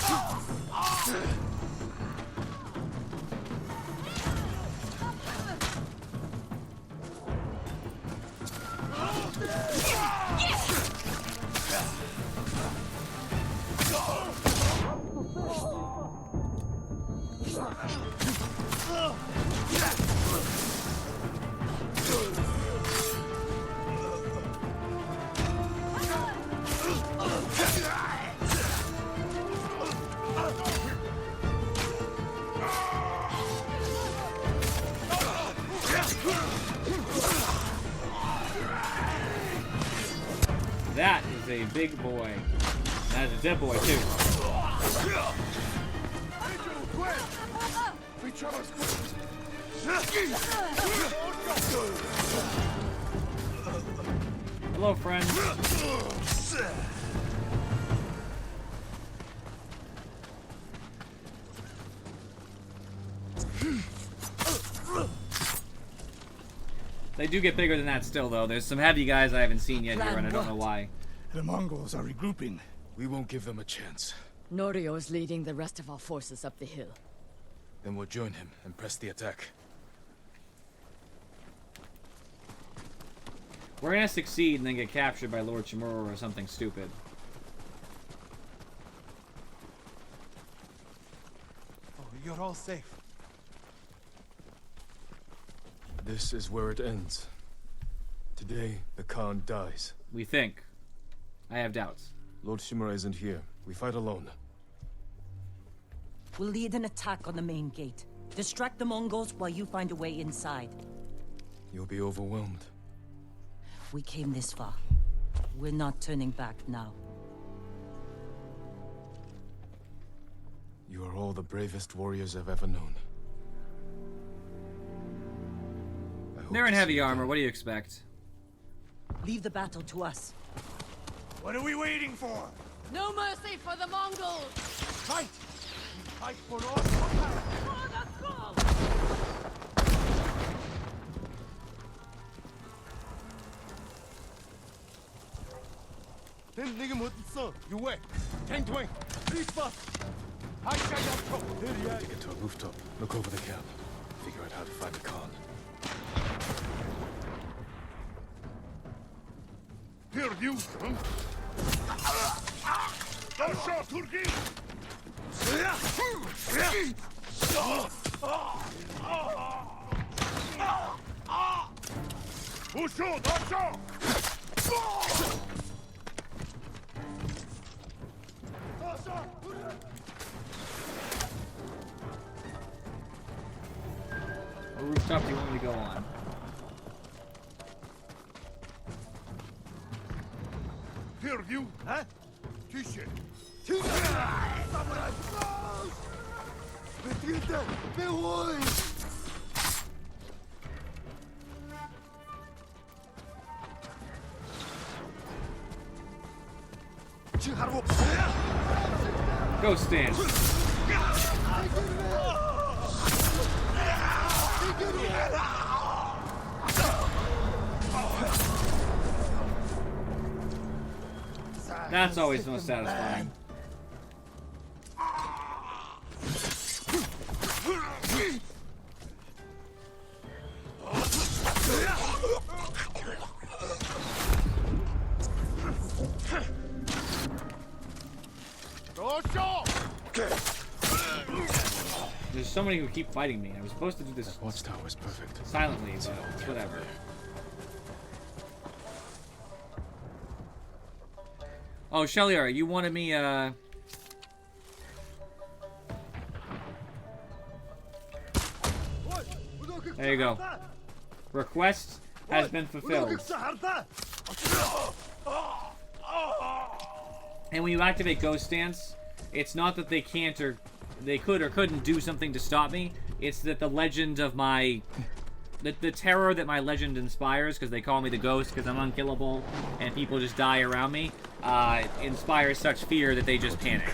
That is a big boy. That is a dead boy, too. Hello, friend. They do get bigger than that still, though. There's some heavy guys I haven't seen yet here, and I don't know why. The Mongols are regrouping. We won't give them a chance. Norio is leading the rest of our forces up the hill. Then we'll join him and press the attack. We're gonna succeed and then get captured by Lord Shimura or something stupid. Oh, You're all safe. This is where it ends. Today, the Khan dies. We think. I have doubts. Lord Shimura isn't here. We fight alone. We'll lead an attack on the main gate. Distract the Mongols while you find a way inside. You'll be overwhelmed. We came this far. We're not turning back now. You are all the bravest warriors I've ever known. They're in heavy armor. What do you expect? Leave the battle to us. What are we waiting for? No mercy for the Mongols! Fight! Fight for Lord Sakai! For the skull! 된 내게 못 있어. 유해. 탱투행. 리스파스. 하샤야토. To get to a rooftop, look over the camp. Figure out how to find the Khan. Here you come. Dasha Turki! Usho, Dasha! What rooftop do you want me to go on? Here you! Huh? Kishin! Samurai! Betrita! Bewoy! Go stand. That's always most satisfying. There's so many who keep fighting me. I was supposed to do this watchtower is perfect. Silently, but it's whatever. Oh, Sheliar, you wanted me, There you go. Request has been fulfilled. And when you activate Ghost Stance, it's not that they can't or they could or couldn't do something to stop me. It's that the legend of my... The terror that my legend inspires, because they call me the Ghost because I'm unkillable and people just die around me, inspires such fear that they just panic.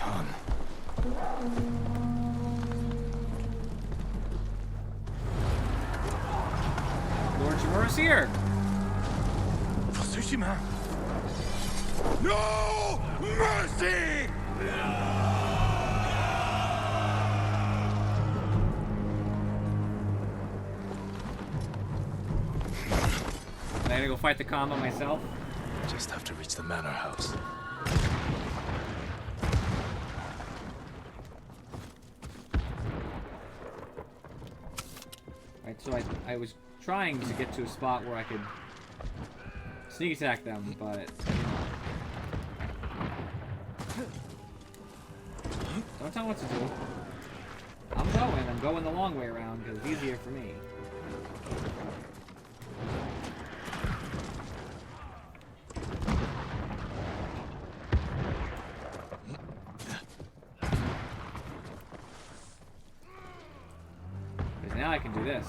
Lord Shimura's here! Tsushima! No mercy! Am I gonna go fight the combo myself? Just have to reach the manor house. Right, so I was trying to get to a spot where I could sneak attack them, but... Don't tell me what to do. I'm going the long way around because it's easier for me. Because now I can do this.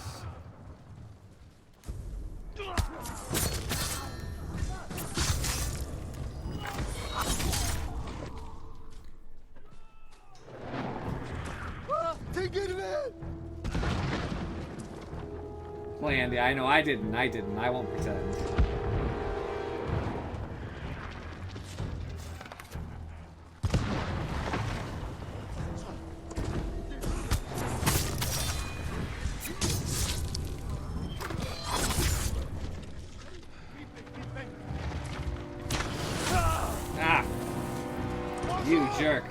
Planned, yeah, I know I didn't, I won't pretend. Ah! You jerk.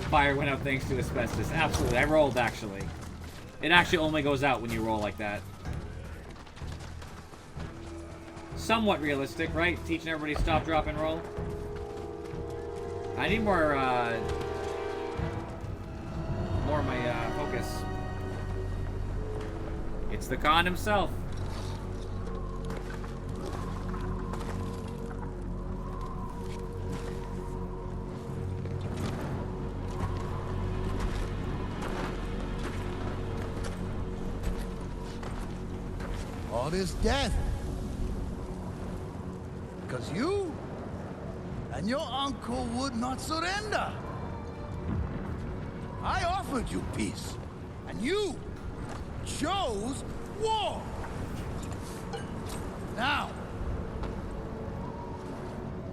Fire went out thanks to asbestos. Absolutely. I rolled, actually. It actually only goes out when you roll like that. Somewhat realistic, right? Teaching everybody to stop, drop, and roll. I need more of my focus. It's the Khan himself. All this death. Because you and your uncle would not surrender. I offered you peace, and you chose war. Now,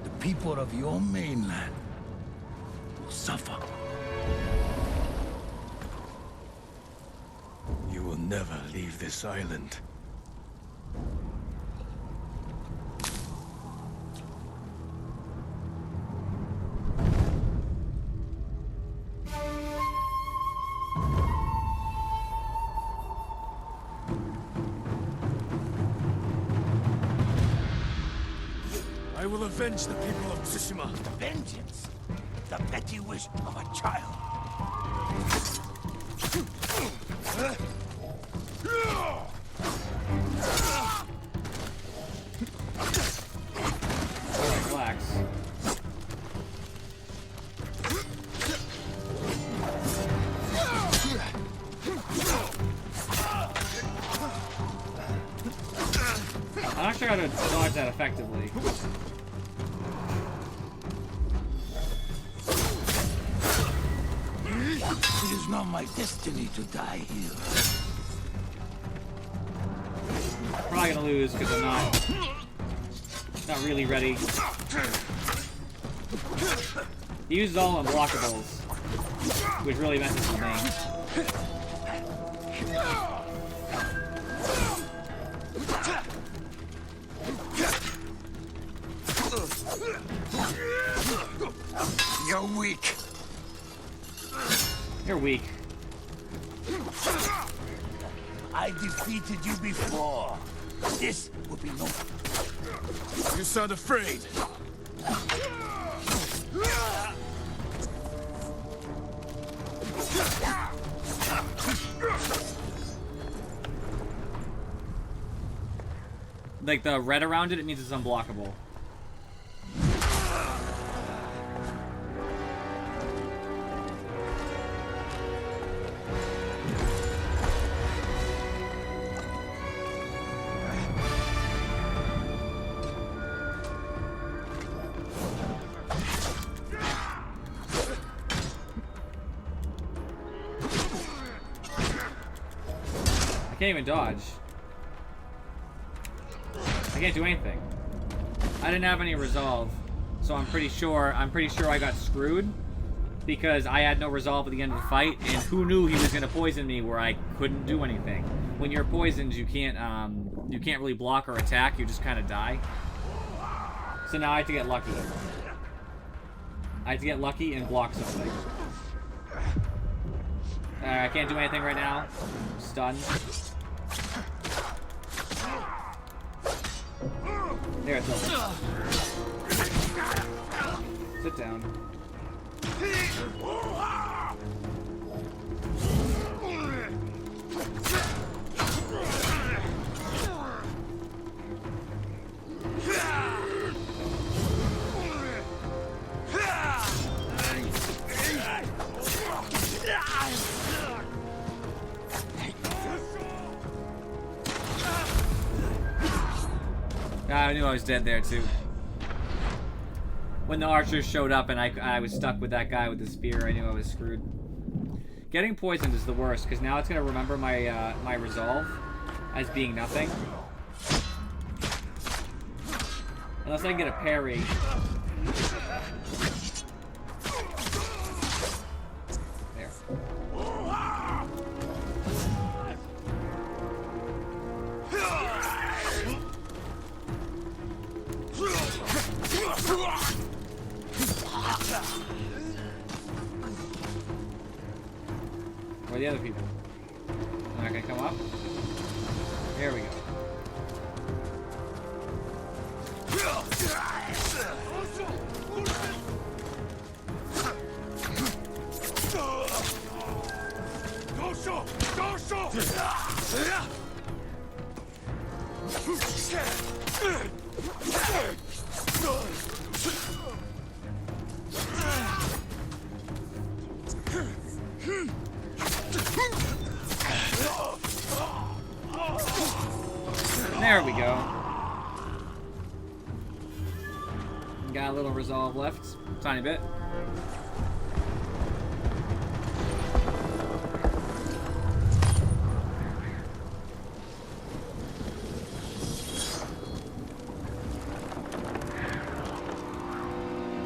the people of your mainland will suffer. You will never leave this island. I will avenge the people of Tsushima. Vengeance? The petty wish of a child. Relax. I'm not sure how to dodge that effectively. It is not my destiny to die here. Probably gonna lose because I'm not really ready. He uses all unblockables, which really messes with me. You're weak. You're weak. I defeated you before. This will be no. You sound afraid. Like the red around it, it means it's unblockable. I can't even dodge. I can't do anything. I didn't have any resolve, so I'm pretty sure I got screwed because I had no resolve at the end of the fight, and who knew he was gonna poison me where I couldn't do anything. When you're poisoned, you can't really block or attack. You just kind of die. So now I have to get lucky. I have to get lucky and block something. I can't do anything right now. Stunned. There, it's over. Sit down. I knew I was dead there too. When the archers showed up and I was stuck with that guy with the spear, I knew I was screwed. Getting poisoned is the worst, because now it's going to remember my my resolve as being nothing. Unless I can get a parry. There. Where are the other people? They're not gonna come up? There we go. There we go. Got a little resolve left. Tiny bit.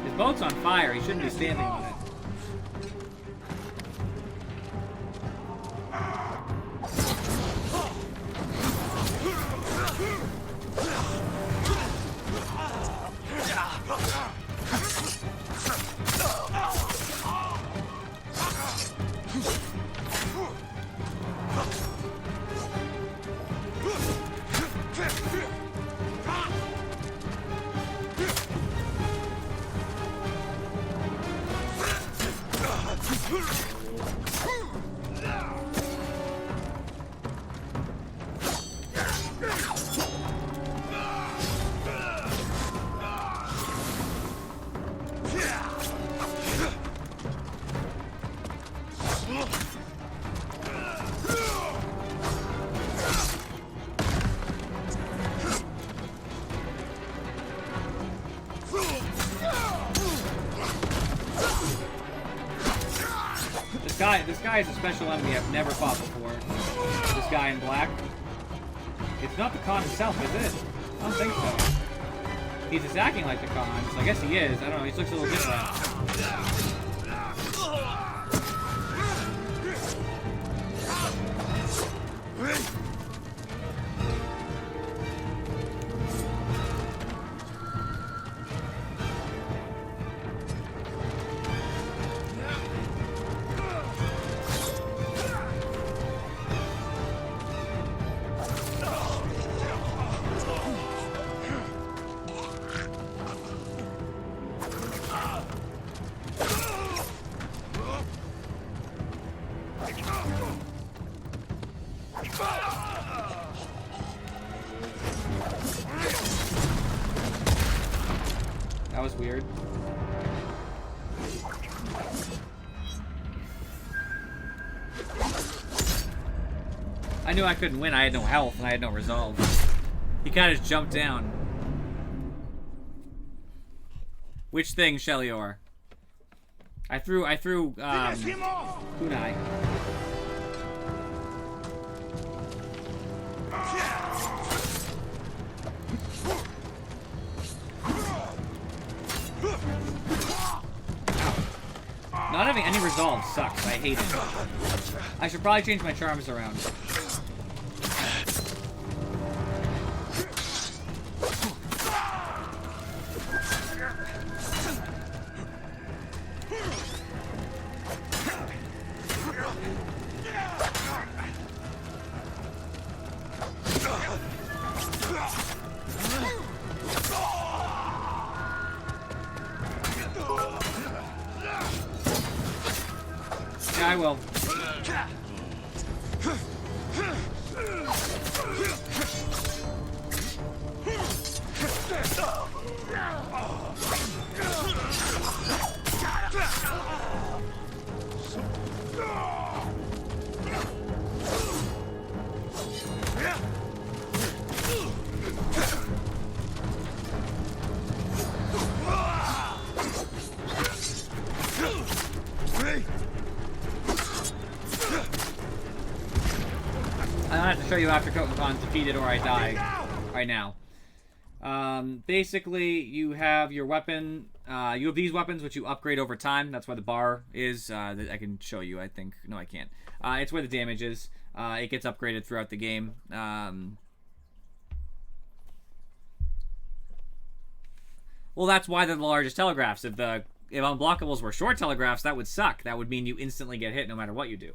His boat's on fire. He shouldn't be standing on it. This guy is a special enemy I've never fought before. This guy in black. It's not the Khan himself, is it? I don't think so. He's attacking like the Khan, so I guess he is. I don't know, he looks a little different. That was weird. I knew I couldn't win. I had no health and I had no resolve. He kind of just jumped down. Which thing, Shelior? I threw kunai. Not having any resolve sucks. I hate it. I should probably change my charms around. Yeah, I will. I don't have to show you after Kokokon's defeated or I die right now. Basically, you have your weapon. You have these weapons which you upgrade over time. That's why the bar is. I can show you, I think. No, I can't. It's where the damage is. It gets upgraded throughout the game. Well, that's why they're the largest telegraphs. If unblockables were short telegraphs, that would suck. That would mean you instantly get hit no matter what you do.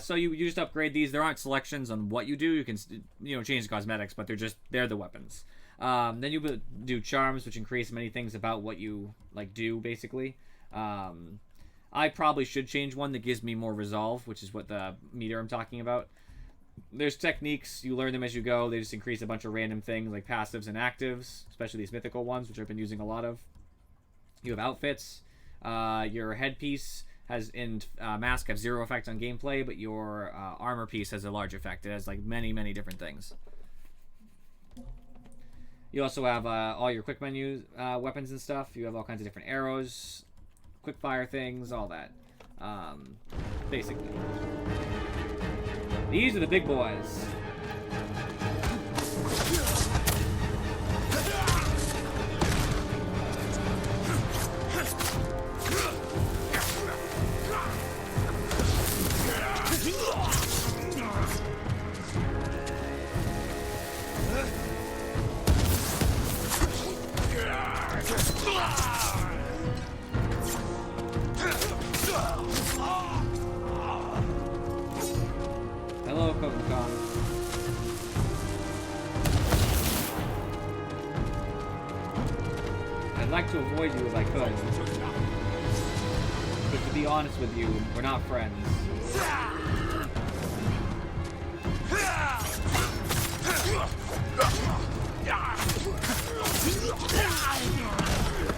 So you just upgrade these. There aren't selections on what you do. You can change the cosmetics, but they're the weapons. Then you do charms, which increase many things about what you do basically. I probably should change one that gives me more resolve, which is what the meter I'm talking about. There's techniques, you learn them as you go. They just increase a bunch of random things like passives and actives, especially these mythical ones, which I've been using a lot of. You have outfits. Your headpiece mask have 0 effect on gameplay, but your armor piece has a large effect. It has many different things. You also have all your quick menu weapons and stuff. You have all kinds of different arrows, quick fire things, all that. Basically. These are the big boys. Hello, Kokokon. I'd like to avoid you if I could. But to be honest with you, we're not friends.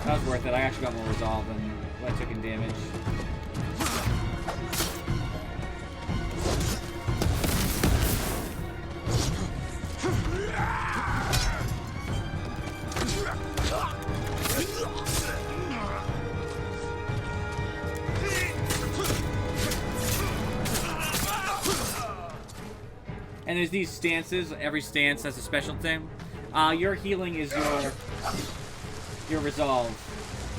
That was worth it. I actually got more resolve than what I took in damage. And there's these stances. Every stance has a special thing. Your healing is your resolve.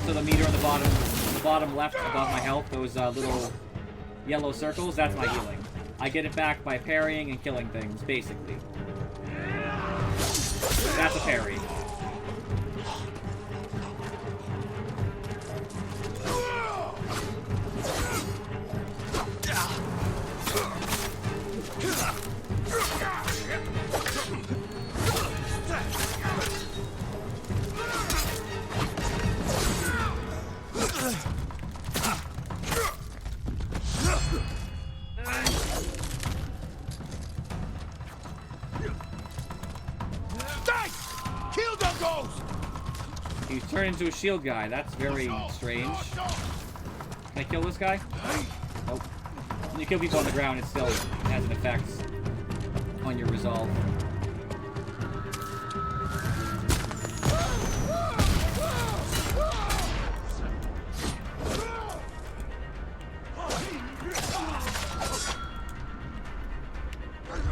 So the meter on the bottom left above my health, those little yellow circles, that's my healing. I get it back by parrying and killing things, basically. That's a parry. He's turned into a shield guy. That's very strange. Can I kill this guy? Nope. When you kill people on the ground, it still has an effect on your resolve.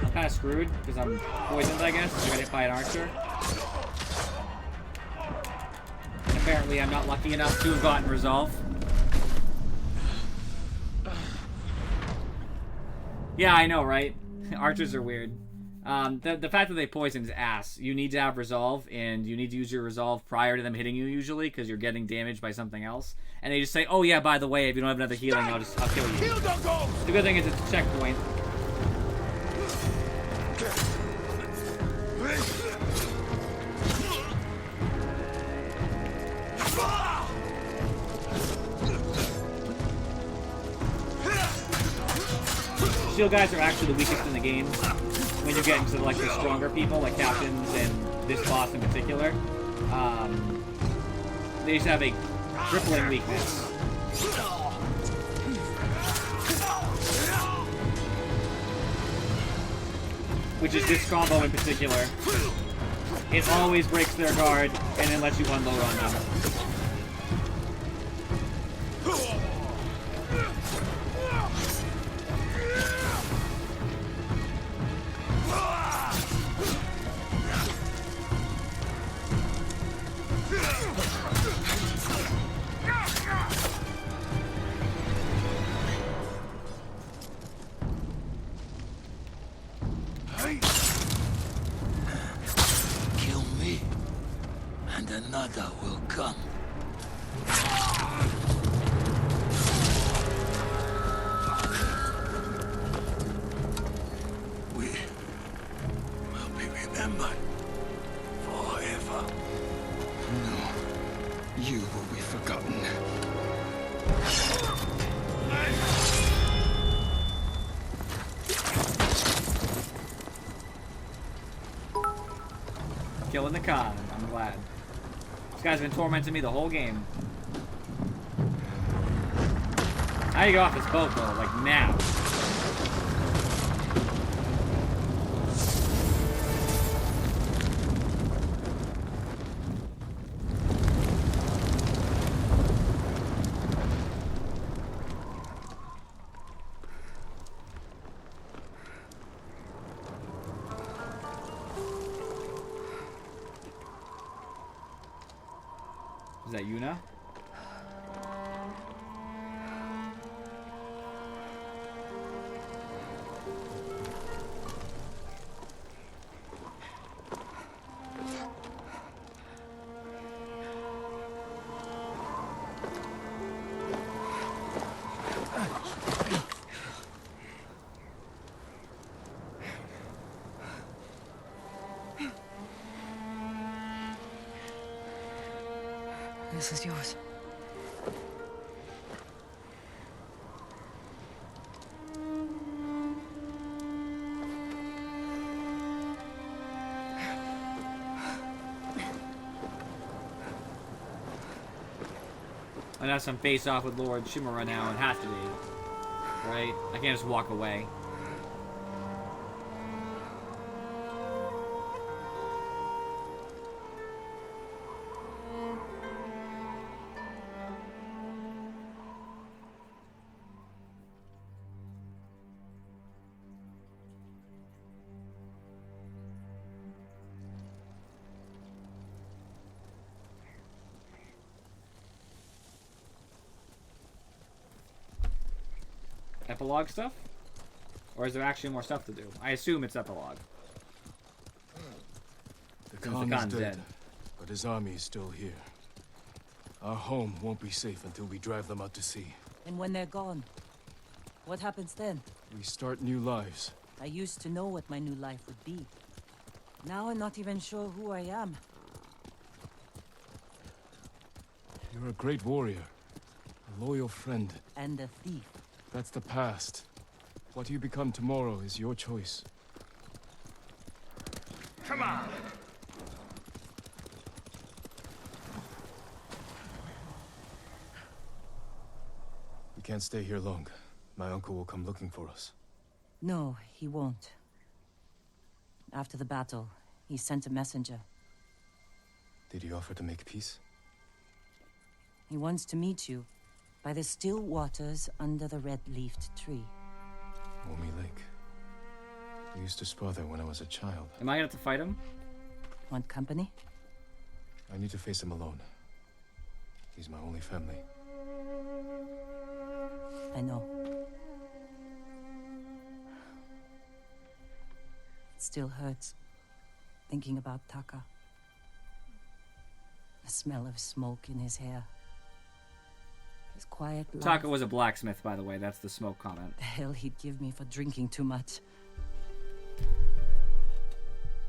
I'm kind of screwed because I'm poisoned, I guess. I got hit by an archer. And apparently I'm not lucky enough to have gotten resolve. Yeah, I know, right? Archers are weird. The fact that they poison is ass. You need to have resolve, and you need to use your resolve prior to them hitting you usually, because you're getting damaged by something else. And they just say, oh yeah, by the way, if you don't have another healing, I'll kill you. The good thing is it's a checkpoint. shield guys are actually the weakest in the game. When you get into like the stronger people, like captains and this boss in particular, they just have a crippling weakness. Which is this combo in particular. It always breaks their guard and then lets you unload on them. Kill me, and another will come. We will be remembered forever. No, you will be forgotten. Killing the Khan. I'm glad. This guy's been tormenting me the whole game. How do you go off this boat, though? Like, now. Is that Yuna? This is yours. I'd have some face off with Lord Shimura now. It has to be. Right? I can't just walk away. Epilogue stuff? Or is there actually more stuff to do? I assume it's epilogue. The Since Khan is Khan's dead, but his army is still here. Our home won't be safe until we drive them out to sea. And when they're gone, what happens then? We start new lives. I used to know what my new life would be. Now I'm not even sure who I am. You're a great warrior. A loyal friend. And a thief. That's the past. What you become tomorrow is your choice. Come on! We can't stay here long. My uncle will come looking for us. No, he won't. After the battle, he sent a messenger. Did he offer to make peace? He wants to meet you by the still waters under the red-leafed tree. Omi Lake. We used to spar there when I was a child. Am I gonna have to fight him? Want company? I need to face him alone. He's my only family. I know. It still hurts, thinking about Taka. The smell of smoke in his hair. His quiet life. Taka was a blacksmith, by the way. That's the smoke comment. The hell he'd give me for drinking too much.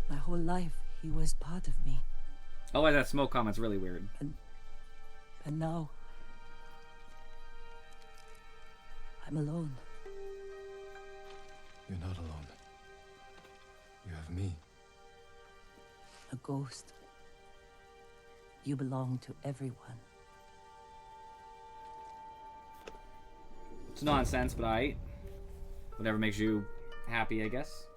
My whole life, he was part of me. Otherwise, that smoke comment's really weird. And now, I'm alone. You're not alone. You have me. A ghost. You belong to everyone. It's nonsense, but whatever makes you happy, I guess.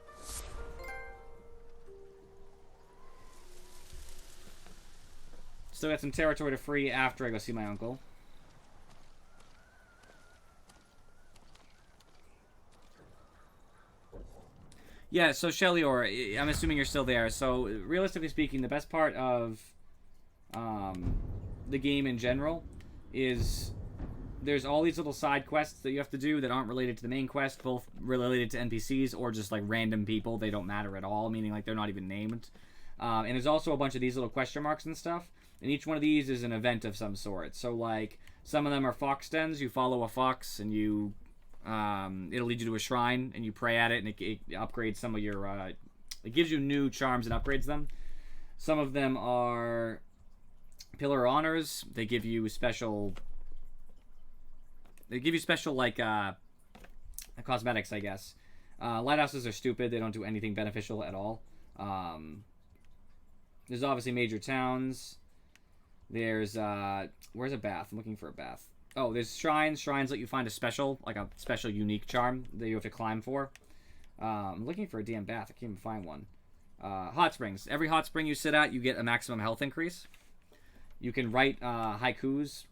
Still got some territory to free after I go see my uncle. Yeah, so Shellior, I'm assuming you're still there. So, realistically speaking, the best part of the game in general is there's all these little side quests that you have to do that aren't related to the main quest, both related to NPCs or just like random people. They don't matter at all, meaning like they're not even named. And there's also a bunch of these little question marks and stuff. And each one of these is an event of some sort. So like some of them are fox dens. You follow a fox and you it'll lead you to a shrine and you pray at it and it upgrades some of your it gives you new charms and upgrades them. Some of them are pillar honors. They give you special like cosmetics, I guess. Lighthouses are stupid. They don't do anything beneficial at all. There's obviously major towns. There's where's a bath? I'm looking for a bath. Oh, there's shrines. Shrines let you find a special unique charm that you have to climb for. I'm looking for a damn bath. I can't even find one. Hot springs. Every hot spring you sit at, you get a maximum health increase. You can write haikus.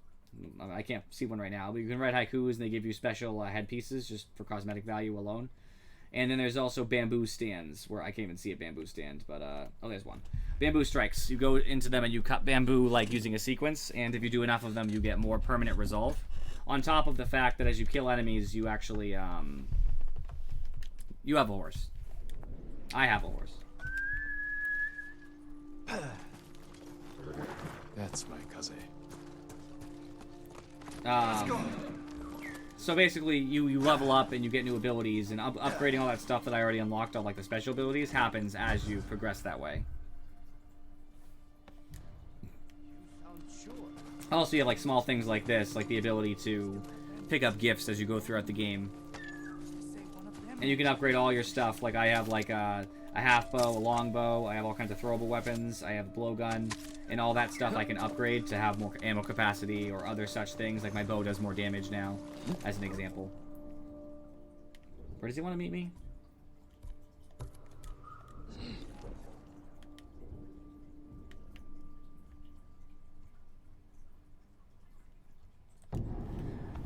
I can't see one right now, but you can write haikus and they give you special headpieces just for cosmetic value alone. And then there's also bamboo stands, where I can't even see a bamboo stand, but oh, there's one. Bamboo strikes. You go into them and you cut bamboo like using a sequence, and if you do enough of them, you get more permanent resolve. On top of the fact that as you kill enemies, you actually you have a horse. I have a horse. That's my cousin. So basically, you level up and you get new abilities, and upgrading all that stuff that I already unlocked, all like the special abilities, happens as you progress that way. Also, you have like small things like this, like the ability to pick up gifts as you go throughout the game. And you can upgrade all your stuff. Like I have like a half bow, a long bow. I have all kinds of throwable weapons. I have a blowgun, and all that stuff I can upgrade to have more ammo capacity or other such things. Like my bow does more damage now, as an example. Where does he want to meet me?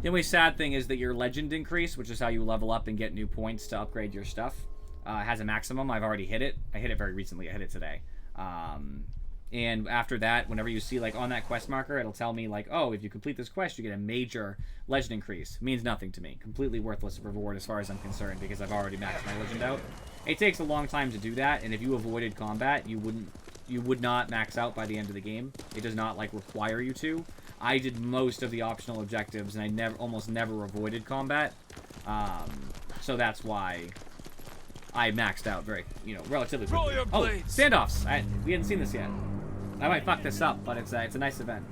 The only sad thing is that your legend increase, which is how you level up and get new points to upgrade your stuff, has a maximum. I've already hit it. I hit it very recently. I hit it today. And after that, whenever you see, like, on that quest marker, it'll tell me, like, oh, if you complete this quest, you get a major legend increase. It means nothing to me. Completely worthless reward as far as I'm concerned, because I've already maxed my legend out. It takes a long time to do that, and if you avoided combat, you would not max out by the end of the game. It does not, like, require you to. I did most of the optional objectives, and I almost never avoided combat. So that's why I maxed out very, relatively quickly. Oh, standoffs! We hadn't seen this yet. I might fuck this up, but it's a nice event.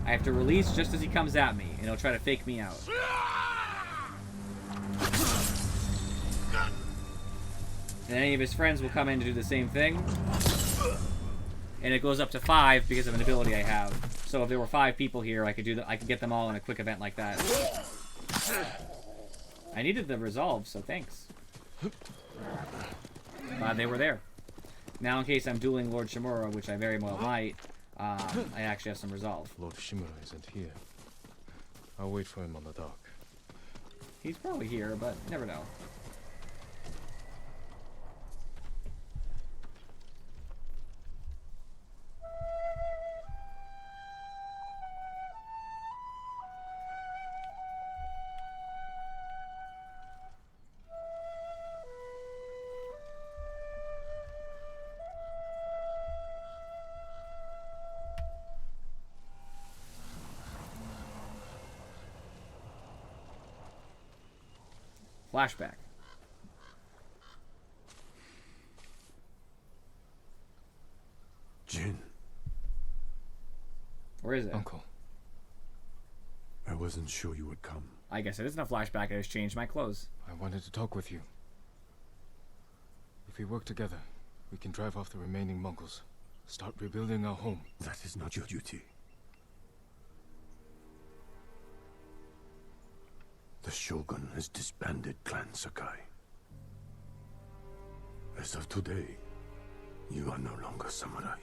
I have to release just as he comes at me, and he'll try to fake me out. And any of his friends will come in to do the same thing. And it goes up to 5 because of an ability I have. So if there were 5 people here, I could get them all in a quick event like that. I needed the resolve, so thanks. Glad they were there. Now, in case I'm dueling Lord Shimura, which I very well might, I actually have some resolve. Lord Shimura isn't here. I'll wait for him on the dock. He's probably here, but you never know. Flashback. Jin. Where is it? Uncle. I wasn't sure you would come. I guess it isn't a flashback. I just changed my clothes. I wanted to talk with you. If we work together, we can drive off the remaining Mongols. Start rebuilding our home. That is not your duty. The Shogun has disbanded Clan Sakai. As of today, you are no longer samurai.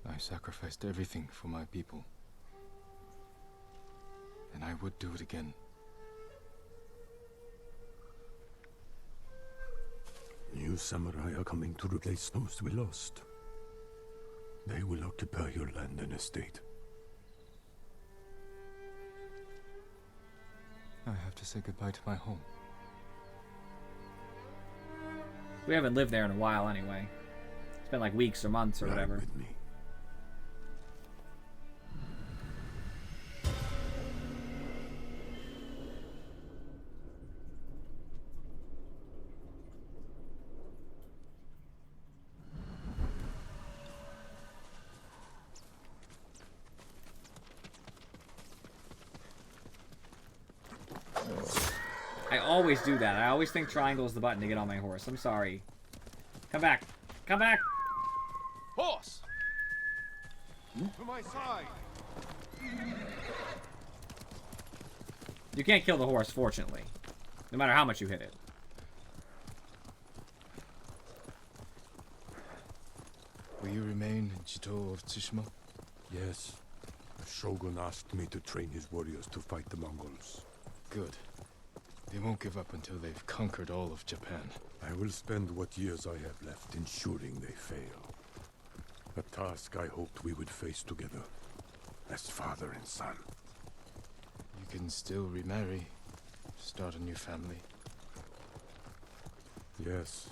I sacrificed everything for my people. And I would do it again. New samurai are coming to replace those we lost. They will occupy your land and estate. I have to say goodbye to my home. We haven't lived there in a while anyway. It's been like weeks or months or Ride whatever. with me. I always do that. I always think triangle is the button to get on my horse. I'm sorry. Come back. Come back! Horse! To my side! You can't kill the horse, fortunately. No matter how much you hit it. Will you remain in Chito of Tsushima? Yes. The Shogun asked me to train his warriors to fight the Mongols. Good. They won't give up until they've conquered all of Japan. I will spend what years I have left ensuring they fail. A task I hoped we would face together, as father and son. You can still remarry, start a new family. Yes,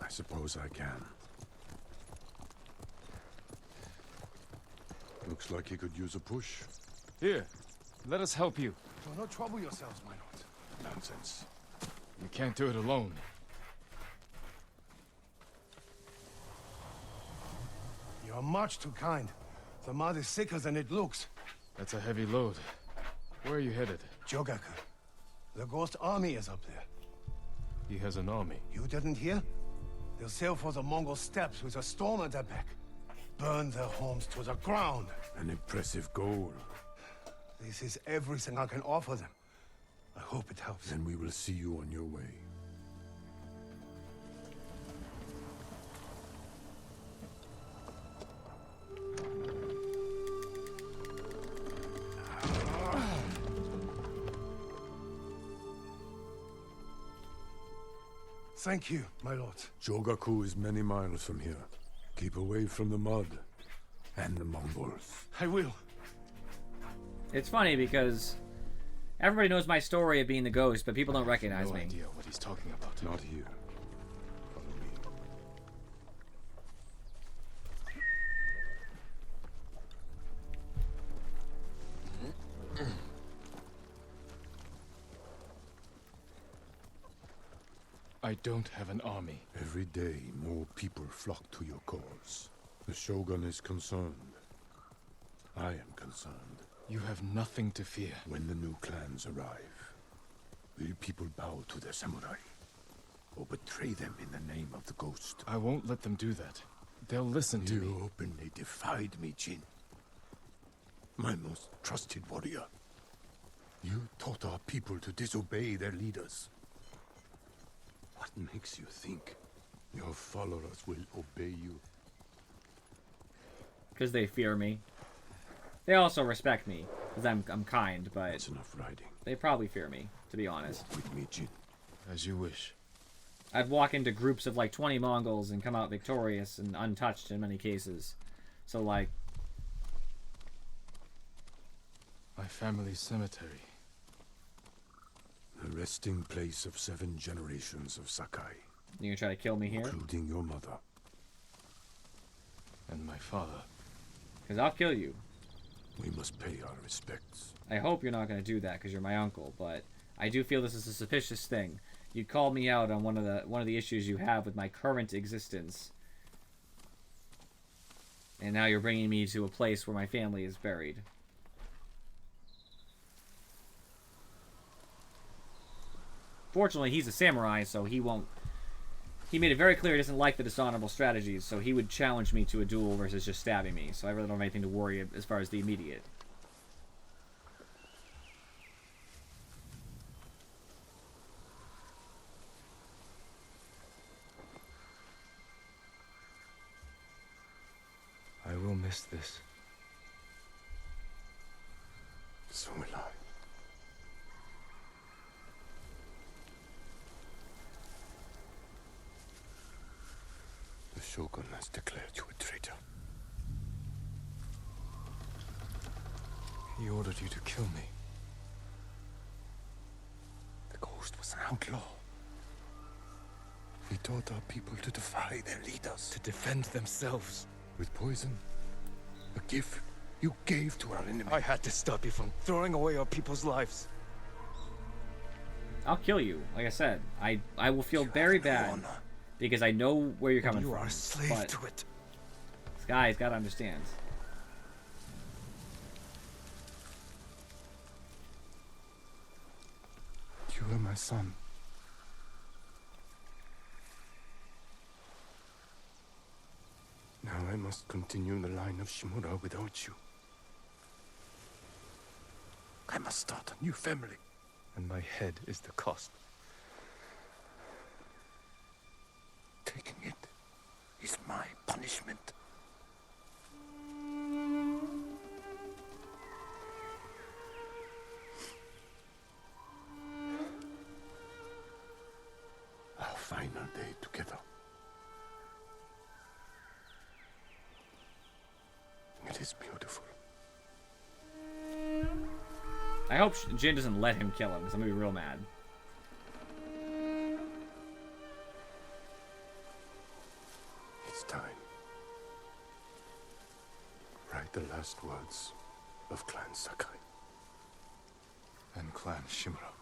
I suppose I can. Looks like he could use a push. Here, let us help you. Do not trouble yourselves, my lord. Nonsense. You can't do it alone. You are much too kind. The mud is thicker than it looks. That's a heavy load. Where are you headed? Jogaku. The ghost army is up there. He has an army. You didn't hear? They'll sail for the Mongol steppes with a storm at their back. Burn their homes to the ground. An impressive goal. This is everything I can offer them. I hope it helps. Then we will see you on your way. Thank you, my lord. Jogaku is many miles from here. Keep away from the mud and the Mongols. I will. It's funny because everybody knows my story of being the ghost, but people don't recognize No me. idea what he's talking about. Not here. I don't have an army. Every day, more people flock to your cause. The Shogun is concerned. I am concerned. You have nothing to fear. When the new clans arrive, will people bow to their samurai? Or betray them in the name of the ghost? I won't let them do that. They'll listen to me. You openly defied me, Jin. My most trusted warrior. You taught our people to disobey their leaders. What makes you think your followers will obey you? Because they fear me. They also respect me, because I'm kind, but That's enough riding. they probably fear me, to be honest. Walk with me, Jin. As you wish. I'd walk into groups of like 20 Mongols and come out victorious and untouched in many cases. So like... My family's cemetery. The resting place of 7 generations of Sakai. You gonna try to kill me here? Including your mother. And my father. Because I'll kill you. We must pay our respects. I hope you're not going to do that because you're my uncle, but I do feel this is a suspicious thing. You called me out on one of the issues you have with my current existence. And now you're bringing me to a place where my family is buried. Fortunately, he's a samurai, so he won't... He made it very clear he doesn't like the dishonorable strategies, so he would challenge me to a duel versus just stabbing me. So I really don't have anything to worry as far as the immediate. I will miss this. So will I. The Shogun has declared you a traitor. He ordered you to kill me. The Ghost was an outlaw. He taught our people to defy their leaders. To defend themselves. With poison. A gift you gave to our enemy. I had to stop you from throwing away our people's lives. I'll kill you. Like I said, I will feel very bad. Because I know where you're coming from. You are a slave to it. This guy's got to understand. You are my son. Now I must continue the line of Shimura without you. I must start a new family. And my head is the cost. Taking it is my punishment. Our final day together. It is beautiful. I hope Jin doesn't let him kill him, because I'm going to be real mad. It's time. Write the last words of Clan Sakai. And Clan Shimura.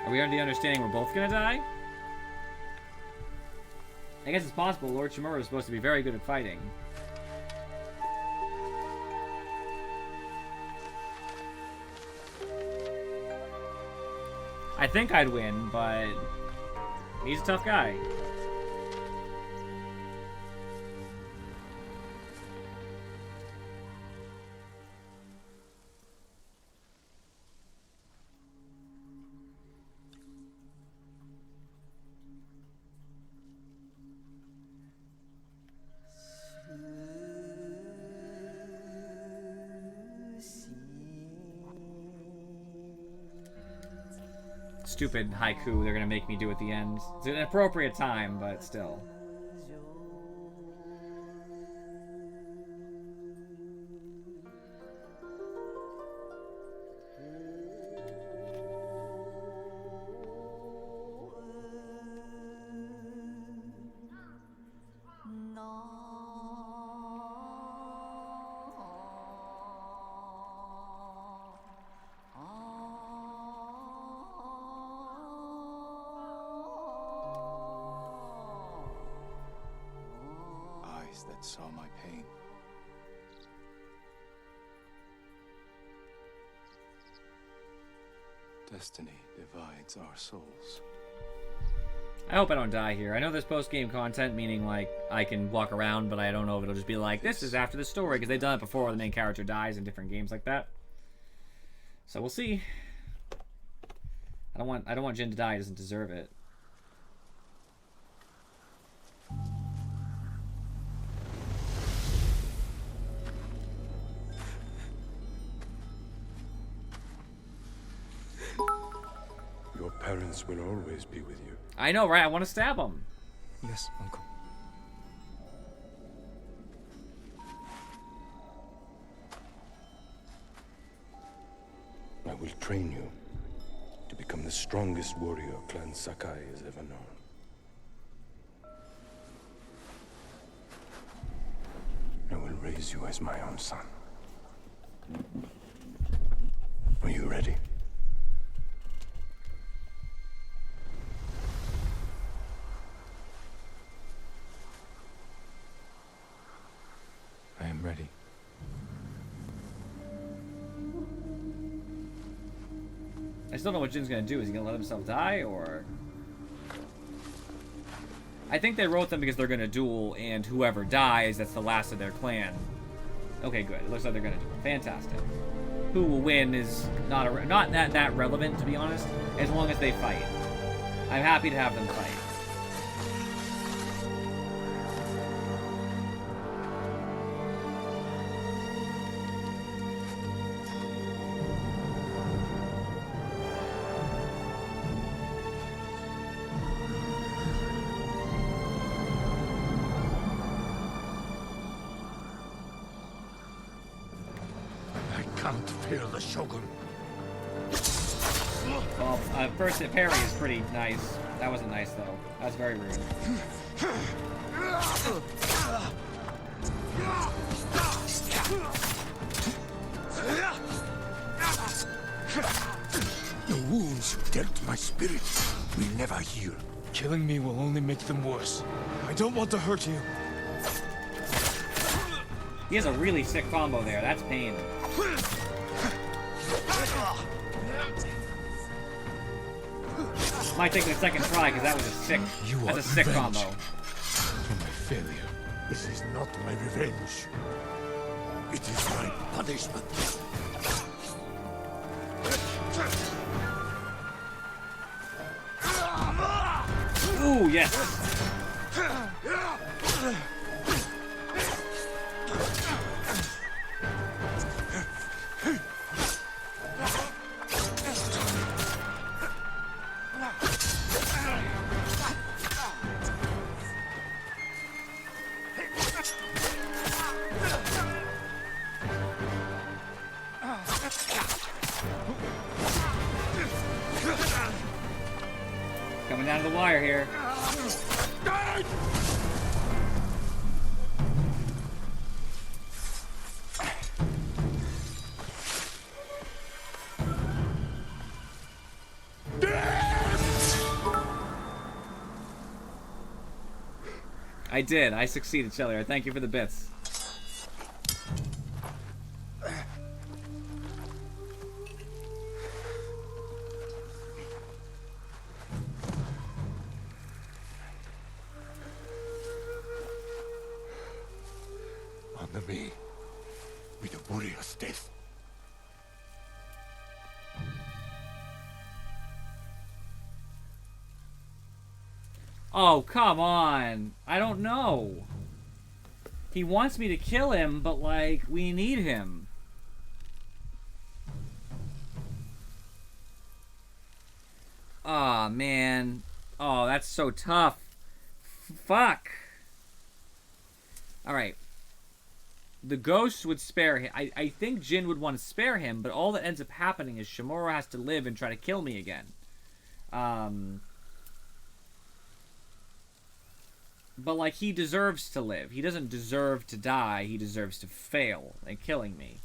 Are we under the understanding we're both gonna die? I guess it's possible. Lord Shimura is supposed to be very good at fighting. I think I'd win, but he's a tough guy. Stupid haiku they're gonna make me do at the end. It's an appropriate time, but still. That saw my pain. Destiny divides our souls. I hope I don't die here. I know there's post-game content, meaning like I can walk around, but I don't know if it'll just be like, this is after the story, because they've done it before where the main character dies in different games like that. So we'll see. I don't want Jin to die. He doesn't deserve it. Your parents will always be with you. I know, right? I want to stab him. Yes, Uncle. I will train you to become the strongest warrior Clan Sakai has ever known. I will raise you as my own son. Are you ready? I am ready. I still don't know what Jin's gonna do. Is he gonna let himself die, or... I think they wrote them because they're gonna duel, and whoever dies, that's the last of their clan. Okay, good. It looks like they're gonna duel. Fantastic. Who will win is not that relevant, to be honest, as long as they fight. I'm happy to have them fight. I can't fear the Shogun. Well, first parry is pretty nice. That wasn't nice, though. That was very rude. The wounds you dealt my spirit will never heal. Killing me will only make them worse. I don't want to hurt you. He has a really sick combo there. That's pain. Might take the second try because that was a sick. That's a sick combo. For my failure. This is not my revenge. It is my punishment. Ooh, yes. Coming down to the wire here. I did. I succeeded, Shelly. Thank you for the bits. Honor me with a warrior's death. Oh, come on. I don't know. He wants me to kill him, but, like, we need him. Aw, man. Oh, that's so tough. Fuck. Alright. The ghost would spare him. I think Jin would want to spare him, but all that ends up happening is Shimura has to live and try to kill me again. But, like, he deserves to live. He doesn't deserve to die. He deserves to fail at killing me.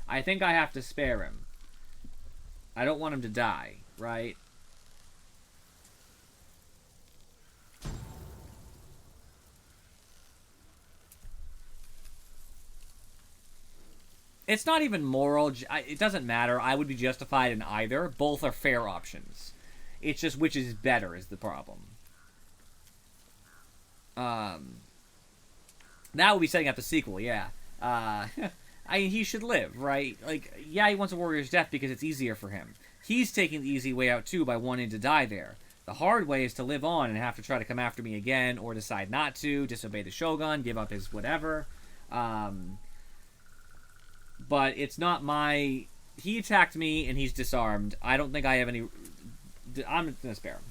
I think I have to spare him. I don't want him to die, right? It's not even moral. It doesn't matter. I would be justified in either. Both are fair options. It's just which is better is the problem. That would be setting up the sequel, yeah. He should live, right? Like, yeah, he wants a warrior's death because it's easier for him. He's taking the easy way out, too, by wanting to die there. The hard way is to live on and have to try to come after me again, or decide not to, disobey the Shogun, give up his whatever. But it's not my... He attacked me, and he's disarmed. I don't think I have any... I'm gonna spare him.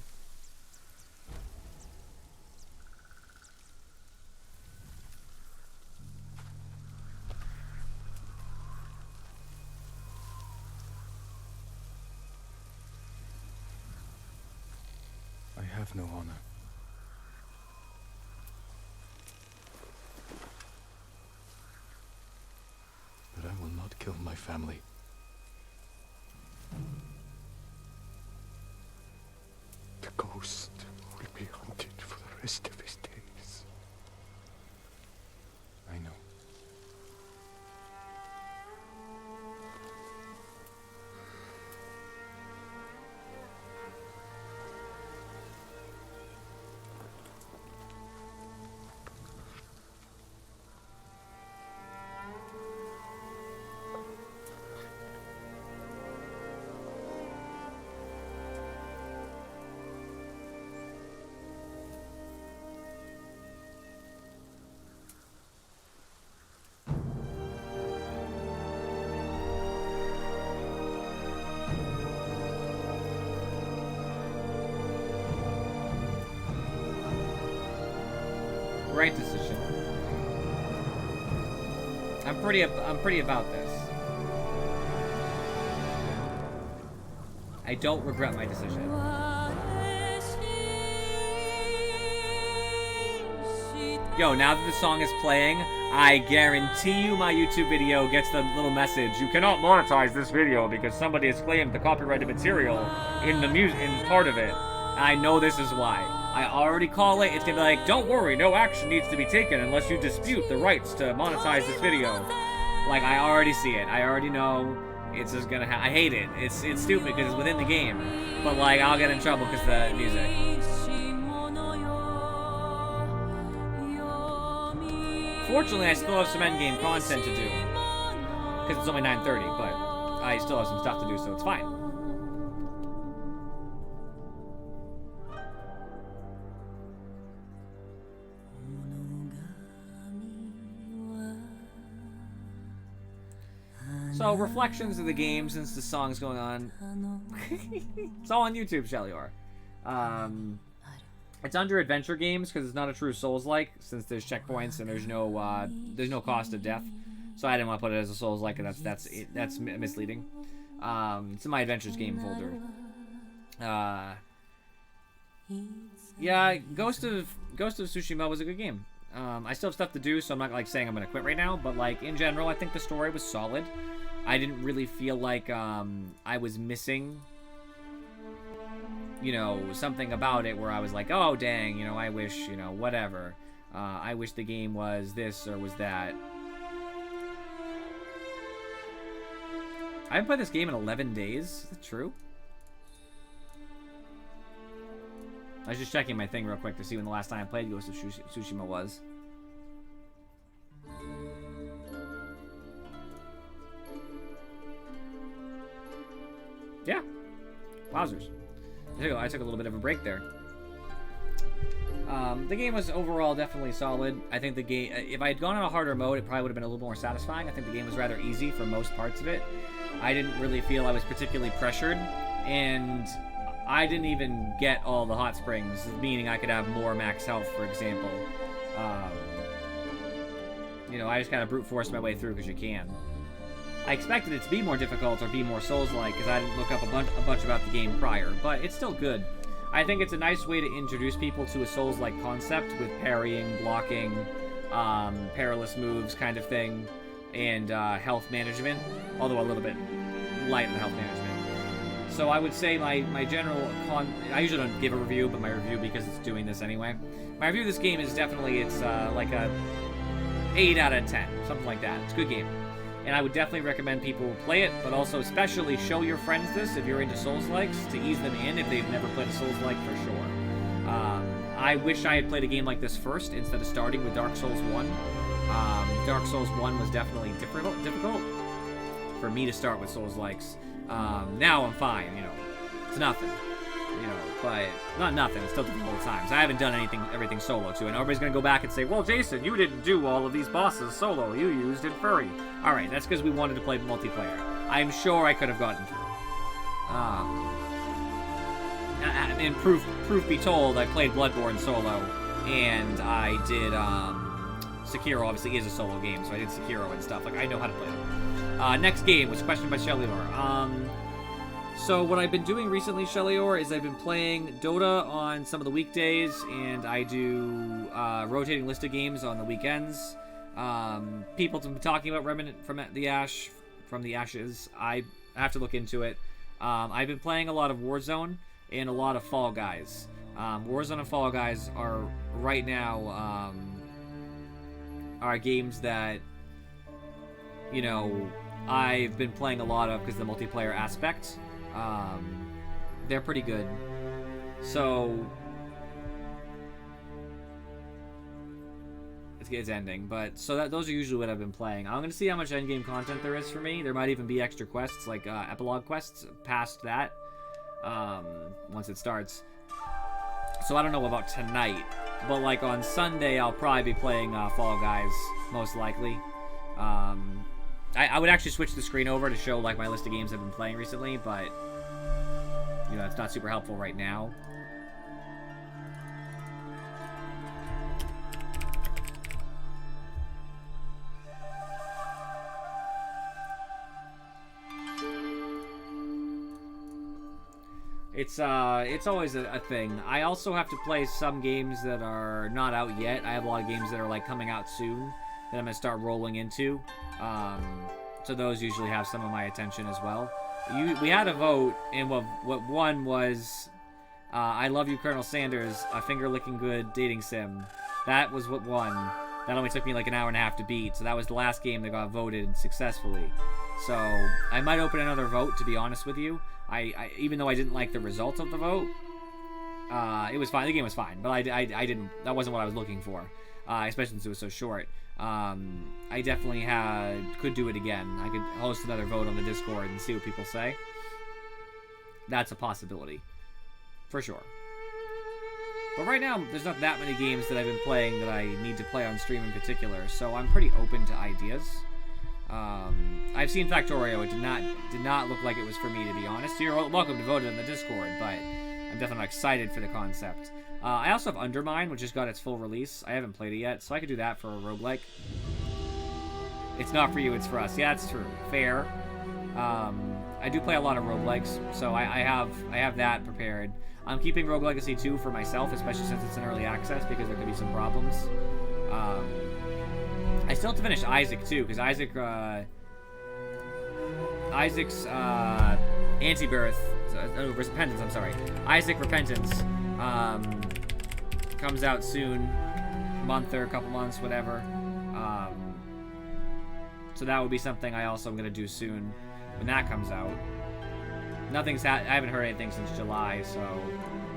I have no honor. But I will not kill my family. rest of his days. I know. Right decision. I'm pretty about this. I don't regret my decision. Yo, now that the song is playing, I guarantee you my YouTube video gets the little message. You cannot monetize this video because somebody has claimed the copyrighted material in the in part of it. I know this is why. I already call it. It's gonna be like, don't worry, no action needs to be taken unless you dispute the rights to monetize this video. Like, I already see it. I already know it's just gonna I hate it. It's stupid because it's within the game. But, like, I'll get in trouble because the music. Fortunately, I still have some endgame content to do. Because it's only 9:30, but I still have some stuff to do, so it's fine. So, reflections of the game since the song's going on. It's all on YouTube, Shelior. It's under adventure games because it's not a true Souls-like, since there's checkpoints and there's no cost of death. So I didn't want to put it as a Souls-like, and that's misleading. It's in my adventures game folder. Yeah, Ghost of Tsushima was a good game. I still have stuff to do, so I'm not like saying I'm gonna quit right now. But like in general, I think the story was solid. I didn't really feel like I was missing, you know, something about it where I was like, oh dang, you know, I wish, you know, whatever. I wish the game was this or was that. I haven't played this game in 11 days. Is that true? I was just checking my thing real quick to see when the last time I played Ghost of Tsushima was. Yeah. Wowzers. I took a little bit of a break there. The game was overall definitely solid. I think the game, if I had gone on a harder mode, it probably would have been a little more satisfying. I think the game was rather easy for most parts of it. I didn't really feel I was particularly pressured, and I didn't even get all the hot springs, meaning I could have more max health, for example. You know, I just kind of brute forced my way through because you can. I expected it to be more difficult or be more Souls-like because I didn't look up a bunch about the game prior, but it's still good. I think it's a nice way to introduce people to a Souls-like concept with parrying, blocking, perilous moves kind of thing, and health management, although a little bit light on the health management. So I would say my general I usually don't give a review, but my review, because it's doing this anyway, my review of this game is definitely, it's like a 8 out of 10, something like that. It's a good game. And I would definitely recommend people play it, but also especially show your friends this if you're into Souls-likes, to ease them in if they've never played a Souls-like, for sure. I wish I had played a game like this first instead of starting with Dark Souls 1. Dark Souls 1 was definitely difficult for me to start with Souls-likes. Now I'm fine, you know. It's nothing. You know, but not nothing. It's still difficult at times. I haven't done everything solo too, and everybody's gonna go back and say, "Well, Jason, you didn't do all of these bosses solo. You used it furry." All right, that's because we wanted to play multiplayer. I'm sure I could have gotten through. And proof be told, I played Bloodborne solo, and I did Sekiro. Obviously, is a solo game, so I did Sekiro and stuff. Like, I know how to play it. Next game was questioned by Shelior. So what I've been doing recently, Shelior, is I've been playing Dota on some of the weekdays, and I do rotating list of games on the weekends. People have been talking about Remnant from the Ashes. I have to look into it. I've been playing a lot of Warzone and a lot of Fall Guys. Warzone and Fall Guys are right now are games that, you know, I've been playing a lot of because of the multiplayer aspect. They're pretty good. So it's ending, but so those are usually what I've been playing. I'm gonna see how much endgame content there is for me. There might even be extra quests, like epilogue quests past that, once it starts. So I don't know about tonight, but like on Sunday I'll probably be playing Fall Guys, most likely. I would actually switch the screen over to show like my list of games I've been playing recently, but you know, it's not super helpful right now. It's always a thing. I also have to play some games that are not out yet. I have a lot of games that are like coming out soon that I'm gonna start rolling into. So those usually have some of my attention as well. We had a vote, and what won was I Love You, Colonel Sanders, a finger-licking good dating sim. That was what won. That only took me like an hour and a half to beat, so that was the last game that got voted successfully. So I might open another vote, to be honest with you. I even though I didn't like the result of the vote, it was fine. The game was fine, but I didn't. That wasn't what I was looking for, especially since it was so short. I definitely could do it again. I could host another vote on the Discord and see what people say. That's a possibility, for sure. But right now, there's not that many games that I've been playing that I need to play on stream in particular, so I'm pretty open to ideas. I've seen Factorio. It did not look like it was for me, to be honest. You're welcome to vote in the Discord, but I'm definitely not excited for the concept. I also have Undermine, which just got its full release. I haven't played it yet, so I could do that for a roguelike. It's not for you, it's for us. Yeah, that's true. Fair. I do play a lot of roguelikes, so I have that prepared. I'm keeping Rogue Legacy 2 for myself, especially since it's in early access, because there could be some problems. I still have to finish Isaac, too, because Isaac's Anti-Birth, Repentance, I'm sorry. Isaac Repentance comes out soon, a month or a couple months, whatever. So that would be something I also am going to do soon when that comes out. I haven't heard anything since July, so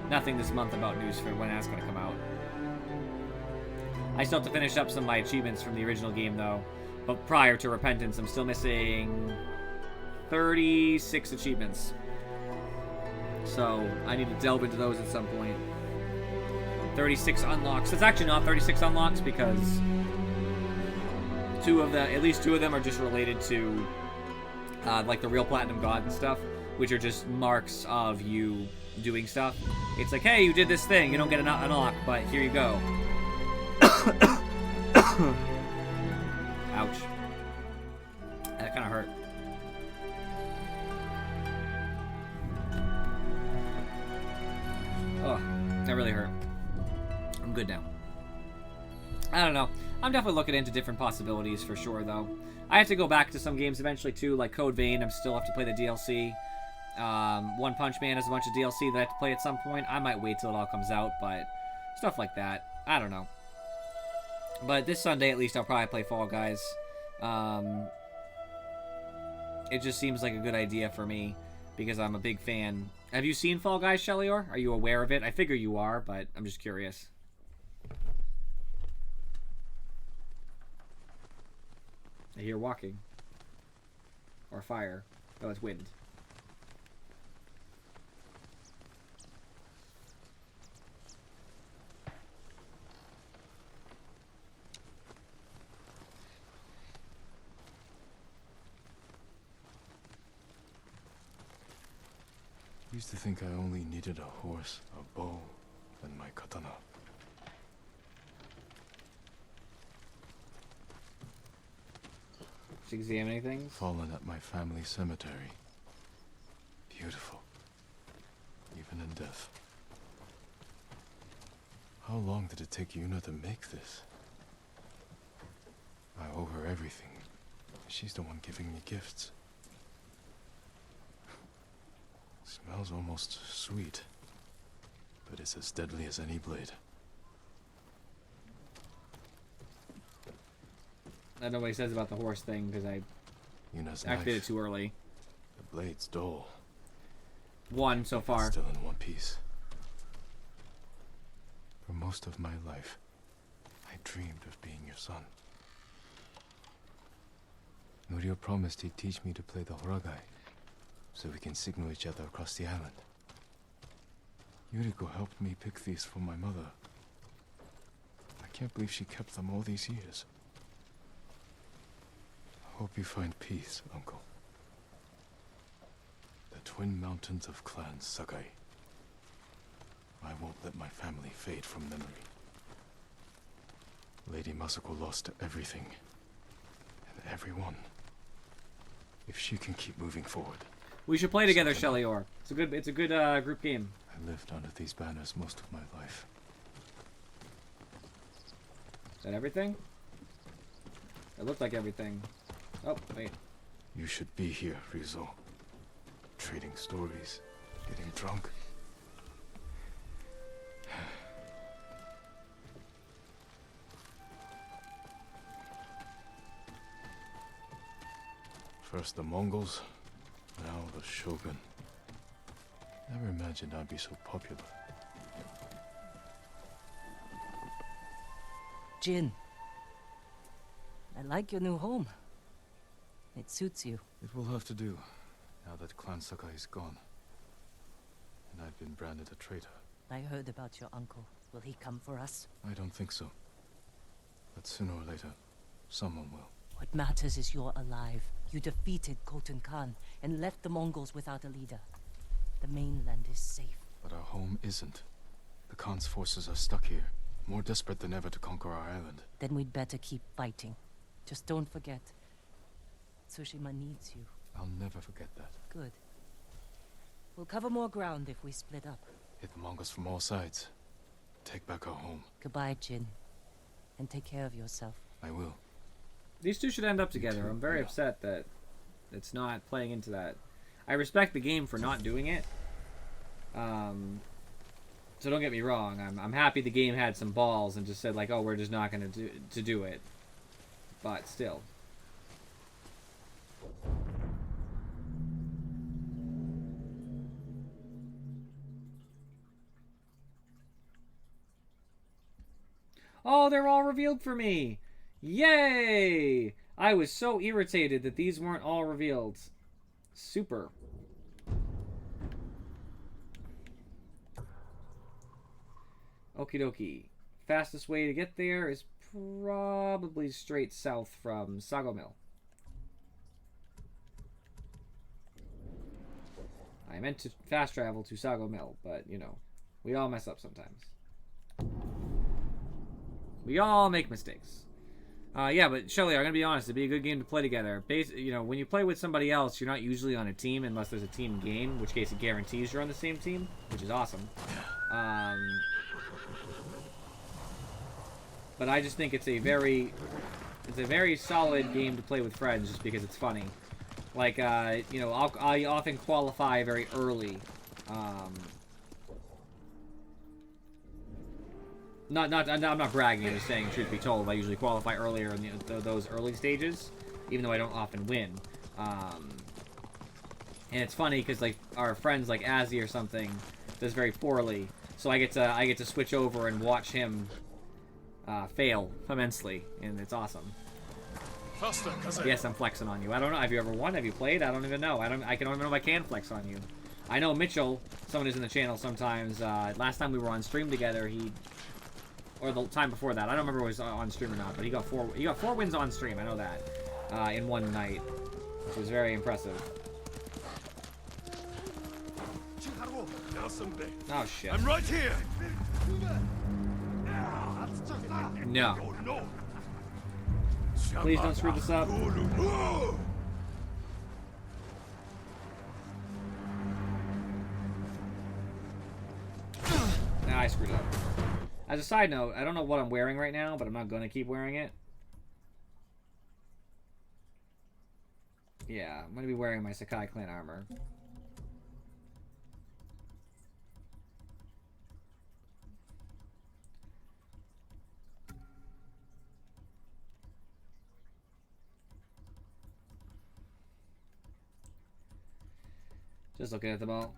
nothing this month about news for when that's going to come out. I still have to finish up some of my achievements from the original game, though. But prior to Repentance, I'm still missing 36 achievements. So I need to delve into those at some point. 36 unlocks. It's actually not 36 unlocks because at least two of them are just related to like the real Platinum God and stuff, which are just marks of you doing stuff. It's like, hey, you did this thing. You don't get an unlock, but here you go. Ouch. That kind of hurt. Oh, that really hurt. I'm good now. I don't know. I'm definitely looking into different possibilities for sure, though. I have to go back to some games eventually, too, like Code Vein. I still have to play the DLC. One Punch Man has a bunch of DLC that I have to play at some point. I might wait till it all comes out, but stuff like that. I don't know. But this Sunday, at least, I'll probably play Fall Guys. It just seems like a good idea for me because I'm a big fan. Have you seen Fall Guys, Shellyor? Are you aware of it? I figure you are, but I'm just curious. I hear walking. Or fire. Oh, it's wind. I used to think I only needed a horse, a bow, and my katana. Just examining things? Fallen at my family cemetery. Beautiful. Even in death. How long did it take Yuna to make this? I owe her everything. She's the one giving me gifts. Smells almost sweet, but it's as deadly as any blade. I don't know what he says about the horse thing because I Yuna's activated knife. it too early. The blade's dull. One so far. Still in one piece. For most of my life, I dreamed of being your son. Norio promised he'd teach me to play the Horagai, so we can signal each other across the island. Yuriko helped me pick these for my mother. I can't believe she kept them all these years. I hope you find peace, Uncle. The twin mountains of Clan Sakai. I won't let my family fade from memory. Lady Masako lost everything, and everyone. If she can keep moving forward. We should play together, Shellyor. It's a good group game. I lived under these banners most of my life. Is that everything? It looked like everything. Oh, wait. You should be here, Ryuzo. Trading stories, getting drunk. First the Mongols, now the Shogun. Never imagined I'd be so popular. Jin. I like your new home. It suits you. It will have to do, now that Clan Sakai is gone. And I've been branded a traitor. I heard about your uncle. Will he come for us? I don't think so. But sooner or later, someone will. What matters is you're alive. You defeated Khotun Khan and left the Mongols without a leader. The mainland is safe. But our home isn't. The Khan's forces are stuck here, more desperate than ever to conquer our island. Then we'd better keep fighting. Just don't forget. Tsushima needs you. I'll never forget that. Good. We'll cover more ground if we split up. Hit the Mongols from all sides. Take back our home. Goodbye, Jin. And take care of yourself. I will. These two should end up together. I'm very upset that it's not playing into that. I respect the game for not doing it. So don't get me wrong. I'm happy the game had some balls and just said like, oh, we're just not going to do it. But still. Oh, they're all revealed for me. Yay! I was so irritated that these weren't all revealed. Super. Okie dokie. Fastest way to get there is probably straight south from Sago Mill. I meant to fast travel to Sago Mill, but, you know, we all mess up sometimes. We all make mistakes. Yeah, but Shelly, I'm gonna be honest. It'd be a good game to play together. You know, when you play with somebody else, you're not usually on a team unless there's a team game, in which case it guarantees you're on the same team, which is awesome. But I just think it's a very solid game to play with friends, just because it's funny. Like, you know, I often qualify very early. I'm not bragging. I'm just saying, truth be told, I usually qualify earlier in those early stages, even though I don't often win. And it's funny because like our friends like Azzy or something does very poorly, so I get to switch over and watch him fail immensely, and it's awesome. Yes, I'm flexing on you. I don't know. Have you ever won? Have you played? I don't even know. I don't even know if I can flex on you. I know Mitchell, someone who's in the channel sometimes. Last time we were on stream together, or the time before that, I don't remember if it was on stream or not, but he got four wins on stream. I know that in one night, which was very impressive. Oh shit! I'm right here. No. Please don't screw this up. Nah, I screwed up. As a side note, I don't know what I'm wearing right now, but I'm not going to keep wearing it. Yeah, I'm going to be wearing my Sakai clan armor. Just looking at them all.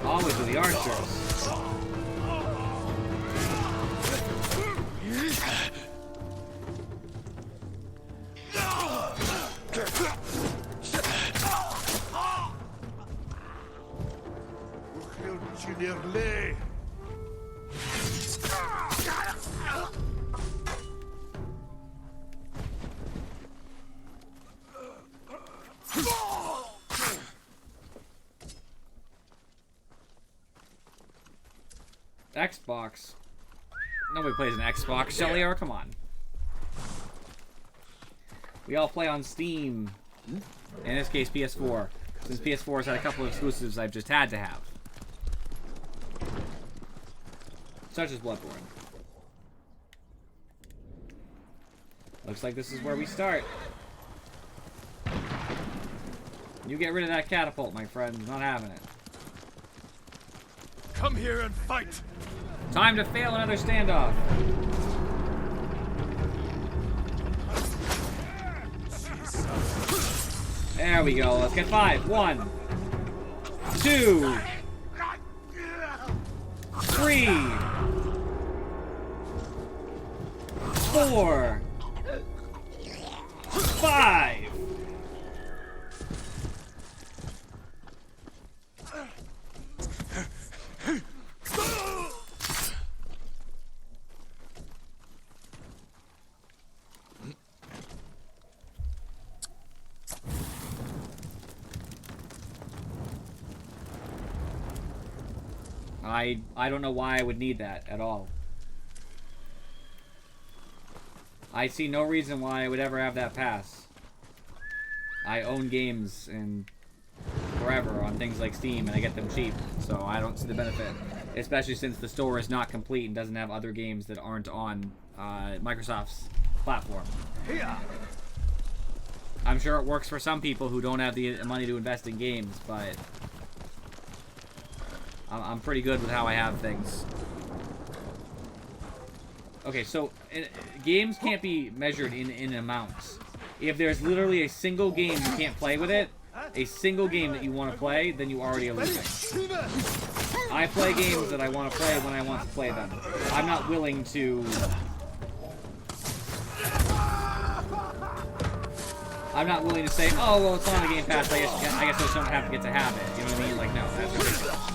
Always with the archers. Xbox. Nobody plays an Xbox, Shelly, or come on. We all play on Steam. In this case, PS4. Since PS4 has had a couple of exclusives I've just had to have. Such as Bloodborne. Looks like this is where we start. You get rid of that catapult, my friend. Not having it. Come here and fight! Time to fail another standoff. There we go. Let's get 5. 1, 2, 3, 4, 5. I don't know why I would need that at all. I see no reason why I would ever have that pass. I own games and forever on things like Steam and I get them cheap, so I don't see the benefit. Especially since the store is not complete and doesn't have other games that aren't on Microsoft's platform. I'm sure it works for some people who don't have the money to invest in games, but I'm pretty good with how I have things. Okay, so games can't be measured in amounts. If there's literally a single game you can't play with it, a single game that you want to play, then you already are losing. I play games that I want to play when I want to play them. I'm not willing to... I'm not willing to say, oh, well, it's on the Game Pass, I guess I just don't have to get to have it. You know what I mean? Like, no, that's ridiculous.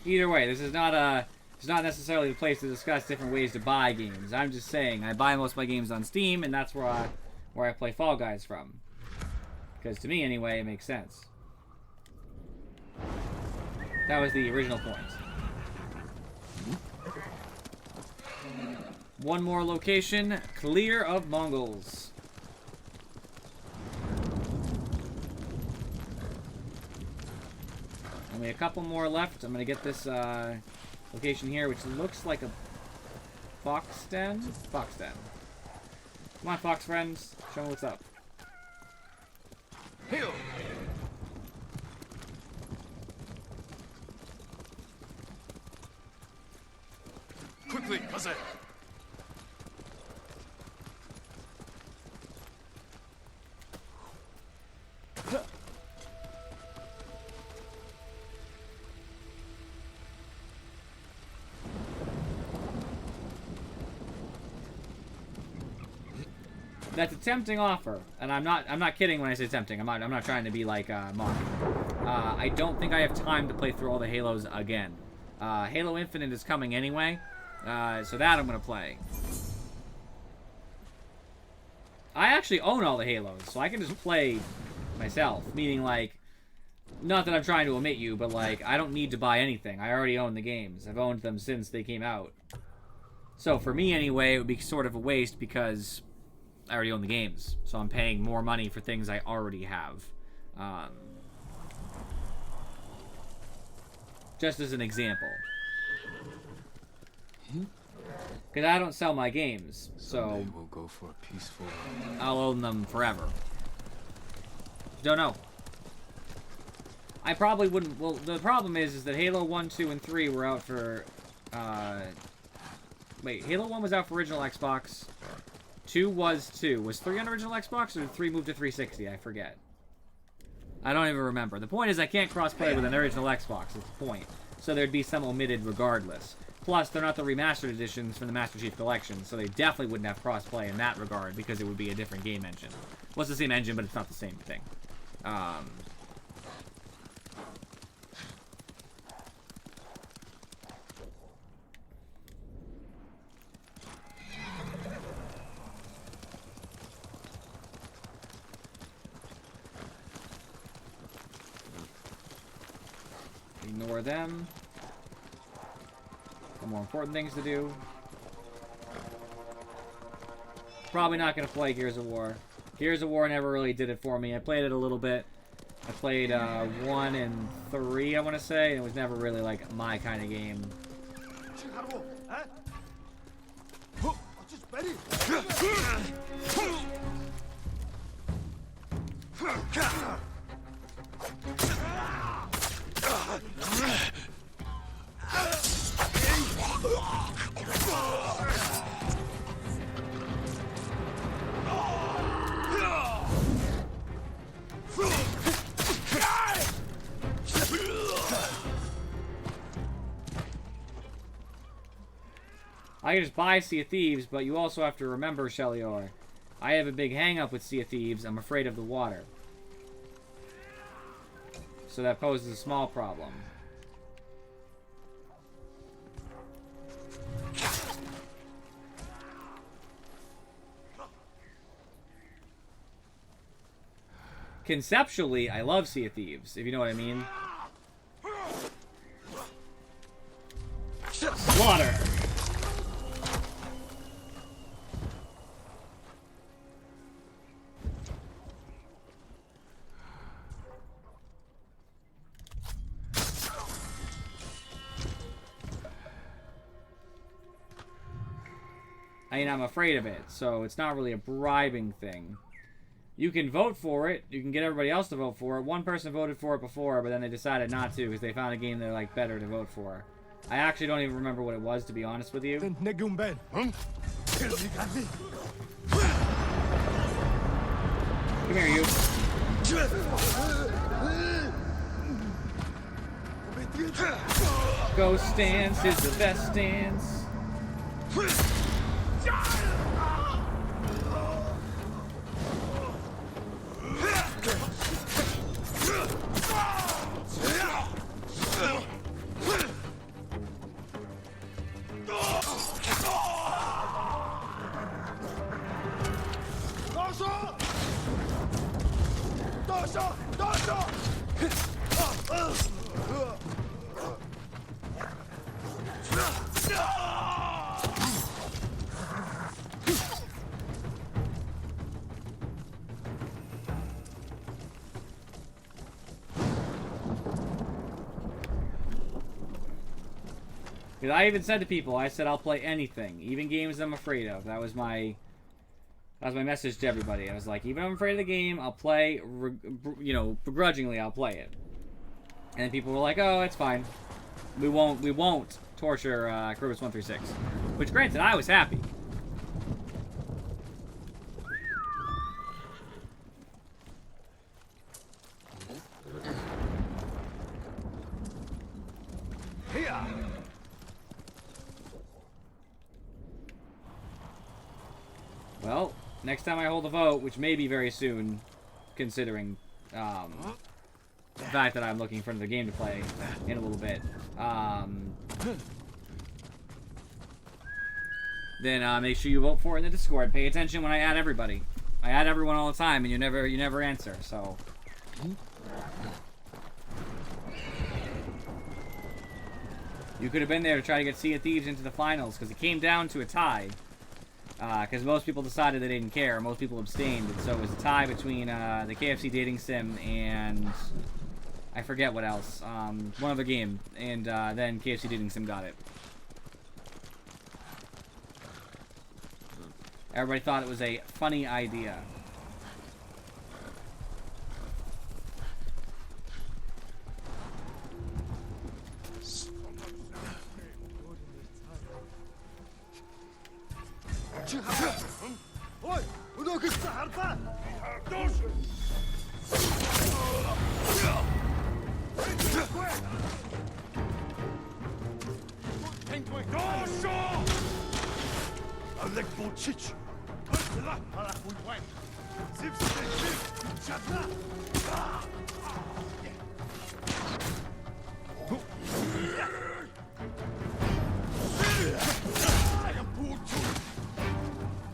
Either way, this is not necessarily the place to discuss different ways to buy games. I'm just saying, I buy most of my games on Steam, and that's where I play Fall Guys from. Because to me, anyway, it makes sense. That was the original point. One more location, clear of Mongols. Only a couple more left. I'm gonna get this location here, which looks like a fox den. Fox den. Come on, fox friends. Show me what's up. Heal. Quickly, Kaze. That's a tempting offer, and I'm not kidding when I say tempting. I'm not trying to be like Mark. I don't think I have time to play through all the Halos again. Halo Infinite is coming anyway, so that I'm gonna play. I actually own all the Halos, so I can just play myself. Meaning, like, not that I'm trying to omit you, but like, I don't need to buy anything. I already own the games. I've owned them since they came out. So for me anyway, it would be sort of a waste because I already own the games, so I'm paying more money for things I already have. Just as an example. Because I don't sell my games, so Someday we'll go for a peaceful. I'll own them forever. Don't know. I probably wouldn't. Well, the problem is that Halo 1, 2, and 3 were out for. Wait, Halo 1 was out for original Xbox. 2 was 2. Was 3 on original Xbox, or did 3 move to 360? I forget. I don't even remember. The point is I can't cross-play with an original Xbox. That's the point. So there'd be some omitted regardless. Plus, they're not the remastered editions from the Master Chief Collection, so they definitely wouldn't have cross-play in that regard because it would be a different game engine. Well, it's the same engine, but it's not the same thing. Ignore them. Got more important things to do. Probably not going to play Gears of War. Gears of War never really did it for me. I played it a little bit. I played 1 and 3, I want to say. And it was never really like my kind of game. I can just buy Sea of Thieves, but you also have to remember, Shelior, I have a big hang-up with Sea of Thieves. I'm afraid of the water. So that poses a small problem. Conceptually, I love Sea of Thieves, if you know what I mean. Slaughter! I mean, I'm afraid of it, so it's not really a bribing thing. You can vote for it. You can get everybody else to vote for it. One person voted for it before, but then they decided not to because they found a game they like better to vote for. I actually don't even remember what it was, to be honest with you. Come here, you. Ghost stance is the best stance. Because I even said to people, I said I'll play anything, even games I'm afraid of. That was my message to everybody. I was like, even if I'm afraid of the game, I'll play, you know, begrudgingly, I'll play it. And then people were like, oh, it's fine. We won't torture Krobus 136. Which, granted, I was happy. Well, next time I hold a vote, which may be very soon, considering the fact that I'm looking for another game to play in a little bit, then make sure you vote for it in the Discord. Pay attention when I add everybody. I add everyone all the time, and you never answer. So. You could have been there to try to get Sea of Thieves into the finals, because it came down to a tie. Because most people decided they didn't care. Most people abstained. And so it was a tie between the KFC dating sim and I forget what else. One other game. And then KFC dating sim got it. Everybody thought it was a funny idea.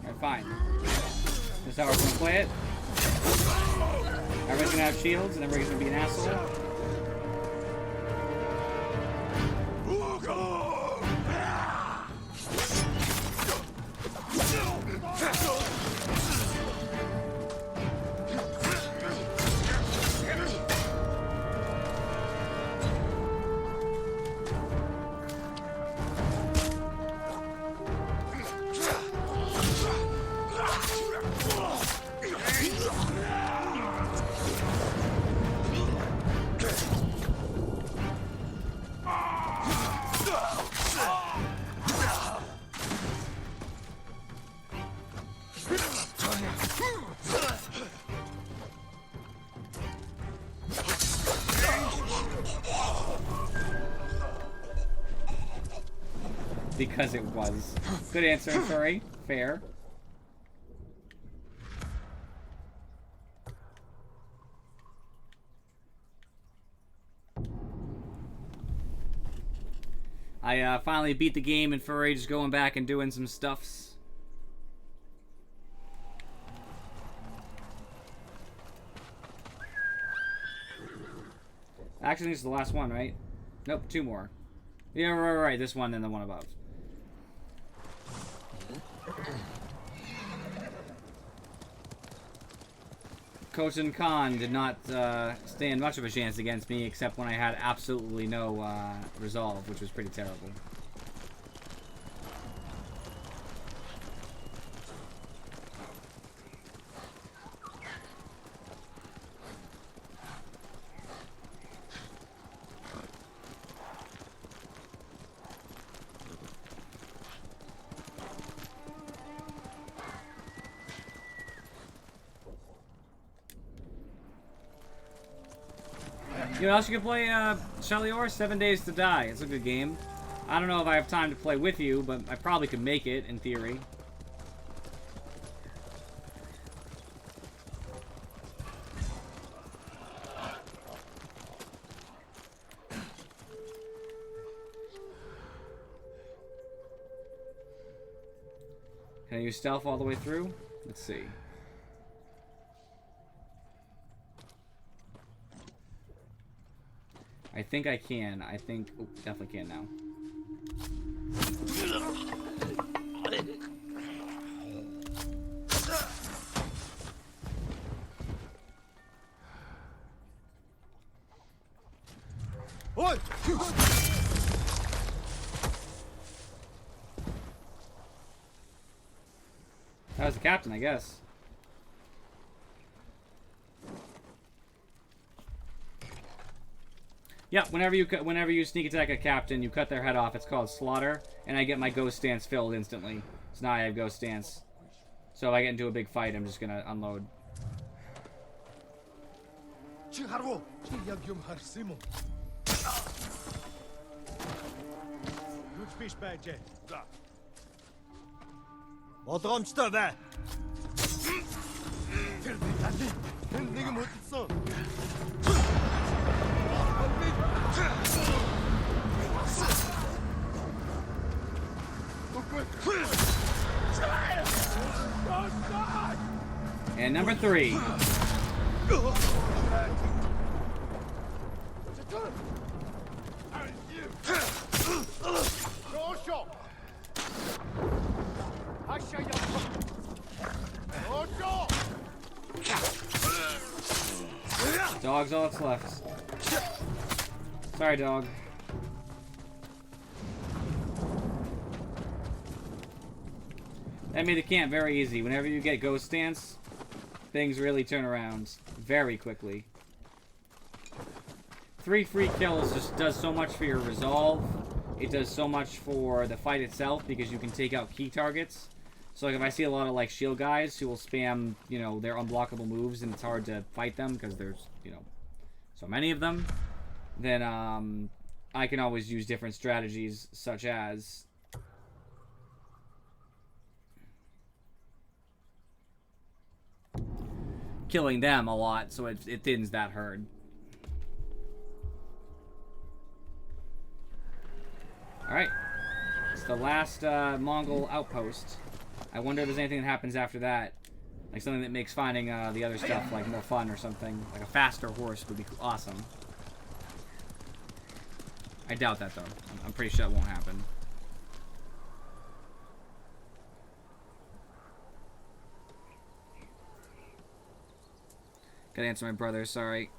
Alright, fine. This is how we're gonna play it. Everybody's gonna have shields and everybody's gonna be an asshole. Because it was. Good answer, Furry. Fair. I finally beat the game and Furry just going back and doing some stuffs. Actually, this is the last one, right? Nope, 2 more. Yeah, right. This one and the one above. Kosen Khan did not stand much of a chance against me, except when I had absolutely no resolve, which was pretty terrible. You know what else you can play, Shelior? 7 Days to Die. It's a good game. I don't know if I have time to play with you, but I probably could make it, in theory. Can I use stealth all the way through? Let's see. I think I can. I think... Oh, definitely can now. Oi! That was the captain, I guess. Yeah, whenever you sneak attack a captain, you cut their head off. It's called slaughter, and I get my ghost stance filled instantly. So now I have ghost stance. So if I get into a big fight, I'm just gonna unload. Болгоомжтой бай. Тэр нэг юм хөдөлсөн. And number 3. Dog's all that's left. Sorry, dog. That made the camp very easy. Whenever you get ghost stance, things really turn around very quickly. 3 free kills just does so much for your resolve. It does so much for the fight itself because you can take out key targets. So like if I see a lot of like shield guys who will spam, you know, their unblockable moves and it's hard to fight them because there's, you know, so many of them, then I can always use different strategies such as killing them a lot so it thins that herd. Alright. It's the last Mongol outpost. I wonder if there's anything that happens after that. Like something that makes finding the other stuff like more fun or something. Like a faster horse would be awesome. I doubt that though. I'm pretty sure it won't happen. Gotta answer my brother, sorry.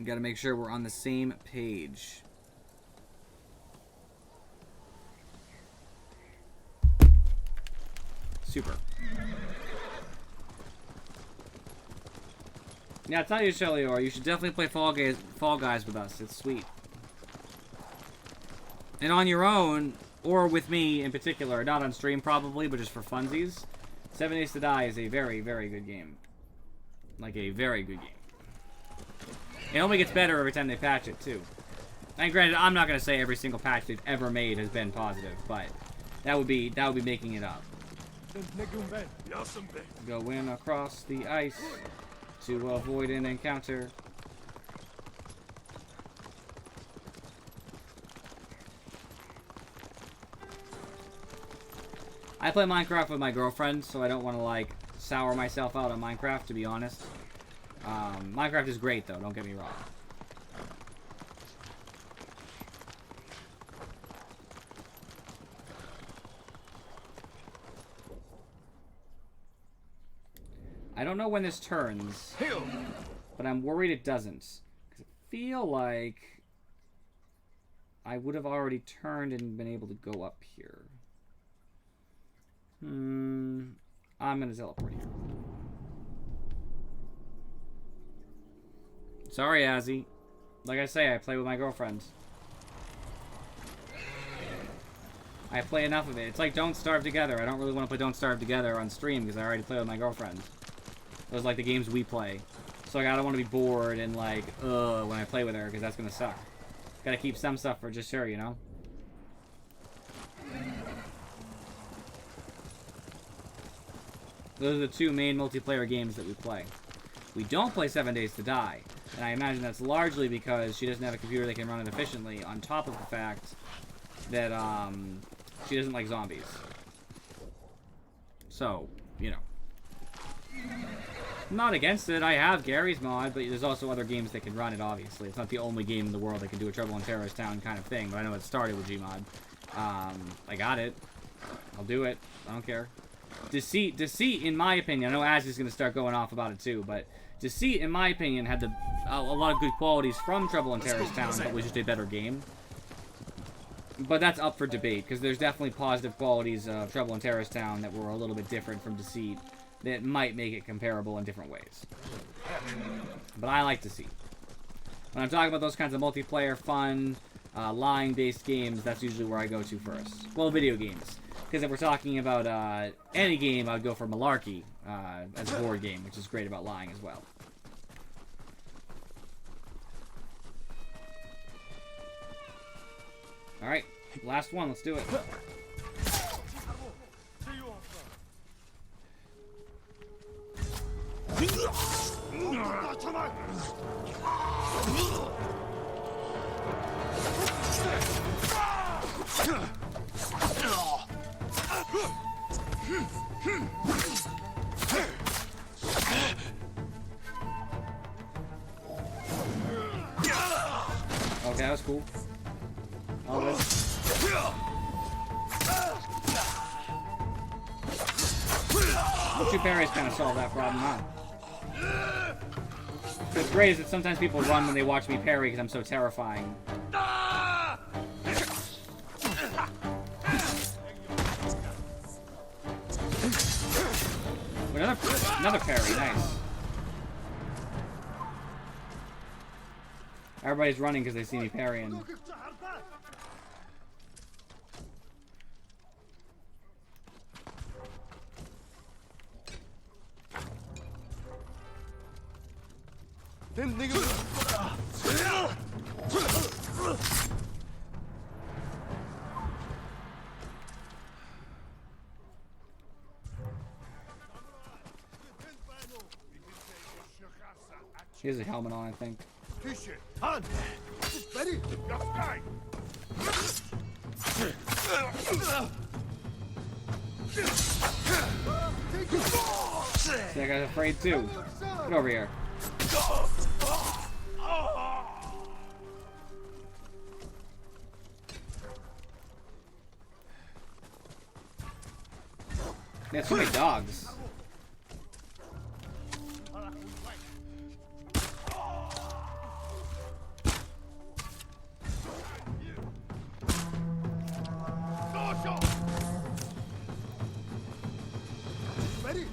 Gotta make sure we're on the same page. Super. Yeah, I tell you, Shelior, you should definitely play Fall Guys with us. It's sweet. And on your own, or with me in particular, not on stream probably, but just for funsies, 7 Days to Die is a very, very good game. Like a very good game. It only gets better every time they patch it too. And granted, I'm not gonna say every single patch they've ever made has been positive, but that would be making it up. Go in across the ice to avoid an encounter. I play Minecraft with my girlfriend, so I don't want to like sour myself out on Minecraft, to be honest. Minecraft is great though, don't get me wrong. I don't know when this turns, but I'm worried it doesn't. 'Cause I feel like I would have already turned and been able to go up here. I'm gonna teleport here. Sorry, Azzy. Like I say, I play with my girlfriend. I play enough of it. It's like Don't Starve Together. I don't really want to play Don't Starve Together on stream because I already play with my girlfriend. Those are like the games we play. So like, I don't want to be bored and like, when I play with her because that's gonna suck. Gotta keep some stuff for just her, you know? Those are the 2 main multiplayer games that we play. We don't play 7 Days to Die, and I imagine that's largely because she doesn't have a computer that can run it efficiently, on top of the fact that, she doesn't like zombies. So, you know. I'm not against it. I have Gary's mod, but there's also other games that can run it, obviously. It's not the only game in the world that can do a Trouble in Terrorist Town kind of thing, but I know it started with Gmod. I got it. I'll do it. I don't care. Deceit, in my opinion, I know Az is going to start going off about it too, but Deceit, in my opinion, had a lot of good qualities from Trouble in Terrorist Town, but was just a better game. But that's up for debate, because there's definitely positive qualities of Trouble in Terrorist Town that were a little bit different from Deceit that might make it comparable in different ways. But I like Deceit. When I'm talking about those kinds of multiplayer, fun, lying-based games, that's usually where I go to first. Well, video games. Because if we're talking about any game, I would go for Malarkey as a board game, which is great about lying as well. Alright, last one, let's do it. Okay, that was cool. All this. The two parries kind of solve that problem, huh? What's great is that sometimes people run when they watch me parry because I'm so terrifying. Another parry, nice. Everybody's running because they see me parrying. He has a helmet on, I think. See, that guy's afraid too. Get over here. They have so many dogs.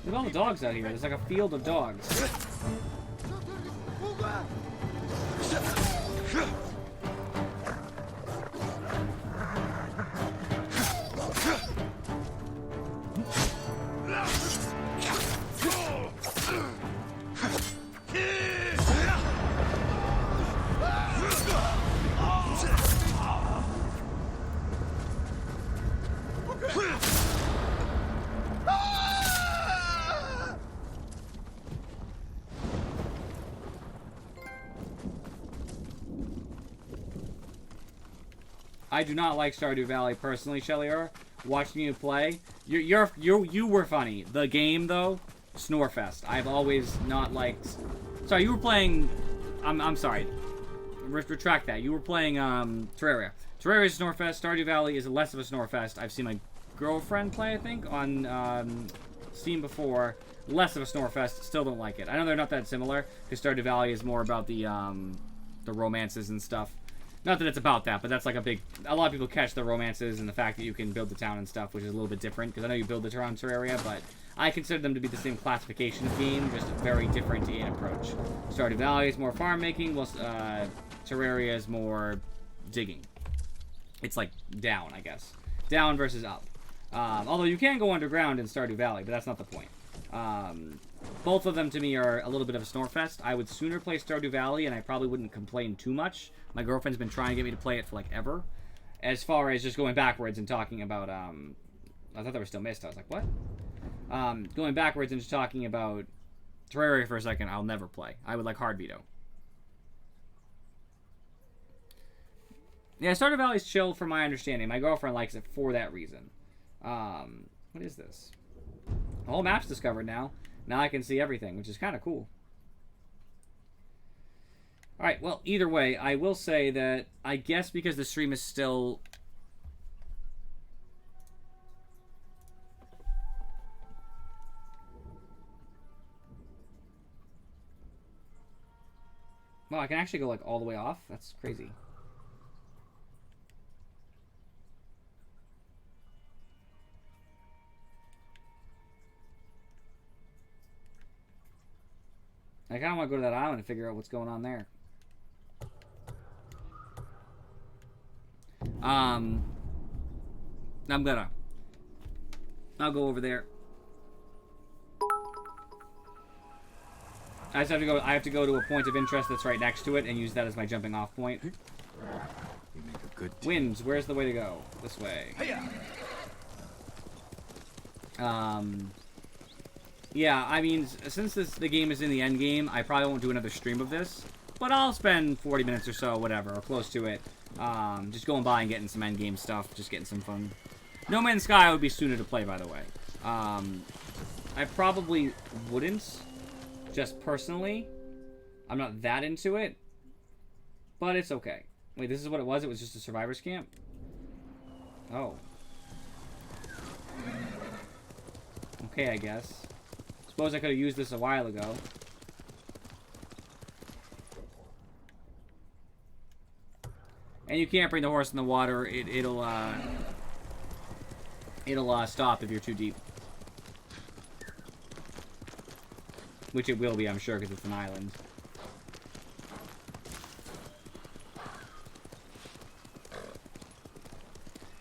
Look at all the dogs out here. There's like a field of dogs. I do not like Stardew Valley personally, Shellier. Watching you play, you were funny. The game though, Snorefest. I've always not liked. Sorry, you were playing. I'm sorry. Retract that. You were playing Terraria. Terraria is Snorefest. Stardew Valley is less of a Snorefest. I've seen my girlfriend play, I think, on Steam before. Less of a Snorefest. Still don't like it. I know they're not that similar because Stardew Valley is more about the romances and stuff. Not that it's about that, but that's like a lot of people catch the romances and the fact that you can build the town and stuff, which is a little bit different, because I know you build the town in Terraria, but I consider them to be the same classification of game, just very different in approach. Stardew Valley is more farm making, whilst Terraria is more digging. It's like down, I guess. Down versus up. Although you can go underground in Stardew Valley, but that's not the point. Both of them to me are a little bit of a Snorefest. I would sooner play Stardew Valley, and I probably wouldn't complain too much. My girlfriend's been trying to get me to play it for like ever. As far as just going backwards and talking about, I thought they were still missed. I was like, what? Going backwards and just talking about Terraria for a second, I'll never play. I would like hard veto. Yeah, Stardew Valley's chill from my understanding. My girlfriend likes it for that reason. What is this? The whole map's discovered now. Now I can see everything, which is kind of cool. Alright, well, either way, I will say that I guess because the stream is still... Well, I can actually go, like, all the way off? That's crazy. I kind of want to go to that island and figure out what's going on there. I'll go over there. I have to go to a point of interest that's right next to it and use that as my jumping off point. You make a good Winds, where's the way to go? This way. Yeah, I mean, since the game is in the end game, I probably won't do another stream of this, but I'll spend 40 minutes or so, whatever, or close to it, just going by and getting some end game stuff, just getting some fun. No Man's Sky would be sooner to play, by the way. I probably wouldn't, just personally. I'm not that into it, but it's okay. Wait, this is what it was? It was just a survivor's camp? Oh. Okay, I guess. Suppose I could have used this a while ago. And you can't bring the horse in the water. It'll stop if you're too deep. Which it will be, I'm sure, because it's an island.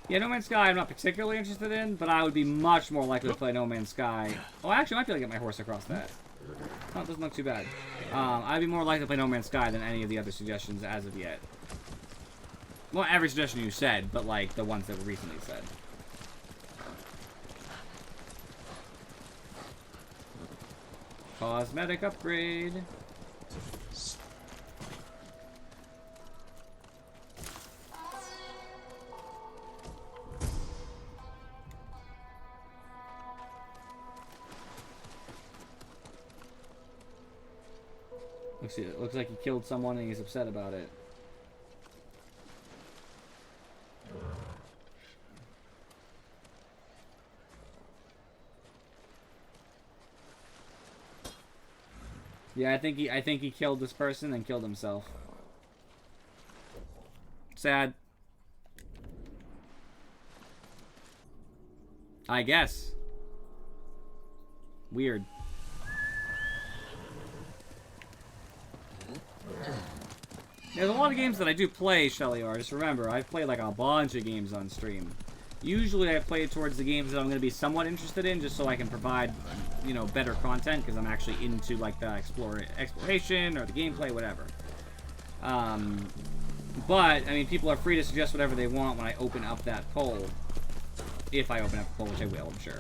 Yeah, No Man's Sky I'm not particularly interested in, but I would be much more likely to play No Man's Sky. Oh, actually, I might be able to get my horse across that. Oh, it doesn't look too bad. I'd be more likely to play No Man's Sky than any of the other suggestions as of yet. Well, every suggestion you said, but, like, the ones that were recently said. Cosmetic upgrade. Looks like he killed someone and he's upset about it. Yeah, I think he killed this person and killed himself. Sad. I guess. Weird. There's a lot of games that I do play, Shelly R. Just remember, I've played like a bunch of games on stream. Usually I play towards the games that I'm going to be somewhat interested in, just so I can provide, you know, better content, because I'm actually into like the exploration or the gameplay, whatever. But, I mean, people are free to suggest whatever they want when I open up that poll. If I open up the poll, which I will, I'm sure,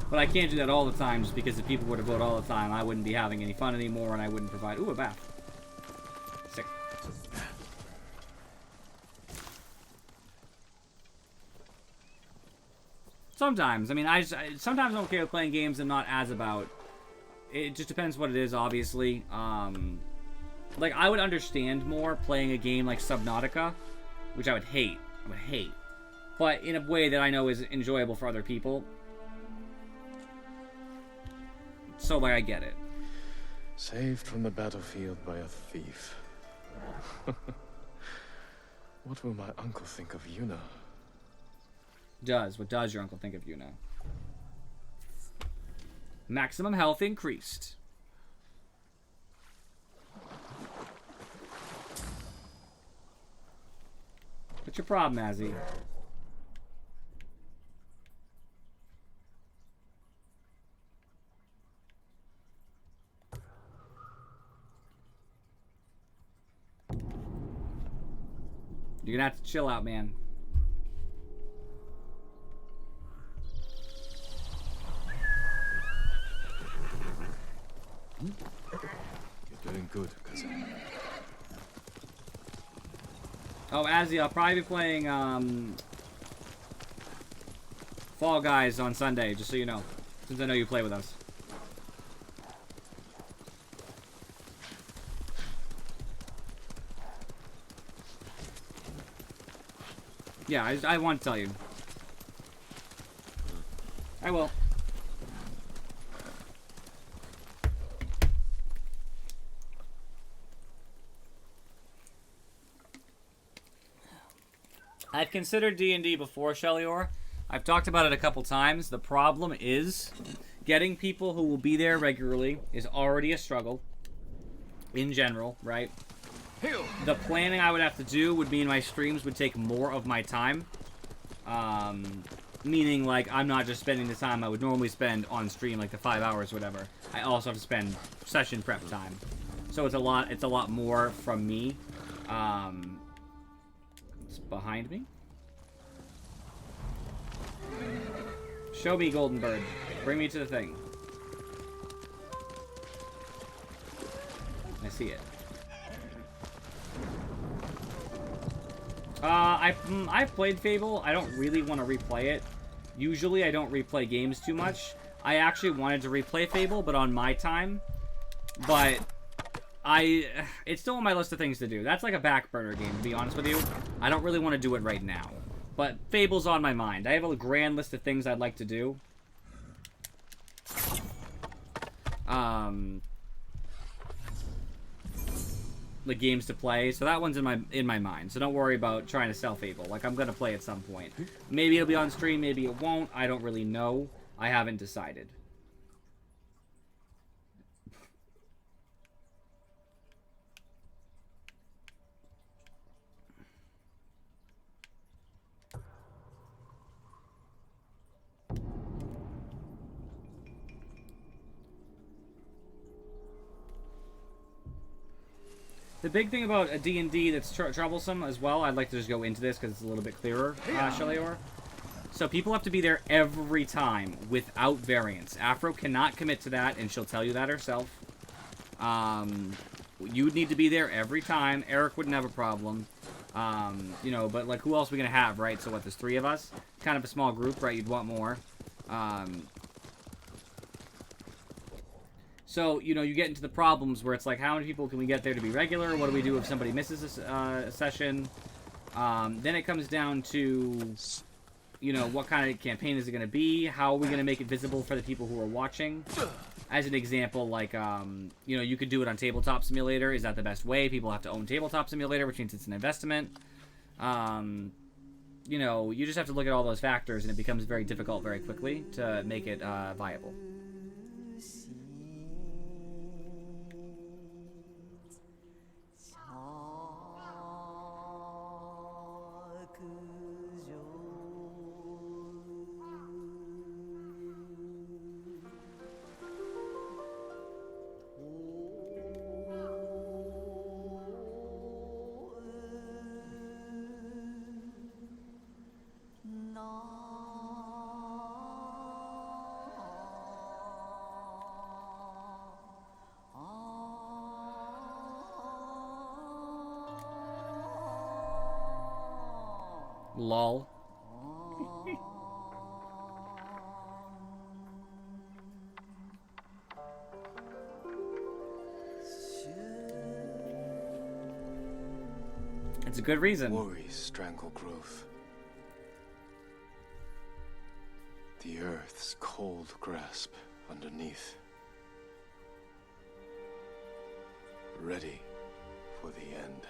But I can't do that all the time, just because if people were to vote all the time, I wouldn't be having any fun anymore, and I wouldn't provide... Ooh, a bath. Sick. Sometimes. I mean, sometimes I'm okay with playing games I'm not as about. It just depends what it is, obviously. Like, I would understand more playing a game like Subnautica, which I would hate. But in a way that I know is enjoyable for other people. So, like, I get it. Saved from the battlefield by a thief. What will my uncle think of Yuna? What does your uncle think of Yuna? Maximum health increased. What's your problem, Azzy? You're gonna have to chill out, man. You're doing good, cousin. Oh, Azzy, I'll probably be playing, Fall Guys on Sunday, just so you know. Since I know you play with us. Yeah, I want to tell you. I will. I've considered D&D before, Shelior. I've talked about it a couple times. The problem is getting people who will be there regularly is already a struggle in general, right? The planning I would have to do would mean my streams would take more of my time. Meaning, like, I'm not just spending the time I would normally spend on stream, like the 5 hours or whatever. I also have to spend session prep time. So it's a lot more from me. It's behind me. Show me, Golden Bird. Bring me to the thing. I see it. I've played Fable. I don't really want to replay it. Usually I don't replay games too much. I actually wanted to replay Fable, but on my time. But it's still on my list of things to do. That's like a back burner game, to be honest with you. I don't really want to do it right now. But Fable's on my mind. I have a grand list of things I'd like to do. The games to play, so that one's in my mind. So don't worry about trying to sell Fable. Like, I'm gonna play at some point. Maybe it'll be on stream, maybe it won't. I don't really know. I haven't decided. The big thing about a D&D that's troublesome as well, I'd like to just go into this because it's a little bit clearer, Shelior. So people have to be there every time without variance. Afro cannot commit to that, and she'll tell you that herself. You would need to be there every time. Eric wouldn't have a problem. You know, but like, who else are we gonna have, right? So what, there's 3 of us? Kind of a small group, right? You'd want more. So, you know, you get into the problems where it's like, how many people can we get there to be regular? What do we do if somebody misses a session? Then it comes down to, you know, what kind of campaign is it going to be? How are we going to make it visible for the people who are watching? As an example, like, you know, you could do it on Tabletop Simulator. Is that the best way? People have to own Tabletop Simulator, which means it's an investment. You know, you just have to look at all those factors, and it becomes very difficult very quickly to make it viable. Lol. It's a good reason. Worries strangle growth. The earth's cold grasp underneath. Ready for the end.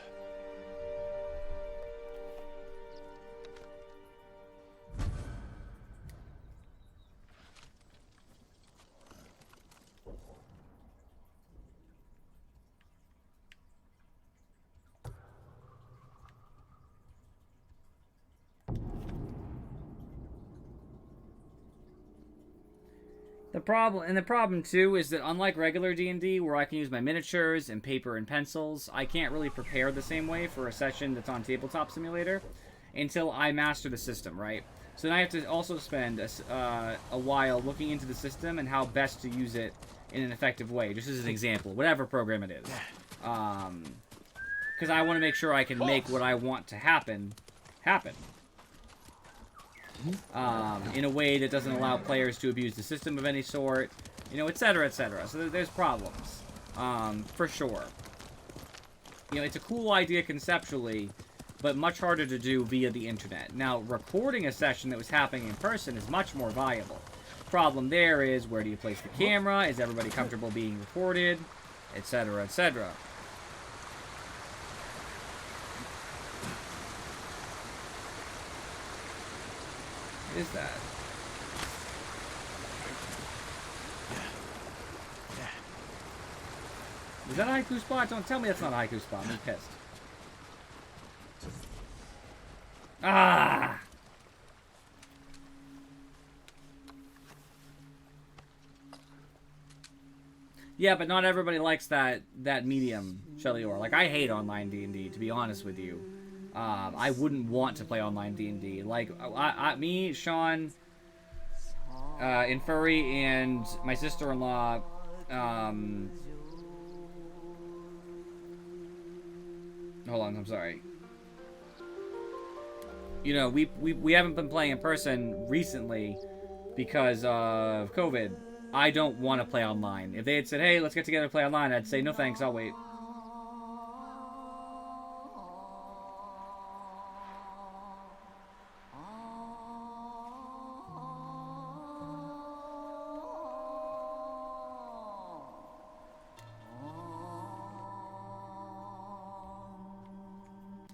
The problem too is that unlike regular D&D, where I can use my miniatures and paper and pencils, I can't really prepare the same way for a session that's on Tabletop Simulator until I master the system, right? So then I have to also spend a while looking into the system and how best to use it in an effective way, just as an example, whatever program it is. Because I want to make sure I can make what I want to happen. in a way that doesn't allow players to abuse the system of any sort, you know, etc., etc. So there's problems, for sure. You know, it's a cool idea conceptually, but much harder to do via the internet. Now, recording a session that was happening in person is much more viable. Problem there is, where do you place the camera? Is everybody comfortable being recorded? Etc., etc. What is that? Is that a haiku spot? Don't tell me that's not a haiku spot. I'm pissed. Ah! Yeah, but not everybody likes that medium, Shellyor. Like, I hate online D&D, to be honest with you. I wouldn't want to play online D&D. Like, me, Sean, Infuri, and my sister-in-law, hold on, I'm sorry. You know, we haven't been playing in person recently because of COVID. I don't want to play online. If they had said, hey, let's get together and play online, I'd say, no thanks, I'll wait.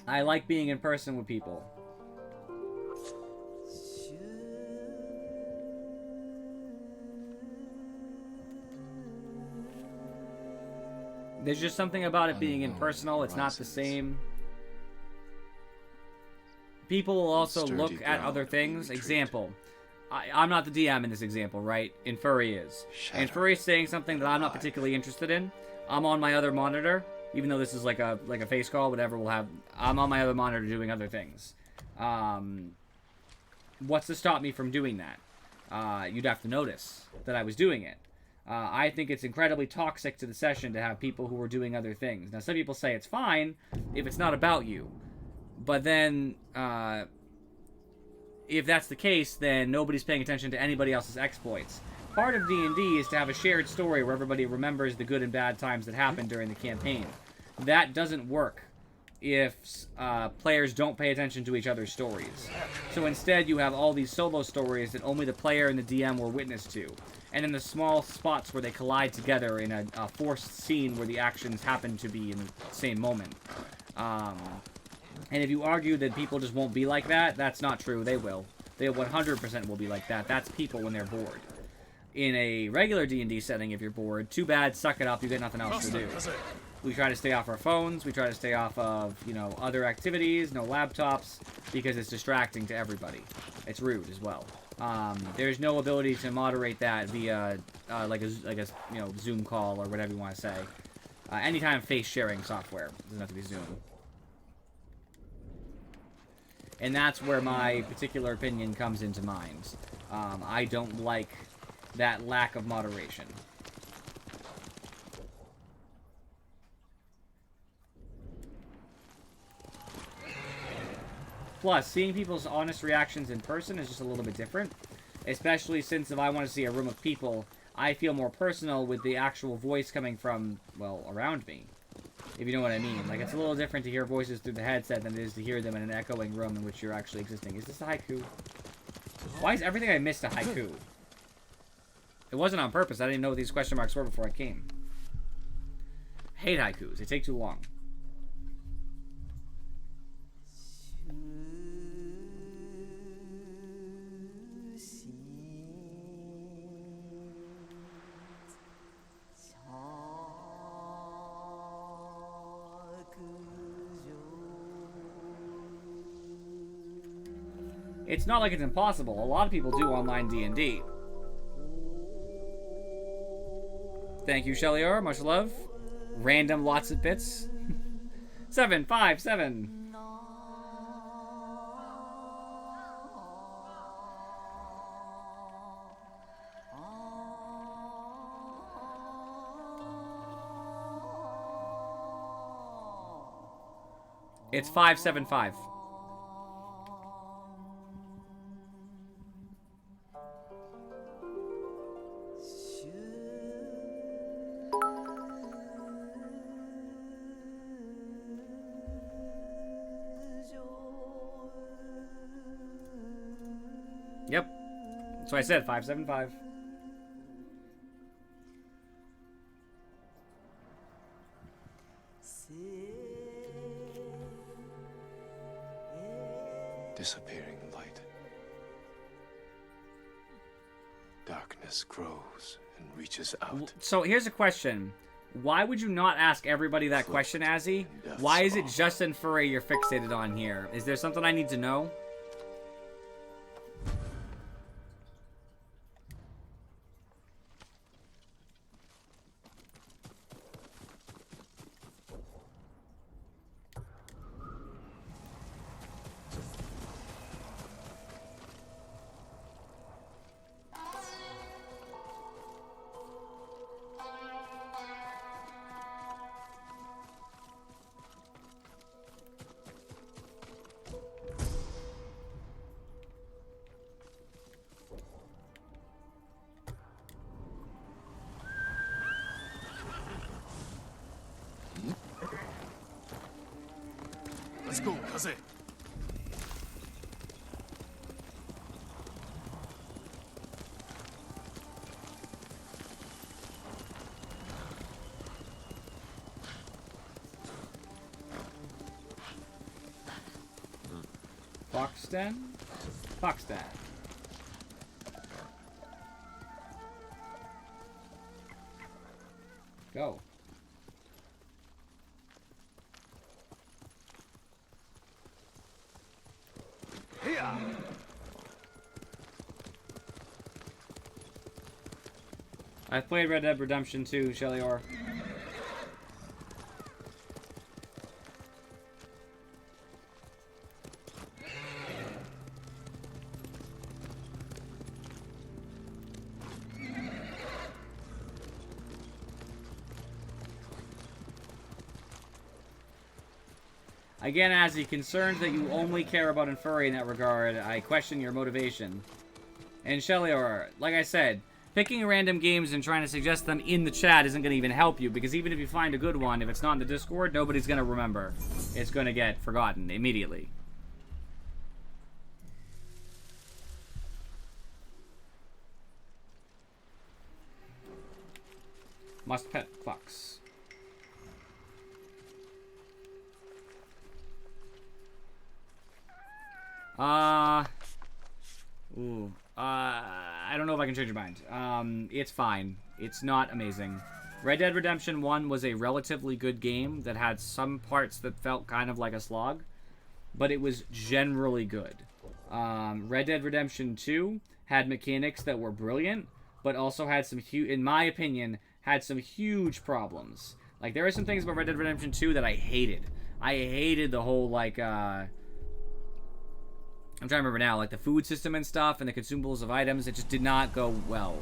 I like being in person with people. There's just something about it being impersonal. It's not the same. People will also look at other things. Example. I'm not the DM in this example, right? Infuri is. Infuri is saying something that I'm not particularly interested in. I'm on my other monitor. Even though this is like a face call, whatever we'll have, I'm on my other monitor doing other things. What's to stop me from doing that? You'd have to notice that I was doing it. I think it's incredibly toxic to the session to have people who are doing other things. Now, some people say it's fine if it's not about you. But then, if that's the case, then nobody's paying attention to anybody else's exploits. Part of D&D is to have a shared story where everybody remembers the good and bad times that happened during the campaign. That doesn't work if players don't pay attention to each other's stories. So instead you have all these solo stories that only the player and the DM were witness to. And in the small spots where they collide together in a forced scene where the actions happen to be in the same moment. And if you argue that people just won't be like that, that's not true. They will. They 100% will be like that. That's people when they're bored. In a regular D&D setting, if you're bored, too bad, suck it up, you got nothing else to do. We try to stay off our phones, we try to stay off of, you know, other activities, no laptops, because it's distracting to everybody. It's rude as well. There's no ability to moderate that via, like a you know, Zoom call or whatever you want to say. Any kind of face-sharing software. Doesn't have to be Zoom. And that's where my particular opinion comes into mind. I don't like that lack of moderation. Plus, seeing people's honest reactions in person is just a little bit different. Especially since if I want to see a room of people, I feel more personal with the actual voice coming from, well, around me. If you know what I mean. Like, it's a little different to hear voices through the headset than it is to hear them in an echoing room in which you're actually existing. Is this a haiku? Why is everything I missed a haiku? It wasn't on purpose. I didn't even know what these question marks were before I came. Hate haikus. They take too long. It's not like it's impossible. A lot of people do online D&D. Thank you, Shellyor. Much love. Random lots of bits. 757. It's 575. So I said 575. Disappearing light. Darkness grows and reaches out. So here's a question. Why would you not ask everybody that question, Azzy? Why is it Justin Furry you're fixated on here? Is there something I need to know? Let's go, Kaze. Foxden? Foxden. Go. I played Red Dead Redemption 2, Shellyor. Again, Azzy, concerned that you only care about Infuri in that regard, I question your motivation. And Shellyor, like I said, picking random games and trying to suggest them in the chat isn't going to even help you, because even if you find a good one, if it's not in the Discord, nobody's going to remember. It's going to get forgotten immediately. Must pet Fox. I don't know if I can change your mind. It's fine. It's not amazing. Red Dead Redemption 1 was a relatively good game that had some parts that felt kind of like a slog, but it was generally good. Red Dead Redemption 2 had mechanics that were brilliant, but also had some in my opinion, had some huge problems. Like, there are some things about Red Dead Redemption 2 that I hated. I hated the whole, like, I'm trying to remember now, like the food system and stuff and the consumables of items, it just did not go well.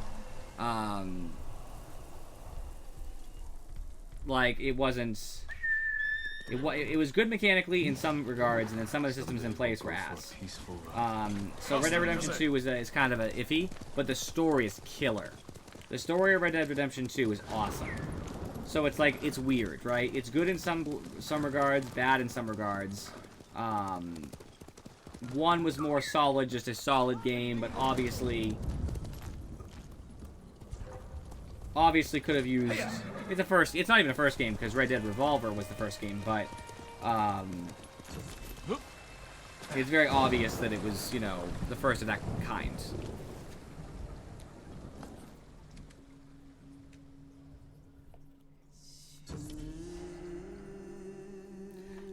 Like, it wasn't... It was good mechanically in some regards, and then some of the systems in place were ass. So Red Dead Redemption 2 is kind of a iffy, but the story is killer. The story of Red Dead Redemption 2 is awesome. So it's like, it's weird, right? It's good in some regards, bad in some regards. One was more solid, just a solid game, but obviously could have used... It's not even the first game, because Red Dead Revolver was the first game, but it's very obvious that it was, you know, the first of that kind.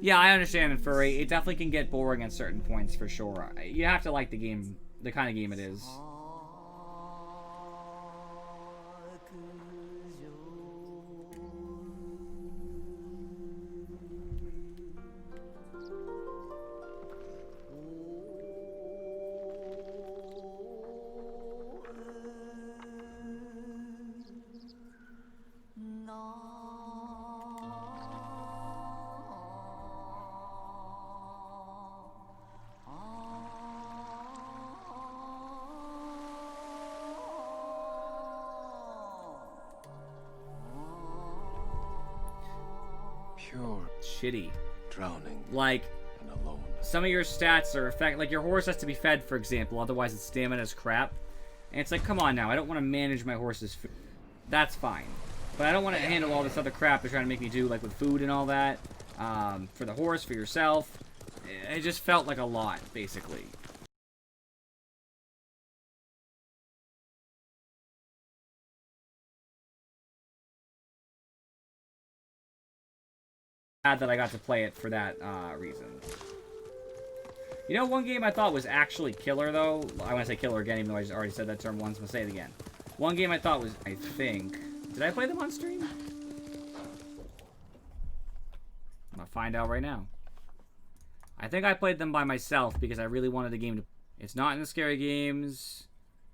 Yeah, I understand, Furry. It definitely can get boring at certain points, for sure. You have to like the game, the kind of game it is. Pure shitty. Drowning. Like, and alone. Some of your stats are like your horse has to be fed, for example, otherwise its stamina is crap. And it's like, come on now, I don't want to manage my horse's food. That's fine. But I don't want to handle all this other crap they're trying to make me do, like with food and all that. For the horse, for yourself. It just felt like a lot, basically. Glad that I got to play it for that reason. You know, one game I thought was actually killer, though. I want to say killer again, even though I just already said that term once. I'm going to say it again. One game I thought was, I think... Did I play them on stream? I'm going to find out right now. I think I played them by myself because I really wanted the game to... It's not in the scary games.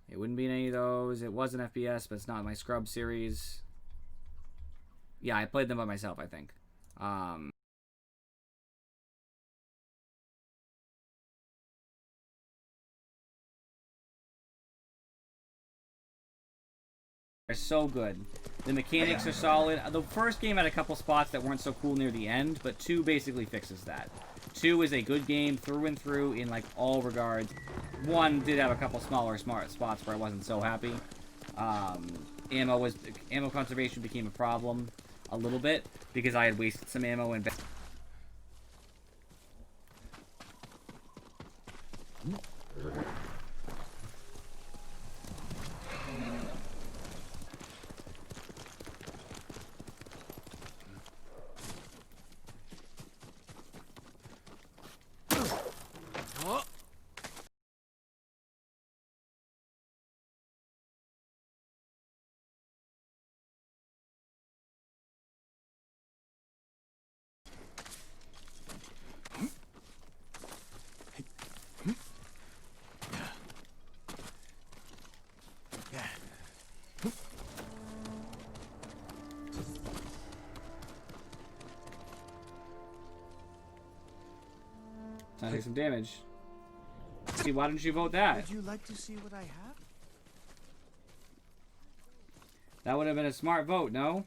It wouldn't be in any of those. It was an FPS, but it's not in my Scrub series. Yeah, I played them by myself, I think. They're so good. The mechanics are solid. The first game had a couple spots that weren't so cool near the end, but 2 basically fixes that. 2 is a good game through and through in like all regards. 1 did have a couple smaller smart spots where I wasn't so happy. Ammo conservation became a problem a little bit because I had wasted some ammo in. I take some damage. See, why didn't you vote that? Would you like to see what I have? That would have been a smart vote, no?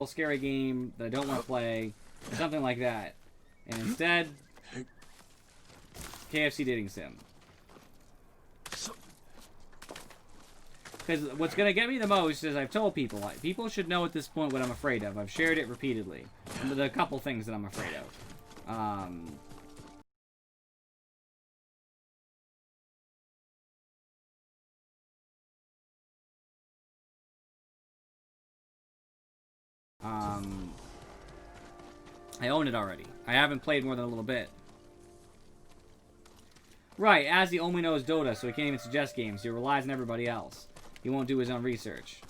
Scary game that I don't want to play, or something like that. And instead, KFC dating sim. Because what's going to get me the most is I've told people, people should know at this point what I'm afraid of. I've shared it repeatedly. And there's a couple things that I'm afraid of. I own it already. I haven't played more than a little bit. Right, Azzy only knows Dota, so he can't even suggest games. He relies on everybody else. He won't do his own research.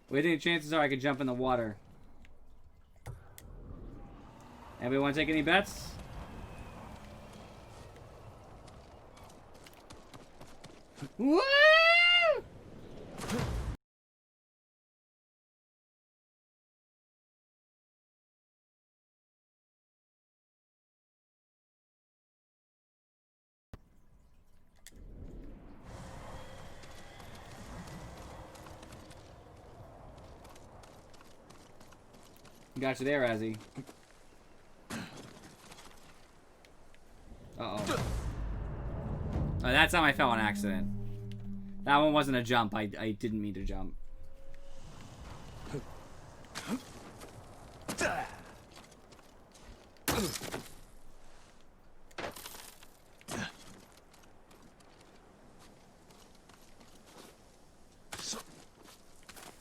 What do you think the chances are I could jump in the water? Anybody want to take any bets? Woo! Got you there, Azzy. Uh-oh. Oh, that time I fell on accident. That one wasn't a jump. I didn't mean to jump.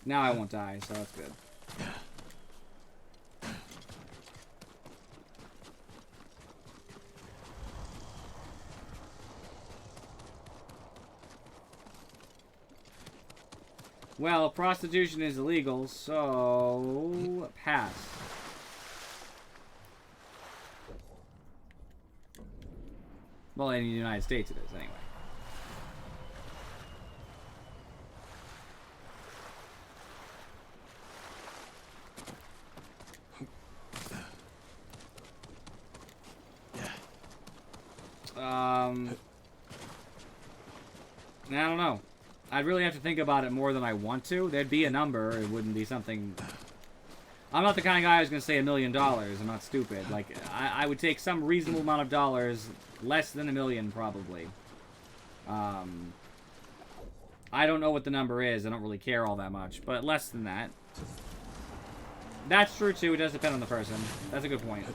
Now I won't die, so that's good. Well, prostitution is illegal, so pass. Well, in the United States it is, anyway. I don't know. I'd really have to think about it more than I want to. There'd be a number. It wouldn't be something... I'm not the kind of guy who's going to say $1 million. I'm not stupid. Like, I would take some reasonable amount of dollars. Less than $1 million, probably. I don't know what the number is. I don't really care all that much. But less than that. That's true, too. It does depend on the person. That's a good point.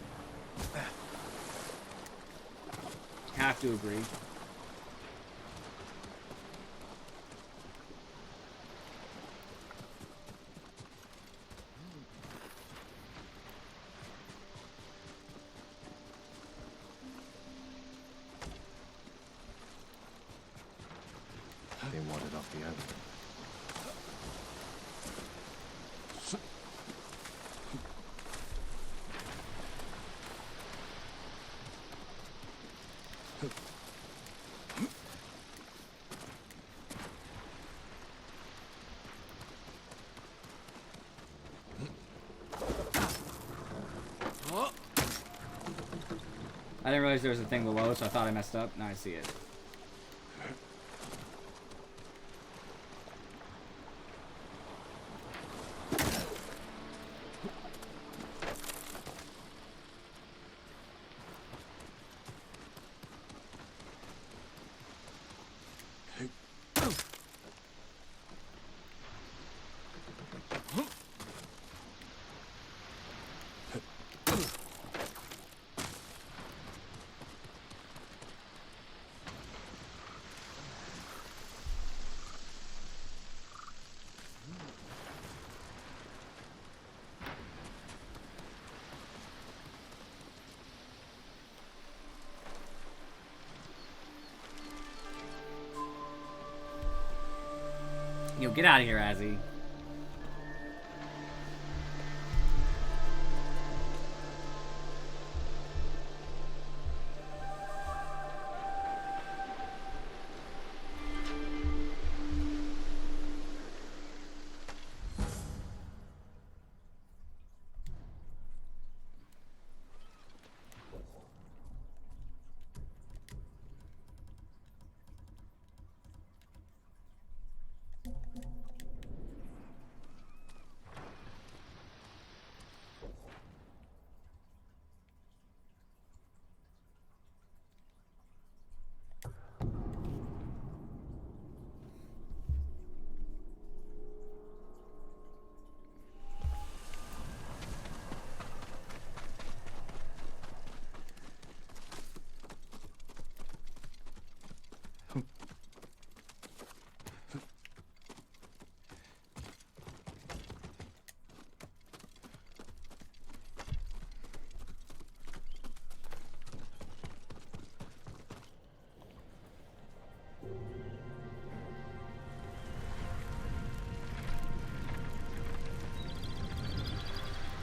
Have to agree. They wanted off the island. I didn't realize there was a thing below, so I thought I messed up. Now I see it. Yo, get out of here, Azzy.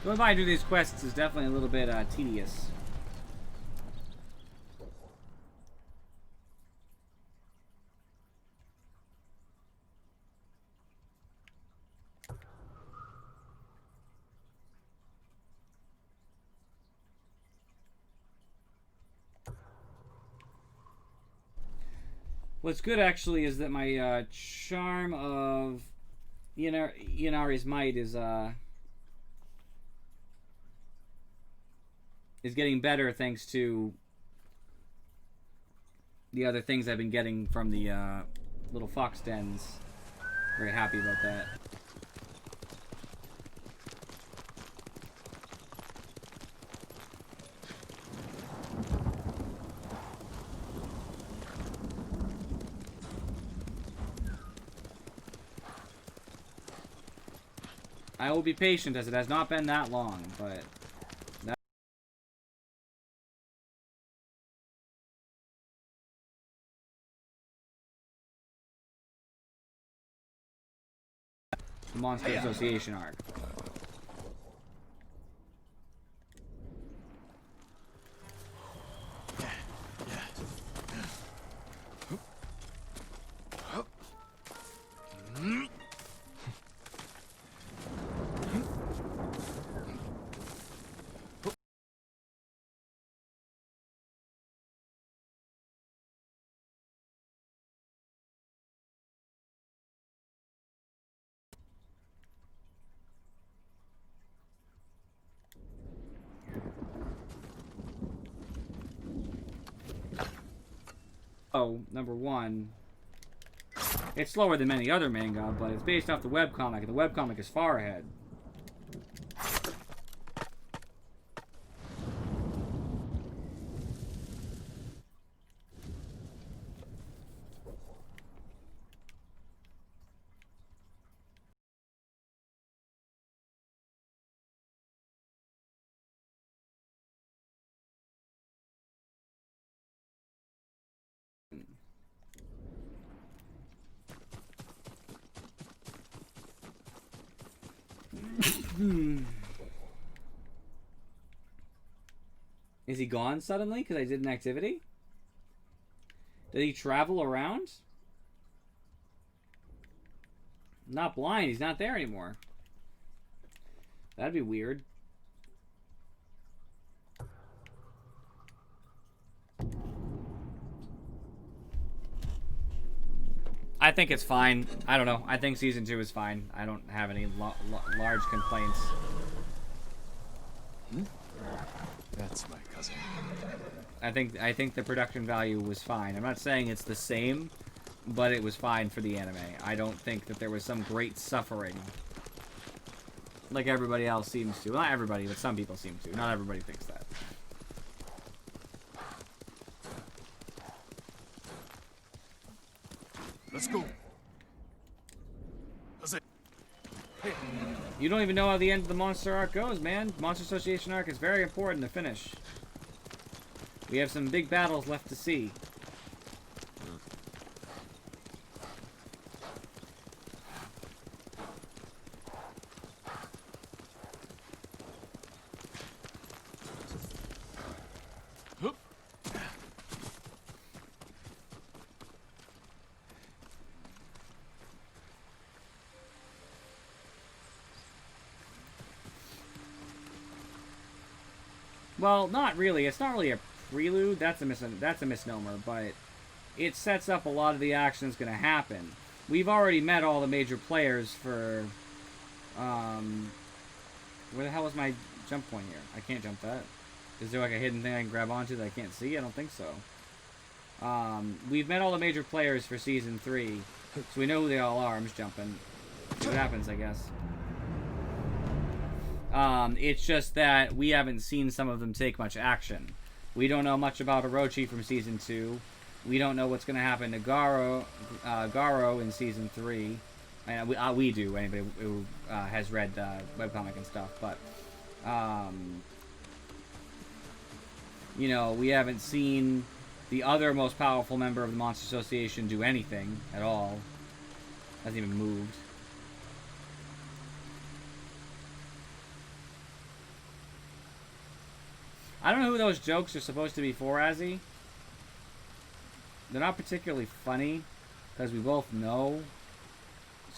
Going by do these quests is definitely a little bit tedious. What's good actually is that my charm of Yanari's might is getting better thanks to the other things I've been getting from the little fox dens. Very happy about that. I will be patient as it has not been that long, but... The Monster Association arc. Oh, number one, it's slower than many other manga, but it's based off the webcomic, and the webcomic is far ahead. Is he gone suddenly because I did an activity? Did he travel around? Not blind, he's not there anymore. That'd be weird. I think it's fine. I don't know. I think season 2 is fine. I don't have any large complaints. That's my cousin. I think the production value was fine. I'm not saying it's the same, but it was fine for the anime. I don't think that there was some great suffering like everybody else seems to. Well, not everybody, but some people seem to. Not everybody thinks that. Let's go. You don't even know how the end of the monster arc goes, man. Monster Association arc is very important to finish. We have some big battles left to see. Well, not really. It's not really a prelude. That's a misnomer, but it sets up a lot of the action that's going to happen. We've already met all the major players for... where the hell is my jump point here? I can't jump that. Is there like a hidden thing I can grab onto that I can't see? I don't think so. We've met all the major players for Season 3, so we know who they all are. I'm just jumping. See what happens, I guess. It's just that we haven't seen some of them take much action. We don't know much about Orochi from Season 2. We don't know what's going to happen to Garo in Season 3. And we do, anybody who has read webcomic and stuff. But, you know, we haven't seen the other most powerful member of the Monster Association do anything at all. Hasn't even moved. I don't know who those jokes are supposed to be for, Azzy. They're not particularly funny, because we both know.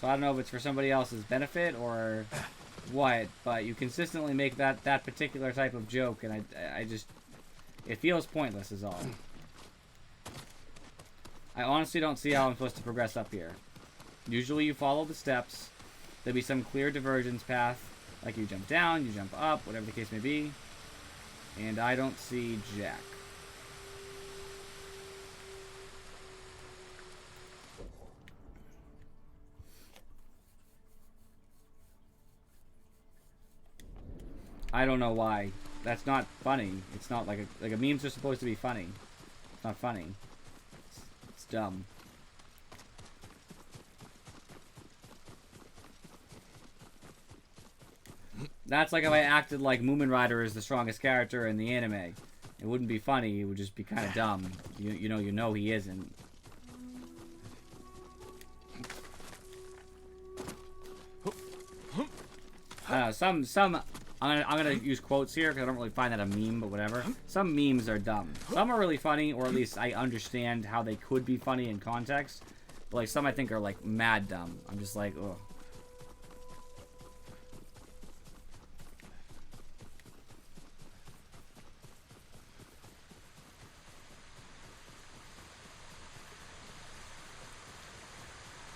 So I don't know if it's for somebody else's benefit or what, but you consistently make that particular type of joke, and I just... It feels pointless is all. I honestly don't see how I'm supposed to progress up here. Usually you follow the steps. There'll be some clear divergence path, like you jump down, you jump up, whatever the case may be. And I don't see Jack. I don't know why. That's not funny. It's not like a memes are supposed to be funny. It's not funny. It's dumb. That's like if I acted like Moomin Rider is the strongest character in the anime. It wouldn't be funny, it would just be kind of dumb. You know he isn't. don't know. Some. I'm gonna use quotes here because I don't really find that a meme, but whatever. Some memes are dumb. Some are really funny, or at least I understand how they could be funny in context. But like some I think are like mad dumb. I'm just like, ugh.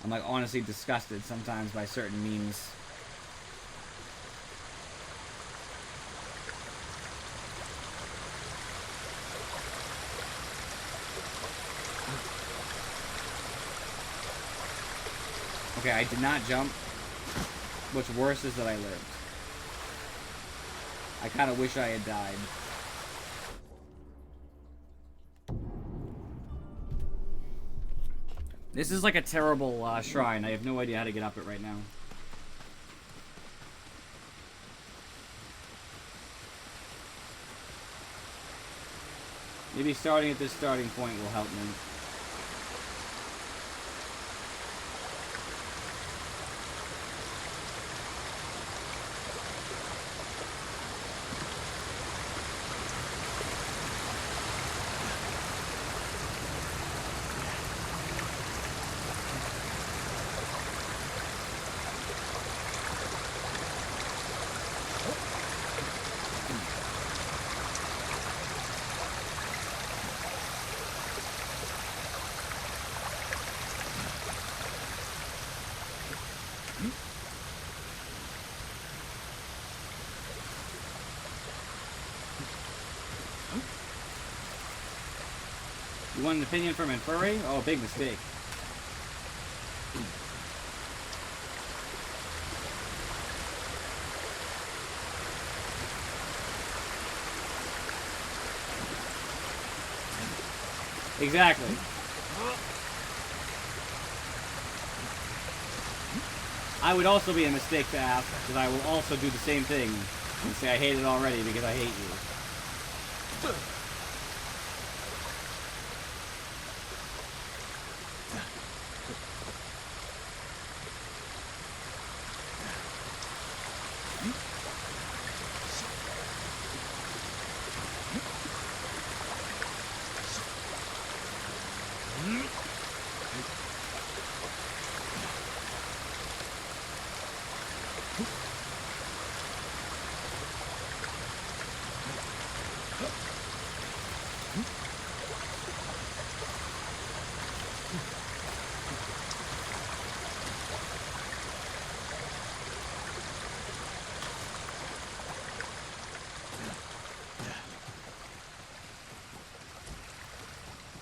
I'm like honestly disgusted sometimes by certain memes. Okay, I did not jump. What's worse is that I lived. I kind of wish I had died. This is like a terrible shrine. I have no idea how to get up it right now. Maybe starting at this starting point will help me. You want an opinion from Infuri? Oh, big mistake. Exactly. I would also be a mistake to ask, because I will also do the same thing and say I hate it already because I hate you.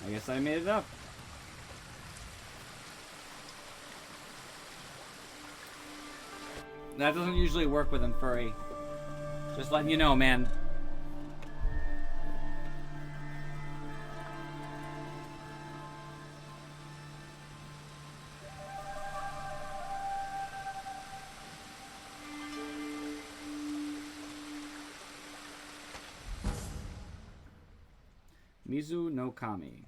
I guess I made it up. That doesn't usually work with Infuri. Just letting you know, man. Mizu no Kami.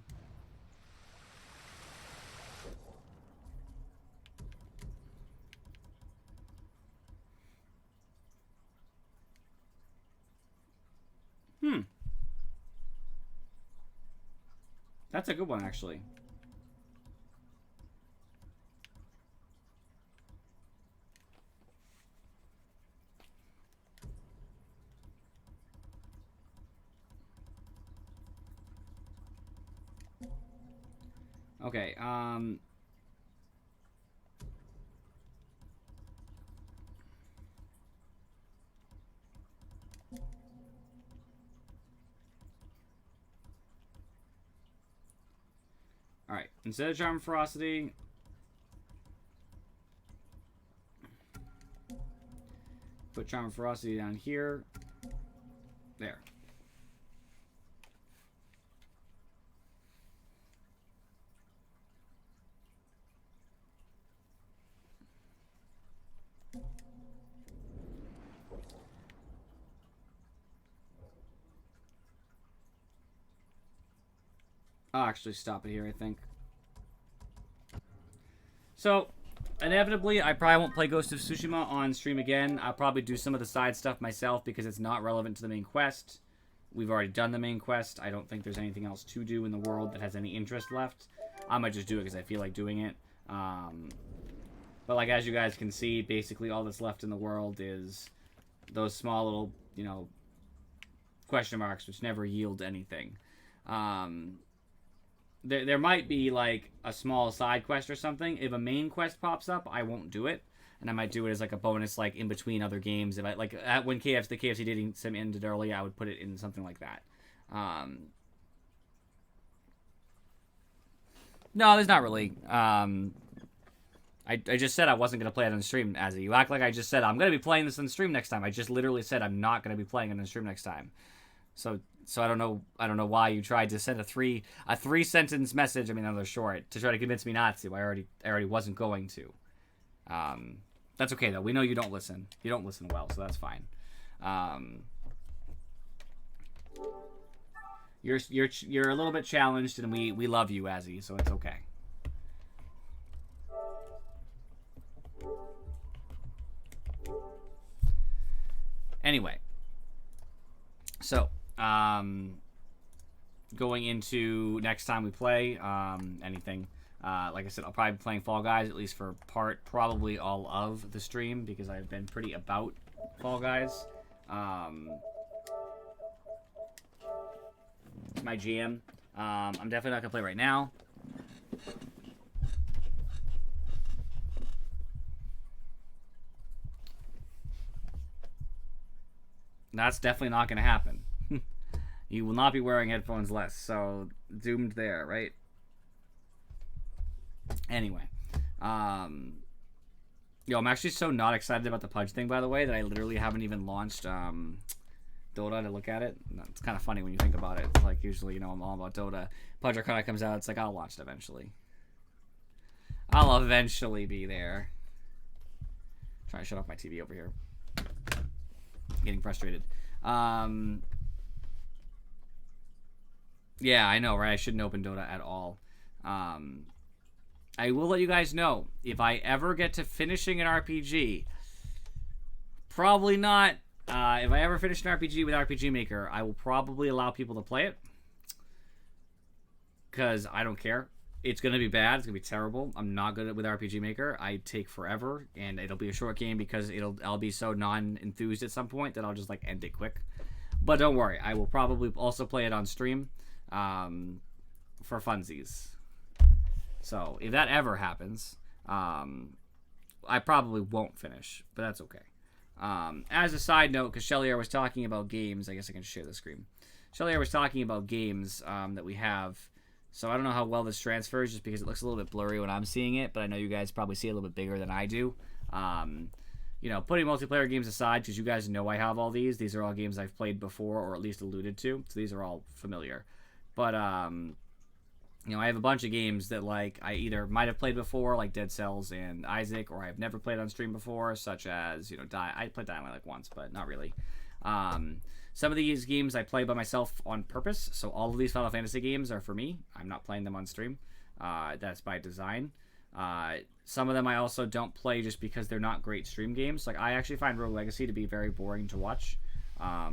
That's a good one, actually. Okay, Alright, instead of Charm Ferocity, put Charm Ferocity down here. There. I'll actually stop it here, I think. So, Inevitably, I probably won't play Ghost of Tsushima on stream again. I'll probably do some of the side stuff myself because it's not relevant to the main quest. We've already done the main quest. I don't think there's anything else to do in the world that has any interest left. I might just do it because I feel like doing it. But like as you guys can see, basically all that's left in the world is those small little, you know, question marks which never yield anything. There might be like a small side quest or something. If a main quest pops up, I won't do it, and I might do it as like a bonus, like in between other games. If I like when the KFC dating sim ended early, I would put it in something like that. No, there's not really. I just said I wasn't gonna play it on stream. As you act like I just said I'm gonna be playing this on stream next time. I just literally said I'm not gonna be playing it on stream next time. So I don't know why you tried to send a three sentence message. I mean, another short to try to convince me not to. I already wasn't going to. That's okay though. We know you don't listen. You don't listen well, so that's fine. You're a little bit challenged, and we love you, Azzy, so it's okay. Anyway, so going into next time we play anything, like I said, I'll probably be playing Fall Guys at least for probably all of the stream because I've been pretty about Fall Guys. It's my GM. I'm definitely not gonna play right now. That's definitely not going to happen. You will not be wearing headphones less, so doomed there, right? Anyway. Yo, I'm actually so not excited about the Pudge thing, by the way, that I literally haven't even launched Dota to look at it. It's kind of funny when you think about it. It's like, usually, you know, I'm all about Dota. Pudge Arcana comes out, it's like, I'll launch it eventually. I'll eventually be there. Trying to shut off my TV over here. Getting frustrated. Yeah, I know, right? I shouldn't open Dota at all. I will let you guys know if I ever get to finishing an RPG. Probably not. If I ever finish an RPG with RPG Maker, I will probably allow people to play it. Because I don't care. It's going to be bad. It's going to be terrible. I'm not good at with RPG Maker. I take forever, and it'll be a short game because I'll be so non-enthused at some point that I'll just like end it quick. But don't worry, I will probably also play it on stream for funsies. So if that ever happens, I probably won't finish, but that's okay. As a side note, because Shelly was talking about games, I guess I can share the screen. Shelly was talking about games that we have. So I don't know how well this transfers just because it looks a little bit blurry when I'm seeing it, but I know you guys probably see it a little bit bigger than I do. You know, putting multiplayer games aside, because you guys know I have all these. These are all games I've played before or at least alluded to, so these are all familiar. But, you know, I have a bunch of games that, like, I either might have played before, like Dead Cells and Isaac, or I've never played on stream before, such as, you know, I played Dying Light like once, but not really. Some of these games I play by myself on purpose, so all of these Final Fantasy games are for me. I'm not playing them on stream. That's by design. Some of them I also don't play just because they're not great stream games. Like, I actually find Rogue Legacy to be very boring to watch. I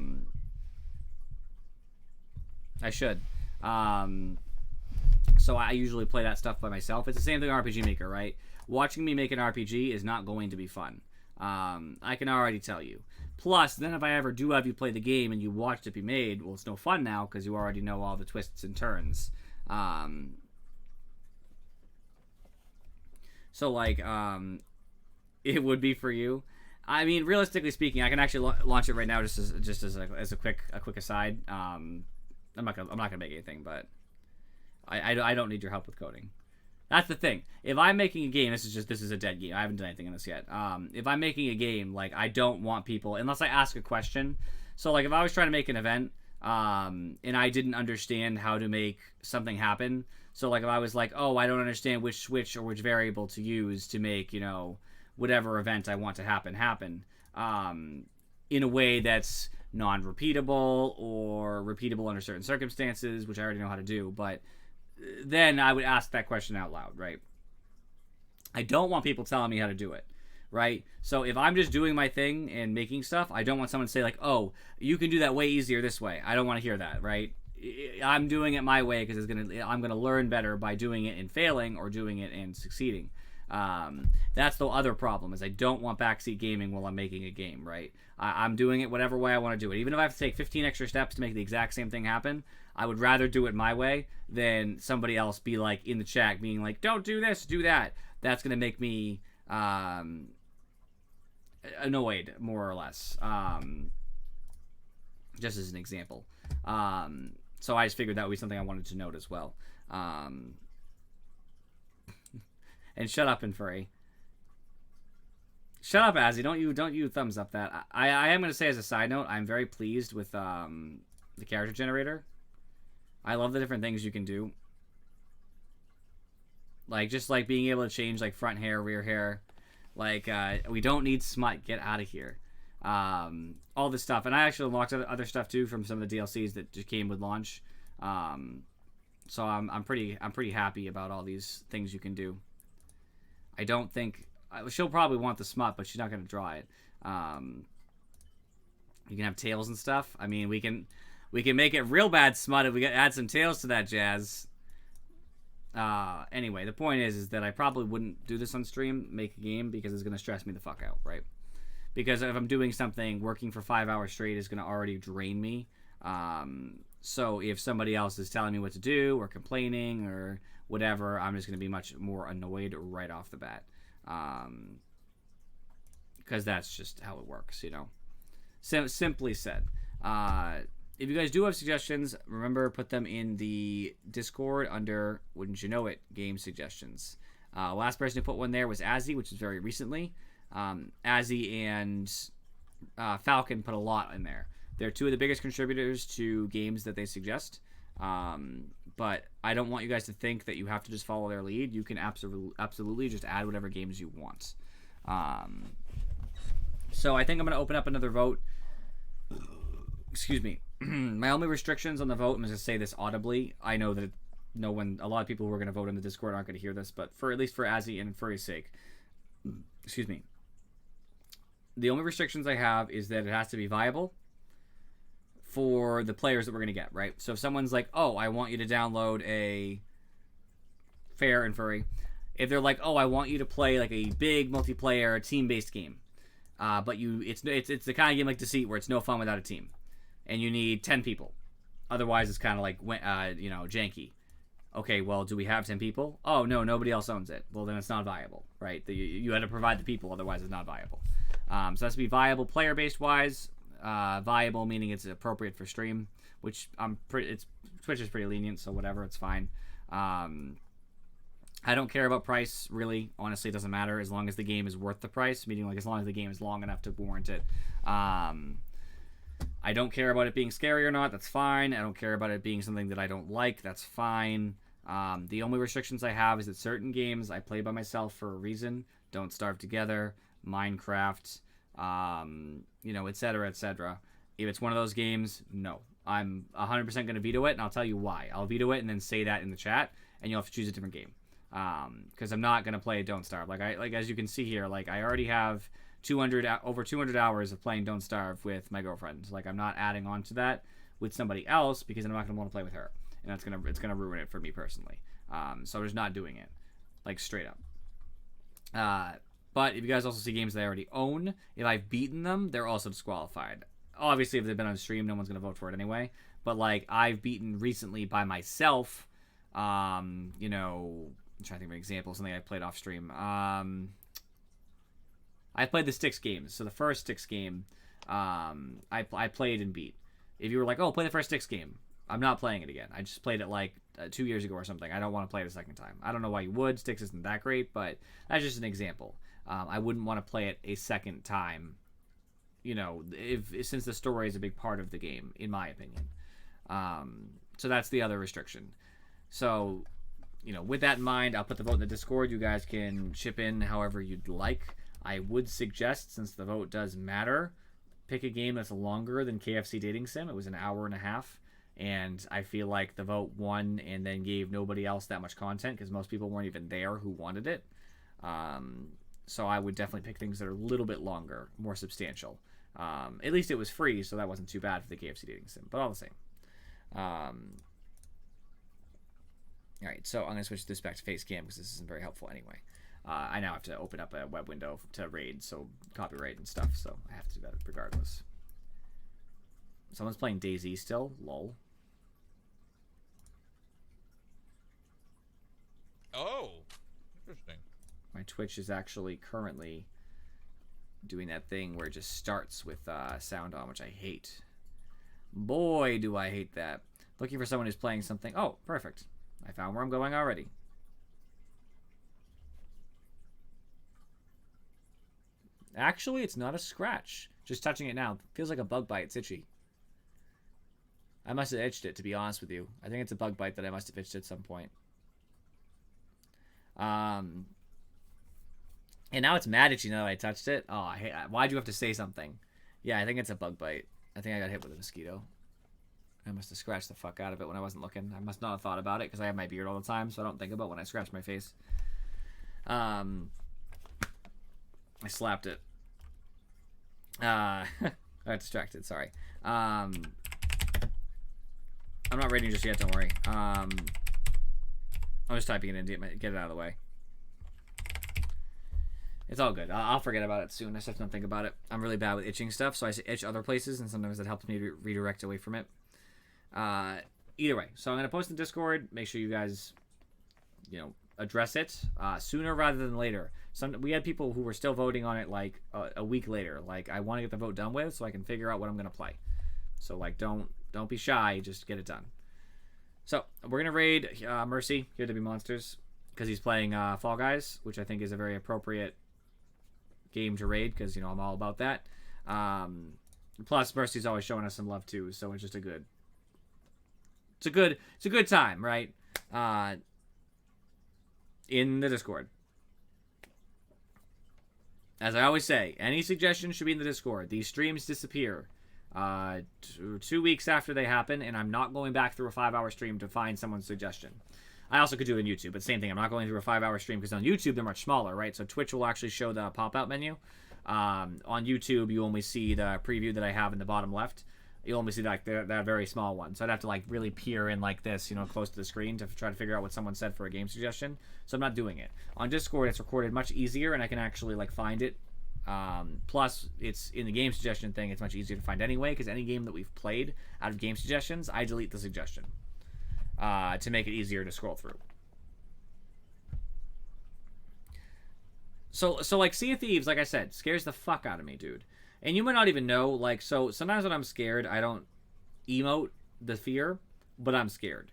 should. So I usually play that stuff by myself. It's the same thing with RPG Maker, right? Watching me make an RPG is not going to be fun. I can already tell you. Plus, then if I ever do have you play the game and you watched it be made, well, it's no fun now because you already know all the twists and turns. So, like, it would be for you. I mean, realistically speaking, I can actually launch it right now just as a quick aside. I'm not gonna make anything, but I don't need your help with coding. That's the thing. If I'm making a game, this is a dead game. I haven't done anything in this yet. If I'm making a game, like, I don't want people, unless I ask a question. So, like, if I was trying to make an event, and I didn't understand how to make something happen. So, like, if I was like, oh, I don't understand which switch or which variable to use to make, you know, whatever event I want to happen, in a way that's non-repeatable or repeatable under certain circumstances, which I already know how to do, but then I would ask that question out loud, right? I don't want people telling me how to do it, right? So if I'm just doing my thing and making stuff, I don't want someone to say like, "Oh, you can do that way easier this way." I don't want to hear that, right? I'm doing it my way because I'm gonna learn better by doing it and failing or doing it and succeeding. That's the other problem is I don't want backseat gaming while I'm making a game, right? I'm doing it whatever way I want to do it. Even if I have to take 15 extra steps to make the exact same thing happen, I would rather do it my way than somebody else be like in the chat being like, "Don't do this, do that." That's gonna make me annoyed, more or less. Just as an example. So I just figured that would be something I wanted to note as well. And shut up, Infuri. Shut up, Azzy. Don't you thumbs up that. I am going to say as a side note, I'm very pleased with the character generator. I love the different things you can do. Like, just like being able to change like front hair, rear hair. Like, we don't need smut. Get out of here. All this stuff. And I actually unlocked other stuff too from some of the DLCs that just came with launch. So I'm pretty happy about all these things you can do. I don't think she'll probably want the smut, but she's not going to draw it. You can have tails and stuff. I mean, we can make it real bad smut if we add some tails to that jazz. Anyway, the point is that I probably wouldn't do this on stream, make a game, because it's going to stress me the fuck out, right? Because if I'm doing something, working for 5 hours straight is going to already drain me. So if somebody else is telling me what to do or complaining or whatever, I'm just going to be much more annoyed right off the bat. Because that's just how it works, you know. Simply said. If you guys do have suggestions, remember, put them in the Discord under Wouldn't You Know It game suggestions. Last person who put one there was Azzy, which is very recently. Azzy and Falcon put a lot in there. They're two of the biggest contributors to games that they suggest. But I don't want you guys to think that you have to just follow their lead. You can absolutely just add whatever games you want. So I think I'm going to open up another vote. Excuse me. My only restrictions on the vote, I'm going to say this audibly. I know that a lot of people who are going to vote in the Discord aren't going to hear this, but at least for Azzy and Furry's sake, excuse me. The only restrictions I have is that it has to be viable for the players that we're going to get, right? So if someone's like, "Oh, I want you to download a Fair and Furry," if they're like, "Oh, I want you to play like a big multiplayer team-based game," but it's the kind of game like Deceit where it's no fun without a team, and you need 10 people, otherwise it's kind of like janky. Okay, well, do we have 10 people? Oh no, nobody else owns it. Well, then it's not viable, right? You had to provide the people, otherwise it's not viable. So it has to be viable player-based wise. Viable meaning it's appropriate for stream, which Twitch is pretty lenient, so whatever, it's fine. I don't care about price, really. Honestly, it doesn't matter as long as the game is worth the price, meaning like as long as the game is long enough to warrant it. I don't care about it being scary or not, that's fine. I don't care about it being something that I don't like, that's fine. The only restrictions I have is that certain games I play by myself for a reason. Don't Starve Together, Minecraft, etc., etc. If it's one of those games, no. I'm 100% going to veto it, and I'll tell you why. I'll veto it and then say that in the chat, and you'll have to choose a different game. Because I'm not going to play Don't Starve. Like as you can see here, like I already have over 200 hours of playing Don't Starve with my girlfriend. Like I'm not adding on to that with somebody else because I'm not going to want to play with her, and it's gonna ruin it for me personally. So I'm just not doing it, like straight up. But if you guys also see games that I already own, if I've beaten them, they're also disqualified. Obviously, if they've been on stream, no one's going to vote for it anyway. But, like, I've beaten recently by myself, I'm trying to think of an example, something I played off stream. I played the Styx games. So the first Styx game, I played and beat. If you were like, "Oh, play the first Styx game," I'm not playing it again. I just played it, like, 2 years ago or something. I don't want to play it a second time. I don't know why you would. Styx isn't that great, but that's just an example. I wouldn't want to play it a second time, since the story is a big part of the game, in my opinion. So that's the other restriction. So, with that in mind, I'll put the vote in the Discord. You guys can chip in however you'd like. I would suggest, since the vote does matter, pick a game that's longer than KFC Dating Sim. It was an hour and a half. And I feel like the vote won and then gave nobody else that much content because most people weren't even there who wanted it. So I would definitely pick things that are a little bit longer, more substantial. At least it was free, so that wasn't too bad for the KFC dating sim, but all the same. Alright, so I'm going to switch this back to face cam because this isn't very helpful anyway. I now have to open up a web window to raid, so copyright and stuff, so I have to do that regardless. Someone's playing DayZ still? Lol. Oh, interesting. My Twitch is actually currently doing that thing where it just starts with sound on, which I hate. Boy, do I hate that. Looking for someone who's playing something. Oh, perfect. I found where I'm going already. Actually, it's not a scratch. Just touching it now. Feels like a bug bite. It's itchy. I must have itched it, to be honest with you. I think it's a bug bite that I must have itched at some point. And now it's mad at you now that I touched it. Oh, I hate. Why'd you have to say something? Yeah, I think it's a bug bite. I think I got hit with a mosquito. I must have scratched the fuck out of it when I wasn't looking. I must not have thought about it because I have my beard all the time, so I don't think about when I scratch my face. I slapped it. I got distracted, sorry. I'm not rating just yet, don't worry. I'm just typing it in to get it out of the way. It's all good. I'll forget about it soon. I just have to not think about it. I'm really bad with itching stuff, so I itch other places, and sometimes it helps me to redirect away from it. Either way, so I'm going to post in Discord. Make sure you guys, address it sooner rather than later. We had people who were still voting on it like a week later. Like, I want to get the vote done with so I can figure out what I'm going to play. So, like, don't be shy. Just get it done. So, we're going to raid Mercy, Here to Be Monsters, because he's playing Fall Guys, which I think is a very appropriate game to raid, because, I'm all about that. Plus, Mercy's always showing us some love, too, so it's just a good... It's a good time, right? In the Discord. As I always say, any suggestions should be in the Discord. These streams disappear 2 weeks after they happen, and I'm not going back through a 5-hour stream to find someone's suggestion. I also could do it on YouTube, but same thing. I'm not going through a 5-hour stream because on YouTube they're much smaller, right? So Twitch will actually show the pop-out menu. On YouTube, you only see the preview that I have in the bottom left. You'll only see that very small one. So I'd have to like really peer in like this, close to the screen to try to figure out what someone said for a game suggestion. So I'm not doing it. On Discord, it's recorded much easier, and I can actually like find it. Plus, it's in the game suggestion thing. It's much easier to find anyway, because any game that we've played out of game suggestions, I delete the suggestion to make it easier to scroll through. So like Sea of Thieves, like I said, scares the fuck out of me, dude. And you might not even know, like, so sometimes when I'm scared, I don't emote the fear, but I'm scared.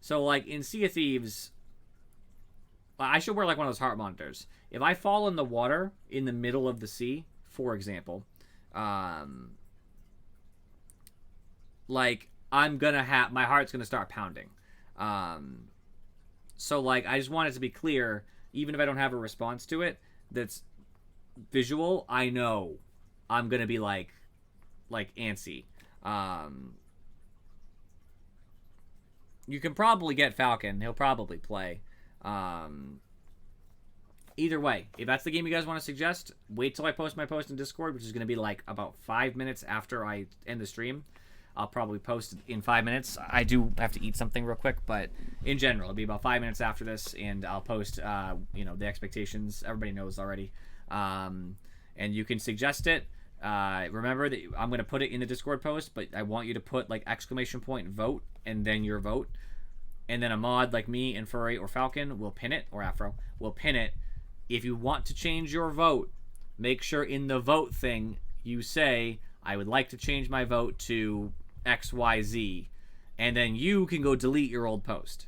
So, like, in Sea of Thieves, I should wear, like, one of those heart monitors. If I fall in the water in the middle of the sea, for example, like, I'm gonna have, my heart's gonna start pounding. So, like, I just want it to be clear, even if I don't have a response to it, that's visual, I know I'm gonna be like antsy. You can probably get Falcon. He'll probably play. Either way, if that's the game you guys want to suggest, wait till I post my post in Discord, which is gonna be like about 5 minutes after I end the stream. I'll probably post in 5 minutes. I do have to eat something real quick, but in general, it'll be about 5 minutes after this, and I'll post, the expectations. Everybody knows already. And you can suggest it. Remember that I'm going to put it in the Discord post, but I want you to put like ! vote and then your vote. And then a mod like me and Furry or Falcon will pin it, or Afro will pin it. If you want to change your vote, make sure in the vote thing you say, I would like to change my vote to XYZ. And then you can go delete your old post.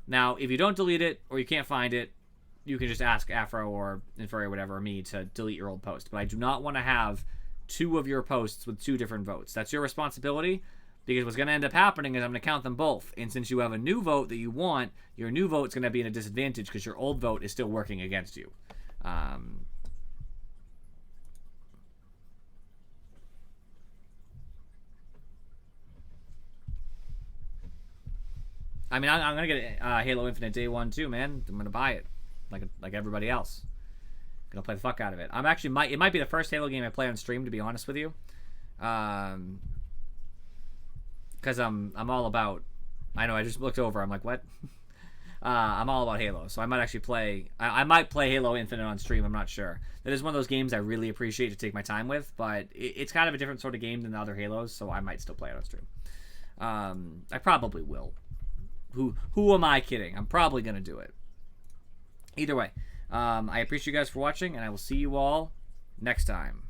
Now, if you don't delete it or you can't find it, you can just ask Afro or Inferi or whatever, or me, to delete your old post. But I do not want to have 2 of your posts with 2 different votes. That's your responsibility, because what's going to end up happening is I'm going to count them both. And since you have a new vote that you want, your new vote's going to be in a disadvantage because your old vote is still working against you. I mean, I'm going to get Halo Infinite day 1 too, man. I'm going to buy it. Like everybody else. Gonna play the fuck out of it. I'm actually it might be the first Halo game I play on stream, to be honest with you. Because I'm all about. I know I just looked over. I'm like, what? I'm all about Halo, so I might actually play. I might play Halo Infinite on stream. I'm not sure. That is one of those games I really appreciate to take my time with, but it's kind of a different sort of game than the other Halos, so I might still play it on stream. I probably will. Who am I kidding? I'm probably gonna do it. Either way, I appreciate you guys for watching, and I will see you all next time.